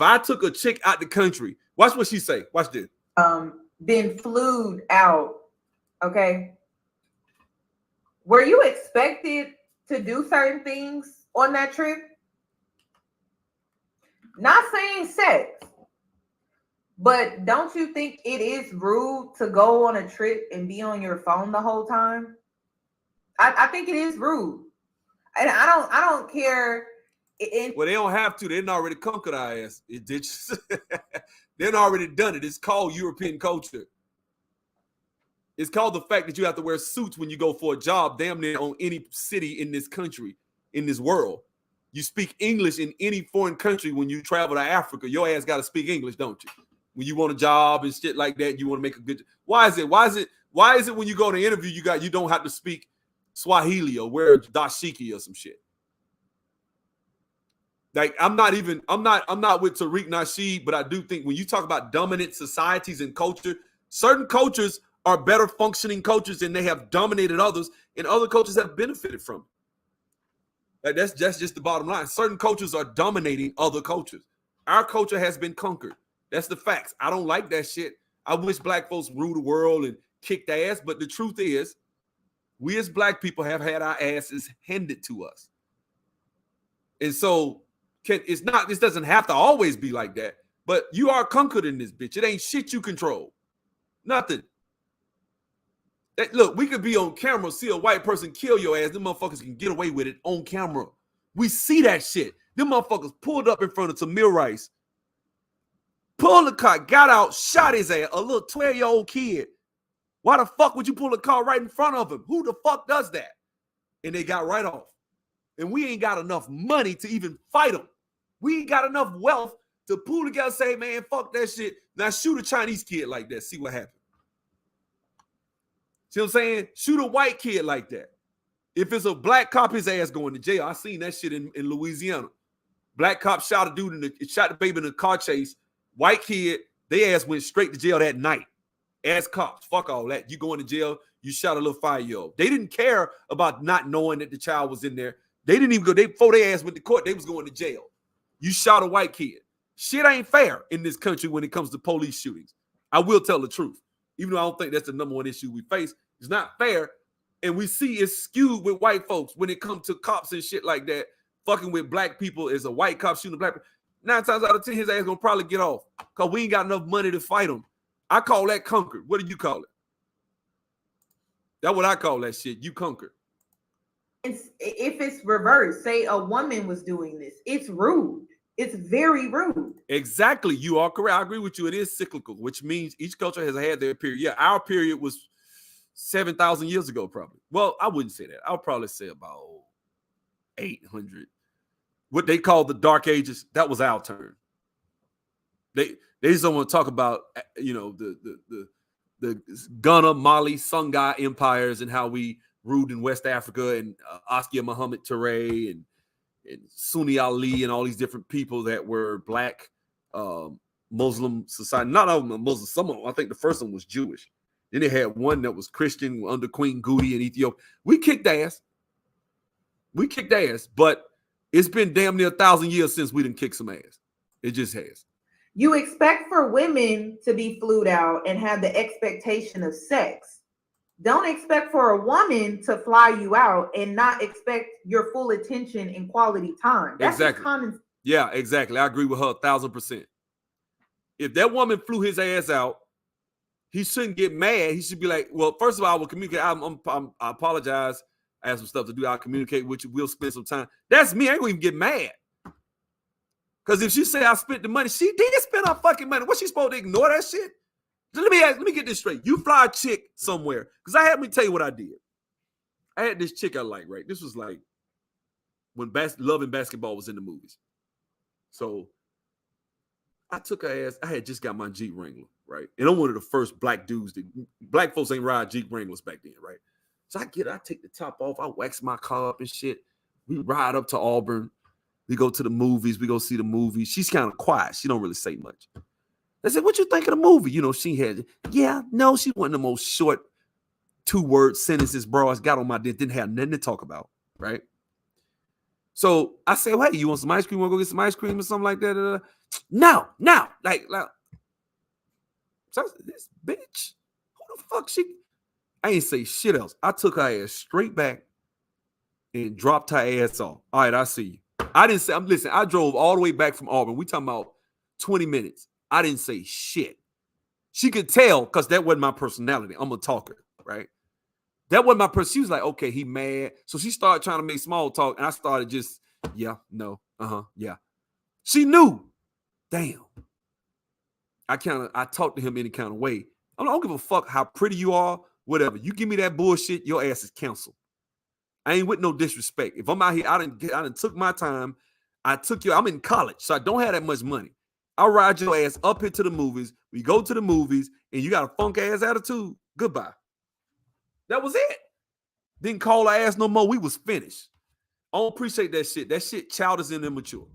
I took a chick out the country, watch what she say. Watch this. Been flued out. Okay. Were you expected to do certain things on that trip? Not saying sex, but don't you think it is rude to go on a trip and be on your phone the whole time? I think it is rude. And I don't care. Well, they don't have to. They didn't already conquered our ass. They've already done it. It's called European culture. It's called the fact that you have to wear suits when you go for a job damn near on any city in this country, in this world. You speak English in any foreign country when you travel to Africa. Your ass got to speak English, don't you? When you want a job and shit like that, you want to make a good. Why is it when you go to interview, you don't have to speak Swahili or wear dashiki or some shit? Like I'm not with Tariq Nasheed, but I do think when you talk about dominant societies and culture, certain cultures are better functioning cultures and they have dominated others, and other cultures have benefited from it. Like that's just the bottom line. Certain cultures are dominating other cultures. Our culture has been conquered. That's the facts. I don't like that shit. I wish black folks rule the world and kick their ass, but the truth is, we as black people have had our asses handed to us. And so this doesn't have to always be like that. But you are conquered in this bitch. It ain't shit you control. Nothing. Look, we could be on camera, see a white person kill your ass. Them motherfuckers can get away with it on camera. We see that shit. Them motherfuckers pulled up in front of Tamir Rice, pulled the car, got out, shot his ass, a little 12-year-old kid. Why the fuck would you pull a car right in front of him? Who the fuck does that? And they got right off. And we ain't got enough money to even fight them. We ain't got enough wealth to pull together and say, man, fuck that shit. Now shoot a Chinese kid like that. See what happens. See what I'm saying? Shoot a white kid like that. If it's a black cop, his ass going to jail. I seen that shit in Louisiana. Black cop shot a dude shot the baby in a car chase. White kid, they ass went straight to jail that night. As cops, fuck all that. You going to jail, you shot a little 5-year-old. They didn't care about not knowing that the child was in there. They didn't even go, before they ass went to court, they was going to jail. You shot a white kid. Shit ain't fair in this country when it comes to police shootings. I will tell the truth. Even though I don't think that's the number one issue we face. It's not fair. And we see it's skewed with white folks when it comes to cops and shit like that. Fucking with black people is a white cop shooting a black person. 9 times out of 10, his ass gonna probably get off. Because we ain't got enough money to fight him. I call that conquered. What do you call it? That's what I call that shit. You conquered. If it's reversed, say a woman was doing this, it's rude. It's very rude. Exactly. You are correct. I agree with you. It is cyclical, which means each culture has had their period. Yeah, our period was 7,000 years ago, probably. Well, I wouldn't say that. I'll probably say about 800. What they call the Dark Ages, that was our turn. They just don't want to talk about, you know, the Ghana, Mali, Songhai empires and how we ruled in West Africa and Askia Muhammad Touré and Sunni Ali and all these different people that were black Muslim society. Not all of them Muslim. Some of them, I think the first one was Jewish. Then they had one that was Christian under Queen Goody in Ethiopia. We kicked ass. But it's been damn near 1,000 years since we didn't kick some ass. It just has. You expect for women to be flued out and have the expectation of sex. Don't expect for a woman to fly you out and not expect your full attention and quality time. That's exactly. Common. Yeah, exactly. I agree with her 1,000%. If that woman flew his ass out, he shouldn't get mad. He should be like, well, first of all, I will communicate. I apologize. I have some stuff to do. I'll communicate with you. We'll spend some time. That's me. I ain't gonna even get mad. Because if she say I spent the money, she did spend her fucking money. What she supposed to ignore that shit? Let me get this straight. You fly a chick somewhere. Because let me tell you what I did. I had this chick I like, right? This was like when Love and Basketball was in the movies. So I took her ass. I had just got my Jeep Wrangler, right? And I'm one of the first black dudes black folks ain't ride Jeep Wranglers back then, right? So I take the top off. I wax my car up and shit. We ride up to Auburn. We go to the movies. We go see the movie. She's kind of quiet. She don't really say much. I said, what you think of the movie? You know, she had, no, she wasn't the most short 2-word sentences, bro. I got on my didn't have nothing to talk about, right? So I said, well, hey, you want some ice cream? Want to go get some ice cream or something like that? No. Like, so this bitch, who the fuck she? I ain't say shit else. I took her ass straight back and dropped her ass off. All right, I see you. I didn't say, listen, I drove all the way back from Auburn. We talking about 20 minutes. I didn't say shit. She could tell because that wasn't my personality. I'm a talker, right? That wasn't my person. She was like, okay, he mad. So she started trying to make small talk, and I started just, yeah, no, yeah. She knew. Damn. I talked to him any kind of way. I don't give a fuck how pretty you are, whatever. You give me that bullshit, your ass is canceled. I ain't with no disrespect. If I'm out here, I done took my time. I'm in college, so I don't have that much money. I'll ride your ass up here to the movies. We go to the movies, and you got a funk ass attitude. Goodbye. That was it. Didn't call her ass no more. We was finished. I don't appreciate that shit. That shit childish and immature.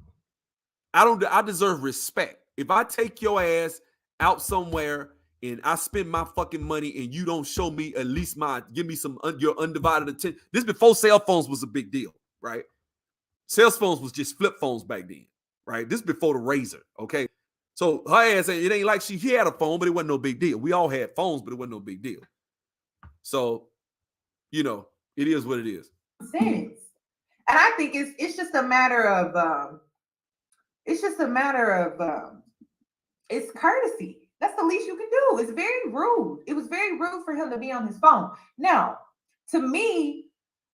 I deserve respect. If I take your ass out somewhere and I spend my fucking money and you don't show me at least give me some your undivided attention. This before cell phones was a big deal, right? Cell phones was just flip phones back then, right? This before the Razor, okay? So her ass, it ain't like he had a phone, but it wasn't no big deal. We all had phones, but it wasn't no big deal. So, you know, it is what it is. Sense. And I think it's just a matter of It's courtesy. That's the least you can do. It's very rude. It was very rude for him to be on his phone. Now, to me,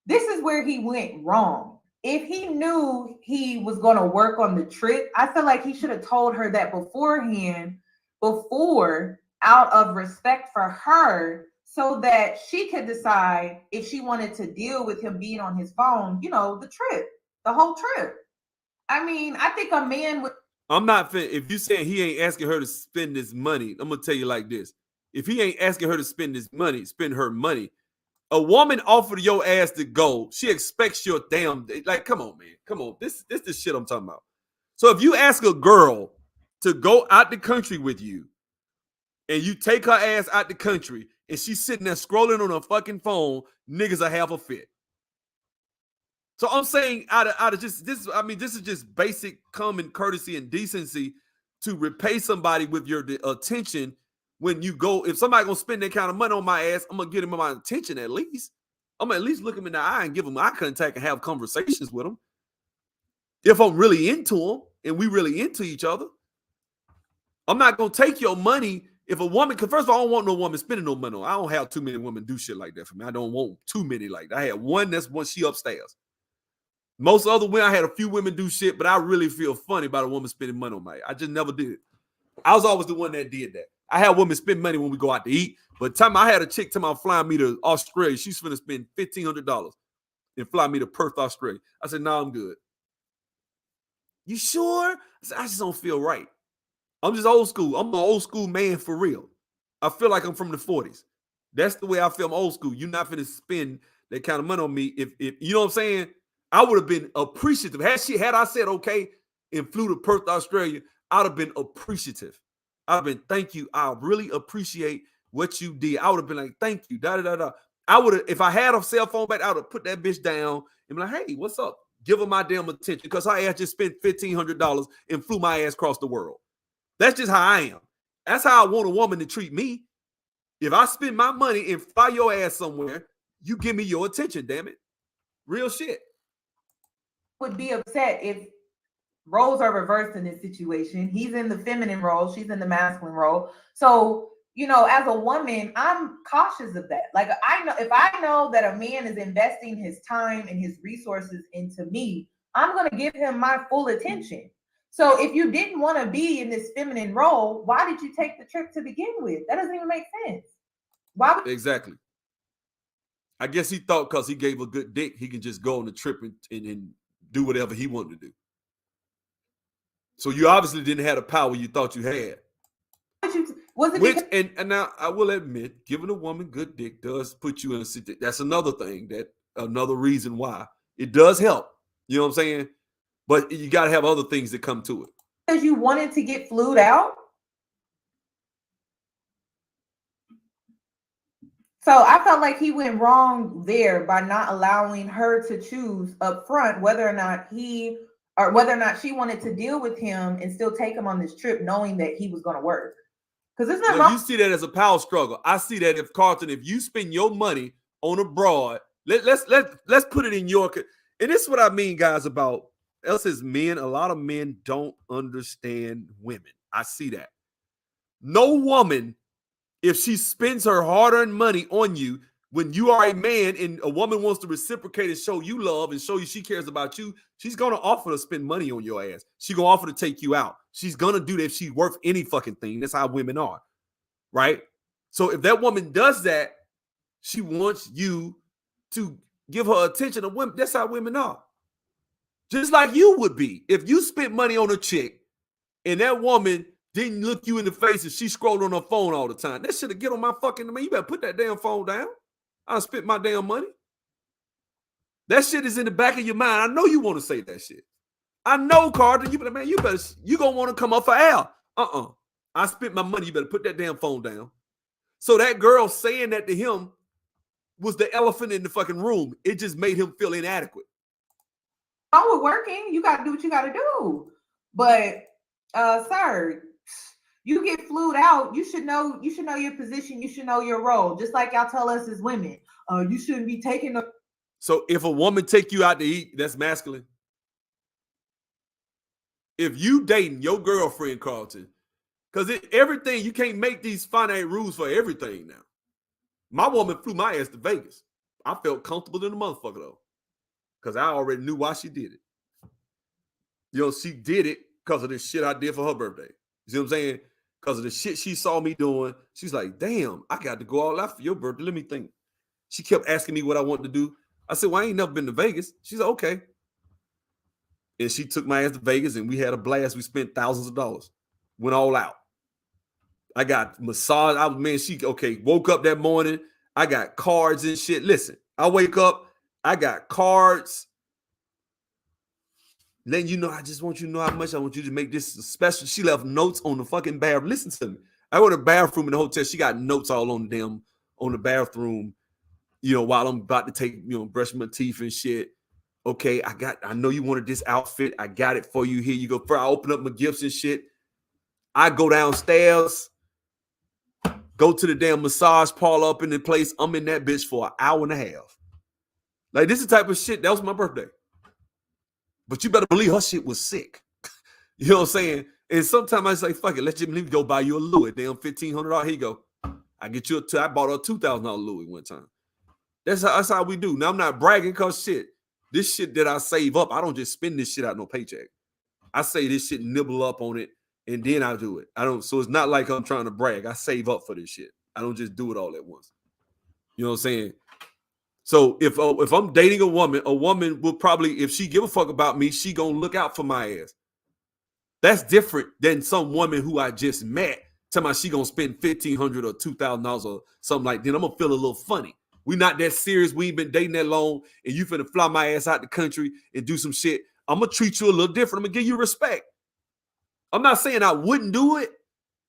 this is where he went wrong. If he knew he was going to work on the trip, I feel like he should have told her that beforehand, before, out of respect for her, so that she could decide if she wanted to deal with him being on his phone, you know, the whole trip. I mean, I think a man would. I'm not if you saying he ain't asking her to spend this money, I'm gonna tell you like this. If he ain't asking her to spend this money, spend her money. A woman offered your ass to go. She expects your damn, like, come on, man. Come on. This the shit I'm talking about. So if you ask a girl to go out the country with you and you take her ass out the country and she's sitting there scrolling on her fucking phone, niggas are half a fit. So I'm saying out of just this, I mean, this is just basic common courtesy and decency to repay somebody with your attention. When you go, if somebody gonna spend that kind of money on my ass, I'm gonna give them my attention at least. I'm gonna at least look them in the eye and give them eye contact and have conversations with them. If I'm really into them and we really into each other, I'm not gonna take your money. If a woman, because first of all, I don't want no woman spending no money on. I don't have too many women do shit like that for me. I don't want too many like that. I had one, that's one, she upstairs. Most other women, I had a few women do shit, but I really feel funny about a woman spending money on me. I just never did it. I was always the one that did that. I had women spend money when we go out to eat, but time I had a chick tell me flying me to Australia. She's going to spend $1,500 and fly me to Perth, Australia. I said, no, I'm good. You sure? I said, I just don't feel right. I'm just old school. I'm an old school man for real. I feel like I'm from the 40s. That's the way I feel. I'm old school. You're not going to spend that kind of money on me. If you know what I'm saying? I would have been appreciative. Had I said okay and flew to Perth, Australia, I'd have been appreciative. I'd have been, thank you. I really appreciate what you did. I would have been like, thank you. Da, da, da, da. I would have, if I had a cell phone back, I would have put that bitch down and be like, hey, what's up? Give her my damn attention because her ass just spent $1,500 and flew my ass across the world. That's just how I am. That's how I want a woman to treat me. If I spend my money and fly your ass somewhere, you give me your attention, damn it. Real shit. Would be upset if roles are reversed in this situation. He's in the feminine role, she's in the masculine role. So, you know, as a woman, I'm cautious of that. Like, I know if I know that a man is investing his time and his resources into me, I'm going to give him my full attention. So if you didn't want to be in this feminine role, why did you take the trip to begin with? That doesn't even make sense. Why would exactly? I guess he thought because he gave a good dick, he can just go on the trip and do whatever he wanted to do. So you obviously didn't have the power you thought you had. Was it Which, and now I will admit, giving a woman good dick does put you in a situation. That's another thing, another reason why it does help. You know what I'm saying? But you got to have other things that come to it. Because you wanted to get flued out? So I felt like he went wrong there by not allowing her to choose up front whether or not she wanted to deal with him and still take him on this trip, knowing that he was going to work. Because it's not wrong. You see that as a power struggle. I see that if Carlton, if you spend your money on a broad, let's put it in your. And this is what I mean, guys, about us as men. A lot of men don't understand women. I see that. No woman, if she spends her hard-earned money on you, when you are a man and a woman wants to reciprocate and show you love and show you she cares about you, she's going to offer to spend money on your ass. She's going to offer to take you out. She's going to do that if she's worth any fucking thing. That's how women are, right? So if that woman does that, she wants you to give her attention to women. That's how women are. Just like you would be. If you spent money on a chick and that woman didn't look you in the face and she scrolled on her phone all the time, that should have get on my fucking, man, you better put that damn phone down. I spent my damn money. That shit is in the back of your mind. I know you want to say that shit. I know, Carter. You better, man, you gonna want to come up for air. I spent my money. You better put that damn phone down. So that girl saying that to him was the elephant in the fucking room. It just made him feel inadequate. Oh, we're working. You got to do what you got to do. But, sir, you get flued out. You should know your position. You should know your role. Just like y'all tell us as women, you shouldn't be taking a. So if a woman take you out to eat, that's masculine. If you dating your girlfriend, Carlton, Because everything, you can't make these finite rules for everything now. My woman flew my ass to Vegas. I felt comfortable in the motherfucker though. Because I already knew why she did it. You know, she did it because of the shit I did for her birthday. You see what I'm saying? Because of the shit she saw me doing. She's like, damn, I got to go all out for your birthday. Let me think. She kept asking me what I wanted to do. I said, well, I ain't never been to Vegas. She said, okay. And she took my ass to Vegas and we had a blast. We spent thousands of dollars. Went all out. I got massage. Woke up that morning. I got cards and shit. Listen, I wake up. I got cards. Letting you know, I just want you to know how much I want you to make this special. She left notes on the fucking bathroom. Listen to me. I went to the bathroom in the hotel. She got notes all on the bathroom, you know, while I'm about to take, you know, brush my teeth and shit. Okay, I know you wanted this outfit. I got it for you. Here you go. First, I open up my gifts and shit. I go downstairs, go to the damn massage parlor up in the place. I'm in that bitch for an hour and a half. Like, this is the type of shit. That was my birthday. But you better believe her shit was sick. You know what I'm saying? And sometimes I say, fuck it, let me go buy you a Louis. Damn, $1,500. Here you go. I bought her a $2,000 Louis one time. That's how we do. Now, I'm not bragging because shit. This shit that I save up, I don't just spend this shit out no paycheck. I say this shit, nibble up on it, and then I do it. So it's not like I'm trying to brag. I save up for this shit. I don't just do it all at once. You know what I'm saying? So if I'm dating a woman will probably, if she give a fuck about me, she gonna look out for my ass. That's different than some woman who I just met. Tell me she gonna spend $1,500 or $2,000 or something like that. Then I'm gonna feel a little funny. We not that serious. We ain't been dating that long, and you finna fly my ass out the country and do some shit. I'm gonna treat you a little different. I'm gonna give you respect. I'm not saying I wouldn't do it.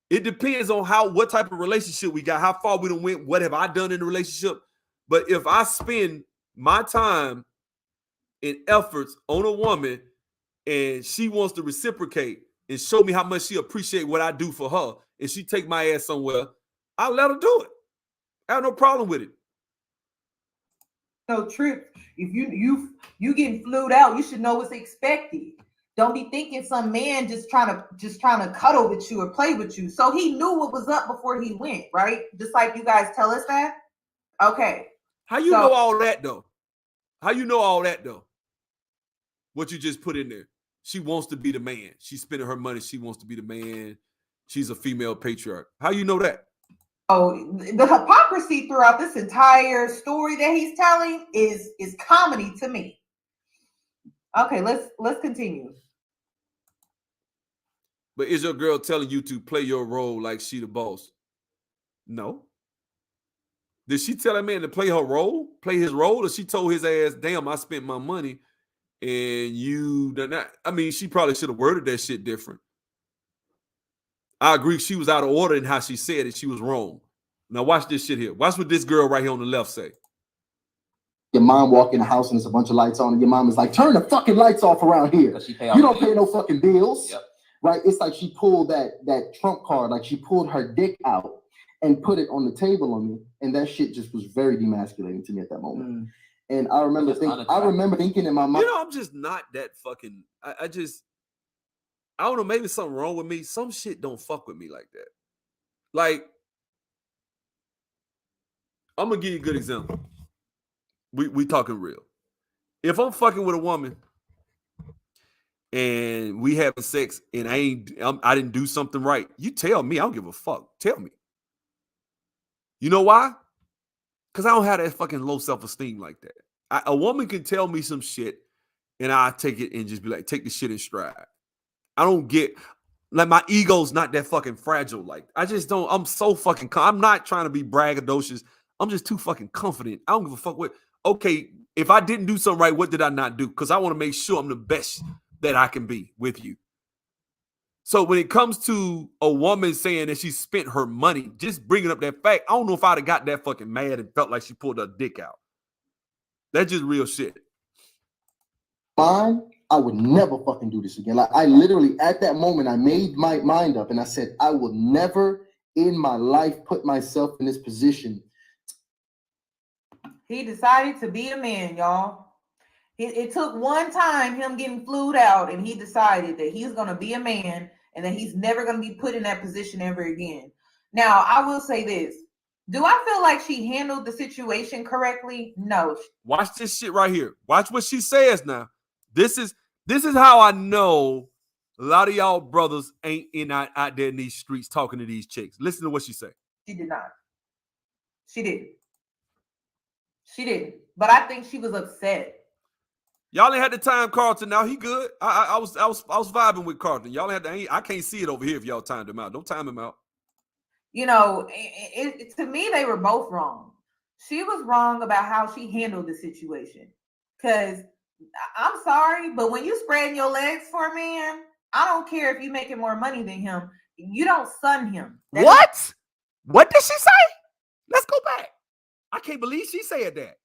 It depends on what type of relationship we got, how far we done went, what have I done in the relationship. But if I spend my time and efforts on a woman and she wants to reciprocate and show me how much she appreciate what I do for her, and she take my ass somewhere, I'll let her do it. I have no problem with it. So Trip, if you getting flued out, you should know what's expected. Don't be thinking some man just trying to cuddle with you or play with you. So he knew what was up before he went, right? Just like you guys tell us that. Okay. How you know all that though? How you know all that though? What you just put in there. She wants to be the man. She's spending her money. She wants to be the man. She's a female patriarch. How you know that? Oh, the hypocrisy throughout this entire story that he's telling is comedy to me. Okay, let's continue. But is your girl telling you to play your role like she the boss? No. Did she tell that man to play her role, play his role, or she told his ass, damn, I spent my money and you done that? I mean, she probably should have worded that shit different. I agree. She was out of order in how she said it. She was wrong. Now watch this shit here. Watch what this girl right here on the left say. Your mom walk in the house and there's a bunch of lights on, and your mom is like, turn the fucking lights off around here. You don't pay no fucking bills. Yep. Right? It's like she pulled that trump card, like she pulled her dick out and put it on the table on me. And that shit just was very demasculating to me at that moment. And I remember thinking in my mind, you know, I'm just not that fucking, I don't know, maybe something wrong with me. Some shit don't fuck with me like that. Like, I'm gonna give you a good example. We talking real. If I'm fucking with a woman and we having sex and I didn't do something right, you tell me. I don't give a fuck. Tell me. You know why? Because I don't have that fucking low self-esteem like that. A woman can tell me some shit and I take it and just be like, take the shit in stride. I don't get, like, my ego's not that fucking fragile. Like, I just don't, I'm so fucking, I'm not trying to be braggadocious. I'm just too fucking confident. I don't give a fuck what, okay, if I didn't do something right, what did I not do? Because I want to make sure I'm the best that I can be with you. So when it comes to a woman saying that she spent her money, just bringing up that fact, I don't know if I'd have got that fucking mad and felt like she pulled her dick out. That's just real shit. Fine, I would never fucking do this again. Like, I literally, at that moment, I made my mind up and I said, I will never in my life put myself in this position. He decided to be a man, y'all. It took one time him getting flued out, and he decided that he's going to be a man and that he's never going to be put in that position ever again. Now, I will say this. Do I feel like she handled the situation correctly? No. Watch this shit right here. Watch what she says now. This is how I know a lot of y'all brothers ain't out there in these streets talking to these chicks. Listen to what she said. She did not. She didn't. She didn't. But I think she was upset. Y'all ain't had the time, Carlton. Now he good. I was vibing with Carlton. Y'all ain't had I can't see it over here if y'all timed him out. Don't time him out. You know, to me, they were both wrong. She was wrong about how she handled the situation. Because I'm sorry, but when you spreading your legs for a man, I don't care if you're making more money than him. You don't son him. What? What did she say? Let's go back. I can't believe she said that.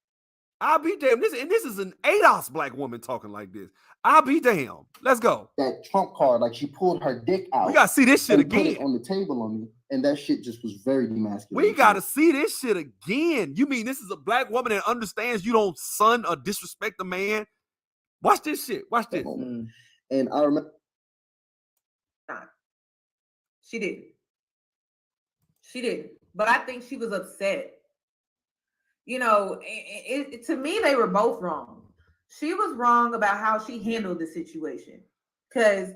I'll be damned. This is an ADOS black woman talking like this. I'll be damned. Let's go. That trump card, like she pulled her dick out. We gotta see this shit again. Put it on the table on me, and that shit just was very demasculating. We gotta see this shit again. You mean this is a black woman that understands you don't son or disrespect a man? Watch this shit. Watch this. And I remember. She didn't. She didn't. But I think she was upset. You know, to me, they were both wrong. She was wrong about how she handled the situation. Because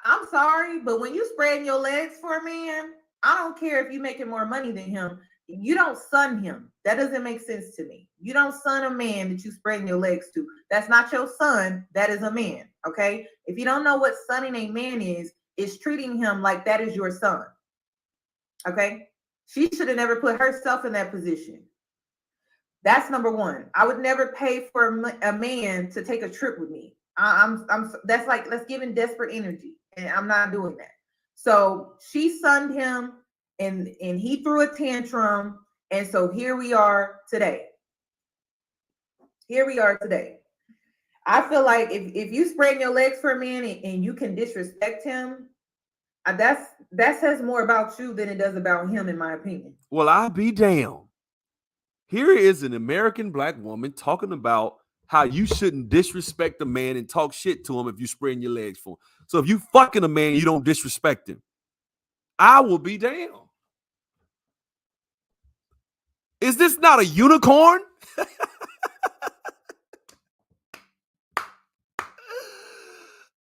I'm sorry, but when you spreading your legs for a man, I don't care if you're making more money than him. You don't son him. That doesn't make sense to me. You don't son a man that you spreading your legs to. That's not your son. That is a man. Okay? If you don't know what sonning a man is, it's treating him like that is your son. Okay? She should have never put herself in that position. That's number one. I would never pay for a man to take a trip with me. That's like, that's giving desperate energy, and I'm not doing that. So she sunned him, and he threw a tantrum, and so here we are today. Here we are today. I feel like if you spread your legs for a man and you can disrespect him, that says more about you than it does about him, in my opinion. Well, I'll be damned. Here is an American black woman talking about how you shouldn't disrespect a man and talk shit to him if you spreading your legs for him. So if you fucking a man, you don't disrespect him. I will be damned. Is this not a unicorn?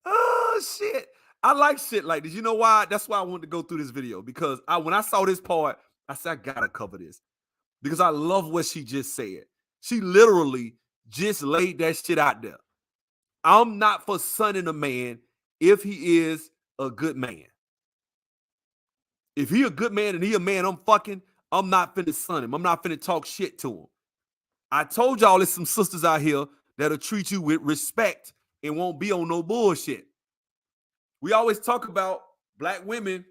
Oh, shit. I like shit like this. You know why? That's why I wanted to go through this video. Because when I saw this part, I said, I gotta cover this. Because I love what she just said. She literally just laid that shit out there. I'm not for sonning a man if he is a good man. If he a good man and he a man I'm fucking, I'm not finna son him. I'm not finna talk shit to him. I told y'all there's some sisters out here that'll treat you with respect and won't be on no bullshit. We always talk about black women,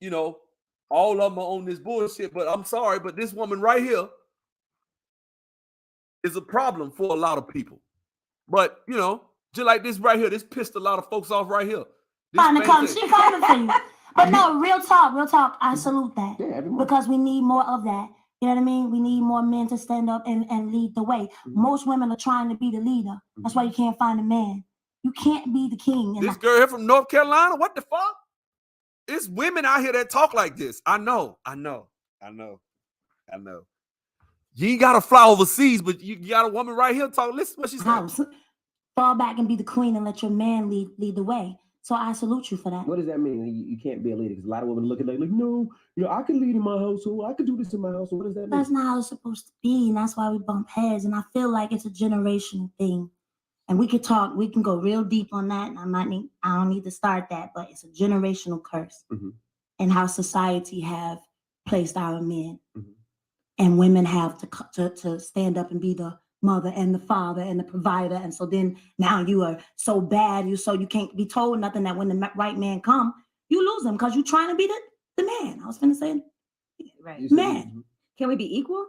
you know, all of them are on this bullshit, but I'm sorry, but this woman right here is a problem for a lot of people. But, you know, just like this right here, this pissed a lot of folks off right here. She coming for you. But no, real talk, I salute that. Yeah, because we need more of that. You know what I mean? We need more men to stand up and lead the way. Most women are trying to be the leader. That's why you can't find a man. You can't be the king. This girl here from North Carolina, what the fuck? It's women out here that talk like this. I know. You ain't got to fly overseas, but you got a woman right here talking. Listen to what she said. Fall back and be the queen and let your man lead the way. So I salute you for that. What does that mean? You can't be a leader because a lot of women look at like, no, you know, I can lead in my household. I can do this in my household. What does that mean? That's not how it's supposed to be, and that's why we bump heads. And I feel like it's a generational thing. And we could talk, we can go real deep on that. And I don't need to start that, but it's a generational curse and how society have placed our men and women have to stand up and be the mother and the father and the provider. And so then now you are so bad, you can't be told nothing, that when the right man come, you lose them because you're trying to be the man. I was going to say, right, man. Can we be equal?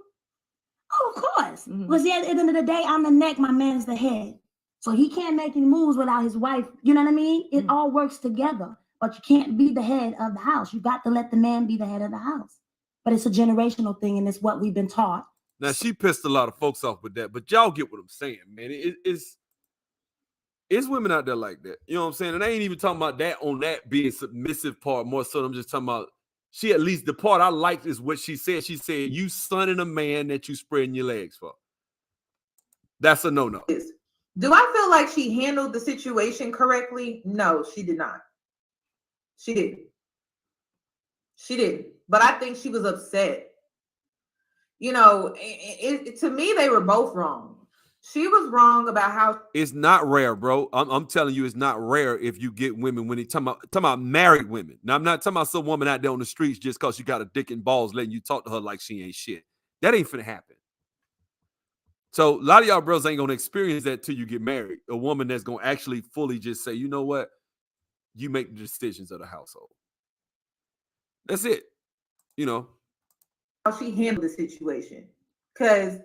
Oh, of course. Because at the end of the day, I'm the neck, my man's the head. So he can't make any moves without his wife. You know what I mean? It all works together. But you can't be the head of the house. You got to let the man be the head of the house. But it's a generational thing, and it's what we've been taught. Now, she pissed a lot of folks off with that, but y'all get what I'm saying, man. It's women out there like that. You know what I'm saying? And I ain't even talking about that on that being submissive part more so. I'm just talking about she, at least the part I liked is what she said. She said, you sonning a man that you spreading your legs for. That's a no-no. Do I feel like she handled the situation correctly? No, she did not. She didn't. She didn't. But I think she was upset. You know, to me, they were both wrong. She was wrong about how. It's not rare, bro. I'm telling you, it's not rare if you get women when they talking about married women. Now, I'm not talking about some woman out there on the streets just because you got a dick and balls letting you talk to her like she ain't shit. That ain't finna happen. So a lot of y'all bros ain't gonna experience that till you get married. A woman that's gonna actually fully just say, you know what? You make the decisions of the household. That's it. You know. How she handled the situation. Because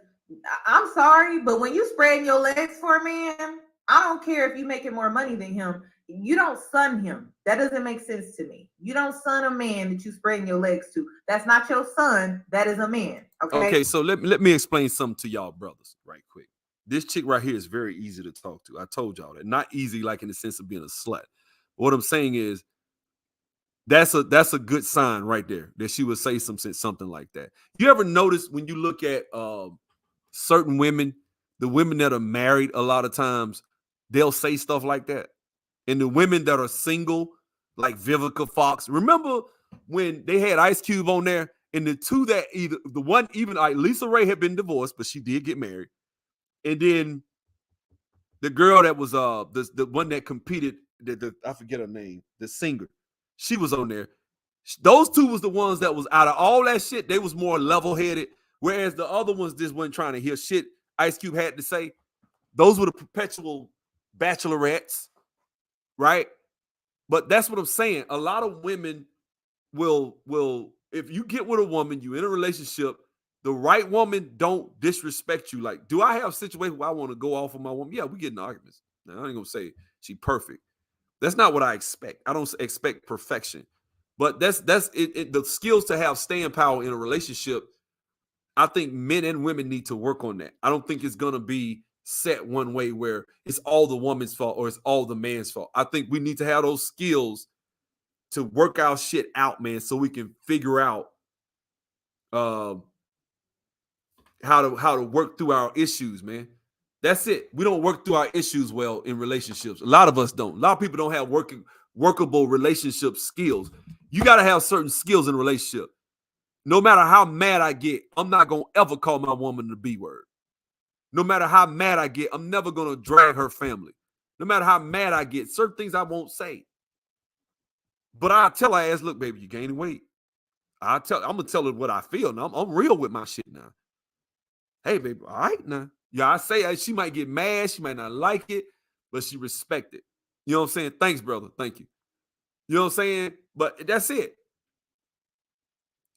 I'm sorry, but when you spreading your legs for a man, I don't care if you making more money than him. You don't son him. That doesn't make sense to me. You don't son a man that you spreading your legs to. That's not your son. That is a man. Okay, so let me explain something to y'all brothers right quick. This chick right here is very easy to talk to. I told y'all that. Not easy like in the sense of being a slut. What I'm saying is that's a good sign right there that she would say something like that. You ever notice when you look at certain women, the women that are married, a lot of times they'll say stuff like that. And the women that are single, like Vivica Fox, remember when they had Ice Cube on there? And the two that Lisa Ray had been divorced, but she did get married. And then the girl that was the one that competed, I forget her name, the singer, she was on there. Those two was the ones that was out of all that shit. They was more level-headed, whereas the other ones just wasn't trying to hear shit Ice Cube had to say. Those were the perpetual bachelorettes, right? But that's what I'm saying. A lot of women will if you get with a woman, you in a relationship, the right woman don't disrespect you. Like, do I have situations where I want to go off of my woman? Yeah, we get in arguments. Now, I ain't gonna say she perfect. That's not what I expect. I don't expect perfection. But that's it. The skills to have staying power in a relationship, I think men and women need to work on that. I don't think it's gonna be set one way where it's all the woman's fault or it's all the man's fault. I think we need to have those skills to work our shit out, man, so we can figure out how to work through our issues, man. That's it. We don't work through our issues well in relationships. A lot of us don't. A lot of people don't have workable relationship skills. You got to have certain skills in a relationship. No matter how mad I get, I'm not going to ever call my woman the B word. No matter how mad I get, I'm never going to drag her family. No matter how mad I get, certain things I won't say. But I'll tell her ass, look, baby, you gaining weight. I'm gonna tell her what I feel. Now I'm real with my shit now. Hey, baby, all right now. Yeah, I say she might get mad, she might not like it, but she respect it. You know what I'm saying? Thanks, brother. Thank you. You know what I'm saying? But that's it.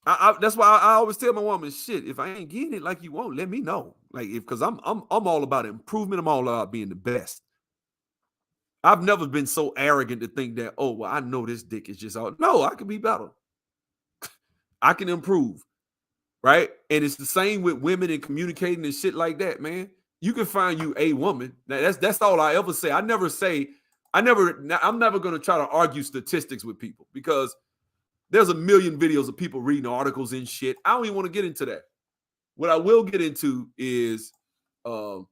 That's why I always tell my woman, shit, if I ain't getting it like you want, let me know. Like, because I'm all about improvement. I'm all about being the best. I've never been so arrogant to think that, oh, well, I know this dick is just all. No, I can be better. I can improve, right? And it's the same with women and communicating and shit like that, man. You can find you a woman. Now, that's all I ever say. I'm never going to try to argue statistics with people because there's a million videos of people reading articles and shit. I don't even want to get into that. What I will get into is, I'm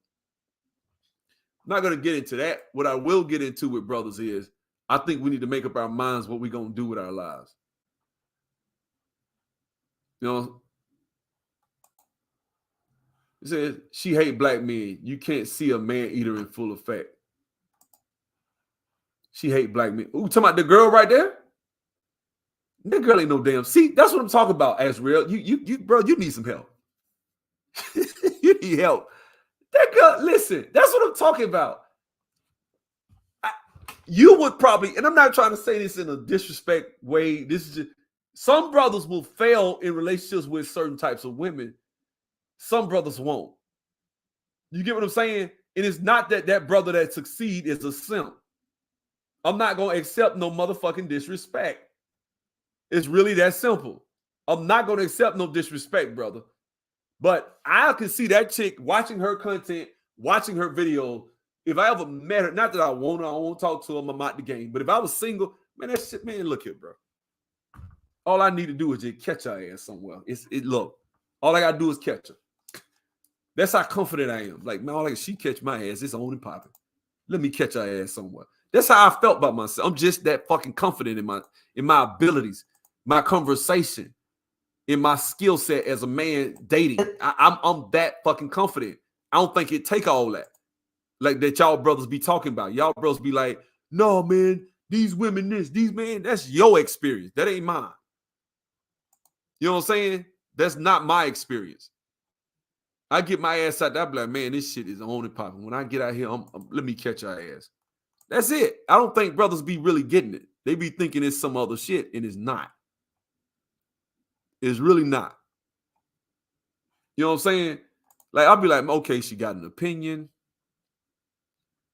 not going to get into that. What I will get into with brothers is, I think we need to make up our minds what we're going to do with our lives. You know, it says she hate black men. You can't see a man eater in full effect. She hate black men. Ooh, talking about the girl right there? That girl ain't no damn. See, that's what I'm talking about, Azrael. You, bro, you need some help. You need help. That girl, listen, that's what I'm talking about. You would probably, and I'm not trying to say this in a disrespect way. This is just, some brothers will fail in relationships with certain types of women. Some brothers won't. You get what I'm saying? It is not that brother that succeed is a simp. I'm not going to accept no motherfucking disrespect. It's really that simple. I'm not going to accept no disrespect, brother. But I can see that chick watching her content, watching her video, If I ever met her, not that I won't talk to her, I'm out the game. But if I was single, man, that shit, man, look here, bro. All I need to do is just catch her ass somewhere. Look, all I gotta do is catch her. That's how confident I am. Like, man, she catch my ass, it's on and popping. Let me catch her ass somewhere. That's how I felt about myself. I'm just that fucking confident in my abilities, my conversation, in my skill set as a man dating. I'm that fucking confident. I don't think it take all that. Like that y'all brothers be talking about. Y'all brothers be like, no, man, these women these men, that's your experience. That ain't mine. You know what I'm saying? That's not my experience. I get my ass out there, I be like, man, this shit is on and popping. When I get out here, let me catch our ass. That's it. I don't think brothers be really getting it. They be thinking it's some other shit, and it's not. It's really not. You know what I'm saying? Like, I'll be like, okay, she got an opinion.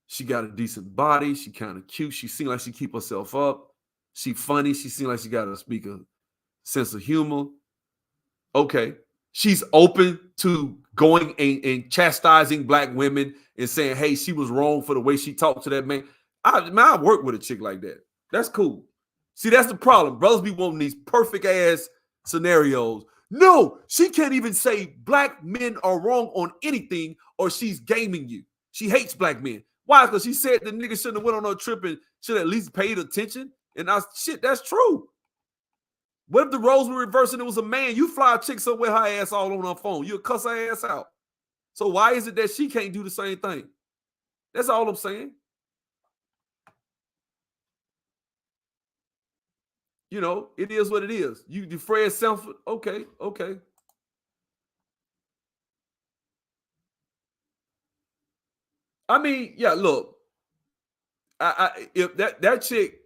She got a decent body. She kind of cute. She seems like she keep herself up. She funny. She seems like she got a sense of humor. Okay. She's open to going and chastising black women and saying, hey, she was wrong for the way she talked to that man. I work with a chick like that. That's cool. See, that's the problem. Brothers be wanting these perfect ass scenarios. No, she can't even say black men are wrong on anything or she's gaming you. She hates black men. Why? Because she said the nigga shouldn't have went on her trip and should have at least paid attention. And shit, that's true. What if the roles were reversed and it was a man? You fly a chick somewhere, her ass all on her phone. You'll cuss her ass out. So why is it that she can't do the same thing? That's all I'm saying. You know, it is what it is. You Fred Sanford, okay. I mean, yeah, look. If that chick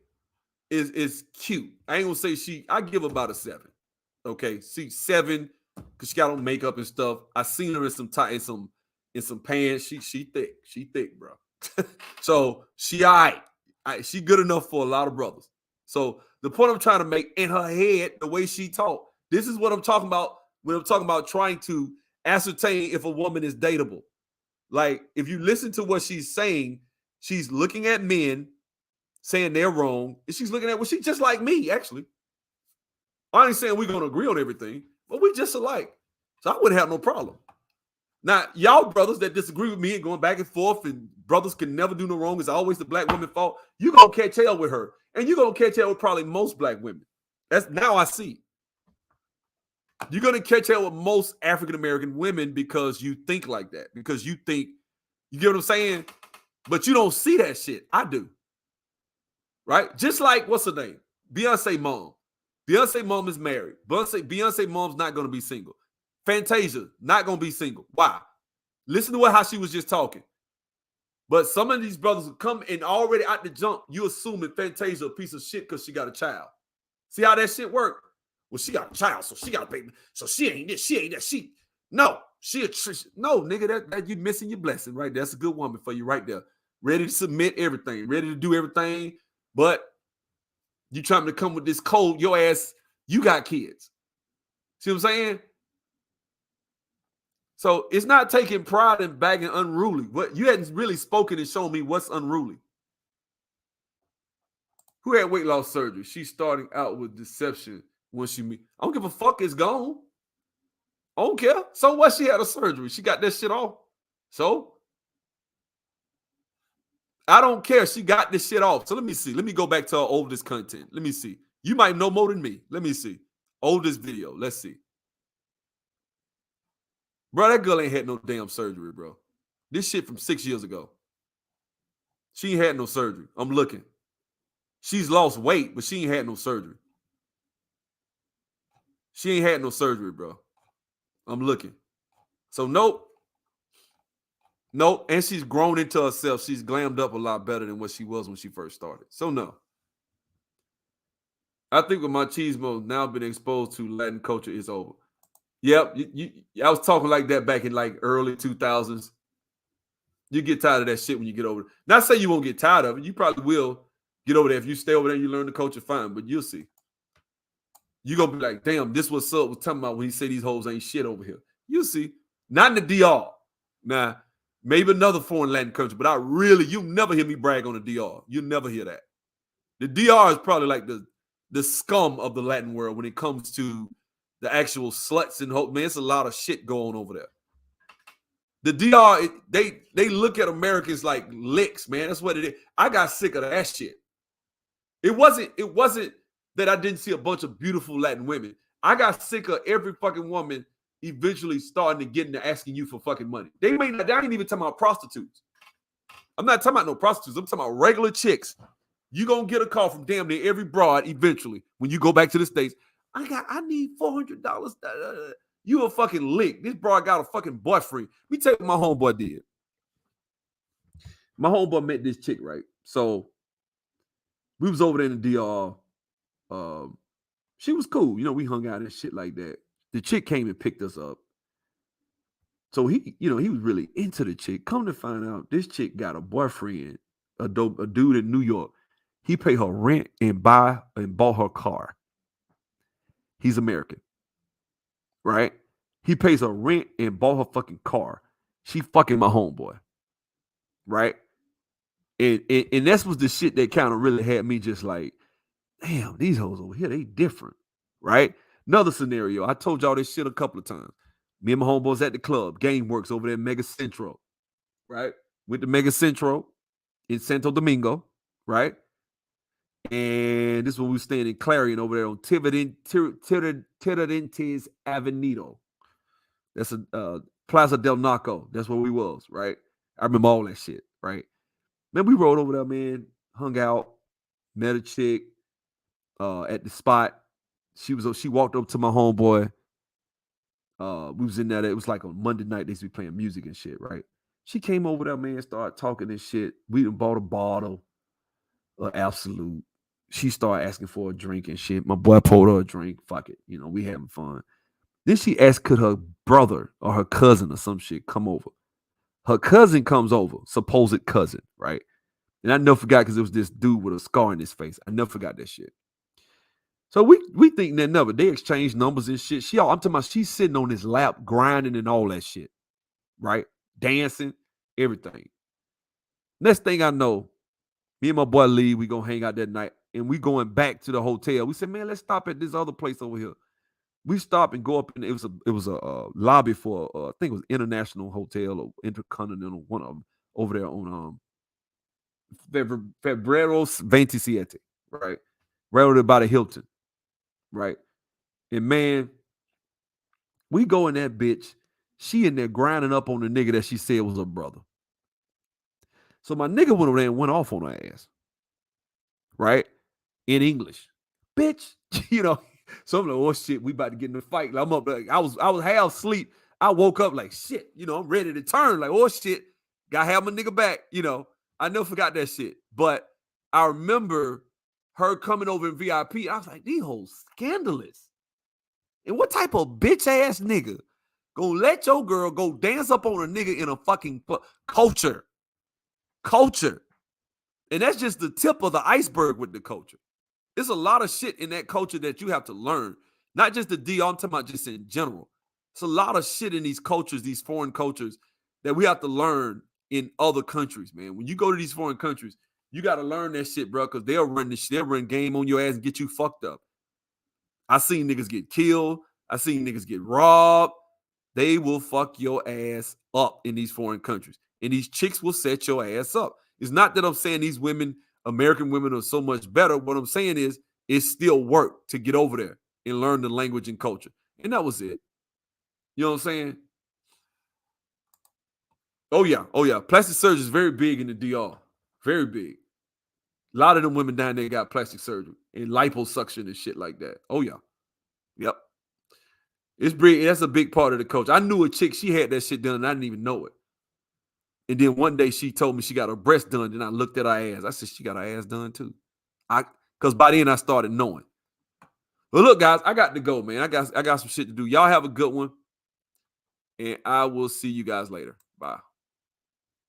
is cute. I ain't gonna say I give her about a 7. Okay, see 7 because she got on makeup and stuff. I seen her in some pants. She thick, bro. So she all right. She good enough for a lot of brothers. So the point I'm trying to make, in her head, the way she talk, this is what I'm talking about when I'm talking about trying to ascertain if a woman is dateable. Like, if you listen to what she's saying, she's looking at men saying they're wrong, and she's looking at, well, she's just like me, actually. I ain't saying we're going to agree on everything, but we just alike. So I wouldn't have no problem. Now, y'all brothers that disagree with me and going back and forth, and brothers can never do no wrong, it's always the black woman's fault, you're going to catch hell with her. And you're going to catch hell with probably most black women. That's now I see. You're going to catch hell with most African-American women because you think like that. Because you think, you get what I'm saying? But you don't see that shit. I do. Right? Just like, what's her name? Beyonce mom. Beyonce mom is married. Beyonce mom's not going to be single. Fantasia, not going to be single. Why? Listen to how she was just talking. But some of these brothers will come and already out the jump, you assuming Fantasia a piece of shit because she got a child. See how that shit work? Well, she got a child, so she got a baby. So she ain't this, she ain't that. No, nigga, that you missing your blessing right there. That's a good woman for you right there. Ready to submit everything, ready to do everything, but you trying to come with this code, your ass, you got kids. See what I'm saying? So it's not taking pride in bagging unruly. What you hadn't really spoken and shown me what's unruly. Who had weight loss surgery? She's starting out with deception when she meet. I don't give a fuck, it's gone. I don't care. So what? She had a surgery. She got that shit off. So I don't care. She got this shit off. So let me see. Let me go back to her oldest content. Let me see. You might know more than me. Let me see. Oldest video. Let's see. Bro, that girl ain't had no damn surgery, bro. This shit from 6 years ago. She ain't had no surgery. I'm looking. She's lost weight, but she ain't had no surgery. She ain't had no surgery, bro. I'm looking. So nope. And she's grown into herself. She's glammed up a lot better than what she was when she first started. So no. I think with machismo now been exposed to Latin culture is over. Yep, I was talking like that back in like early 2000s. You get tired of that shit when you get over it. Not say you won't get tired of it. You probably will get over there. If you stay over there and you learn the culture, fine. But you'll see. You're going to be like, damn, this what Sub was talking about when he said these hoes ain't shit over here. You'll see. Not in the DR. Nah, Maybe another foreign Latin country, but you'll never hear me brag on the DR. You'll never hear that. The DR is probably like the scum of the Latin world when it comes to the actual sluts and hope. Man, it's a lot of shit going over there. The DR, they look at Americans like licks, man. That's what it is. I got sick of that shit. It wasn't that I didn't see a bunch of beautiful Latin women. I got sick of every fucking woman eventually starting to get into asking you for fucking money. They ain't even talking about prostitutes. I'm not talking about no prostitutes. I'm talking about regular chicks. You gonna get a call from damn near every broad eventually when you go back to the States. I need $400. You a fucking lick. This broad got a fucking boyfriend. Let me tell you what my homeboy did. My homeboy met this chick, right? So we was over there in the DR. She was cool. You know, we hung out and shit like that. The chick came and picked us up. So he was really into the chick. Come to find out, this chick got a boyfriend, a dude in New York. He paid her rent and bought her car. He's American, right? He pays her rent and bought her fucking car. She fucking my homeboy, right? And that's was the shit that kind of really had me just like, damn, these hoes over here, they different, right? Another scenario, I told y'all this shit a couple of times. Me and my homeboys at the club, GameWorks over there in Mega Centro, right? Went to Mega Centro in Santo Domingo, right? And this is when we were staying in Clarion over there on Tiradentes Avenida. That's a Plaza del Naco. That's where we was, right? I remember all that shit, right? Man, we rode over there, man, hung out, met a chick at the spot. She walked up to my homeboy. We was in there. It was like on Monday night. They used to be playing music and shit, right? She came over there, man, started talking and shit. We done bought a bottle of Absolute. She started asking for a drink and shit. My boy poured her a drink. Fuck it. You know, we having fun. Then she asked, could her brother or her cousin or some shit come over? Her cousin comes over, supposed cousin, right? And I never forgot because it was this dude with a scar in his face. I never forgot that shit. So we think that never. They exchange numbers and shit. I'm talking about she's sitting on his lap, grinding and all that shit, right? Dancing, everything. Next thing I know, me and my boy Lee, we gonna hang out that night, and we going back to the hotel. We said, man, let's stop at this other place over here. We stop and go up, and it was a lobby for I think it was International Hotel or Intercontinental, one of them over there on Febreros 27, right? Right over there by the Hilton, right? And man, we go in that bitch. She in there grinding up on the nigga that she said was her brother. So my nigga went over there and went off on her ass, right? In English, bitch, you know. So I'm like, oh shit, we about to get in a fight. Like, I'm up, like I was half asleep. I woke up like shit, you know, I'm ready to turn. Like, oh shit, gotta have my nigga back, you know. I never forgot that shit. But I remember her coming over in VIP. I was like, these hoes scandalous. And what type of bitch ass nigga gonna let your girl go dance up on a nigga in a fucking culture? Culture. And that's just the tip of the iceberg with the culture. There's a lot of shit in that culture that you have to learn. Not just the DR, I'm talking about just in general. It's a lot of shit in these cultures, these foreign cultures, that we have to learn in other countries, man. When you go to these foreign countries, you got to learn that shit, bro, because they'll run game on your ass and get you fucked up. I seen niggas get killed. I seen niggas get robbed. They will fuck your ass up in these foreign countries. And these chicks will set your ass up. It's not that I'm saying these women, American women, are so much better. What I'm saying is it's still work to get over there and learn the language and culture. And that was it. You know what I'm saying? Oh, yeah. Plastic surgery is very big in the DR. Very big. A lot of them women down there got plastic surgery and liposuction and shit like that. Oh, yeah. Yep. It's big. That's a big part of the culture. I knew a chick, she had that shit done, and I didn't even know it. And then one day she told me she got her breast done, and I looked at her ass. I said, she got her ass done too. Because by then I started knowing. Well, look, guys, I got to go, man. I got some shit to do. Y'all have a good one. And I will see you guys later. Bye.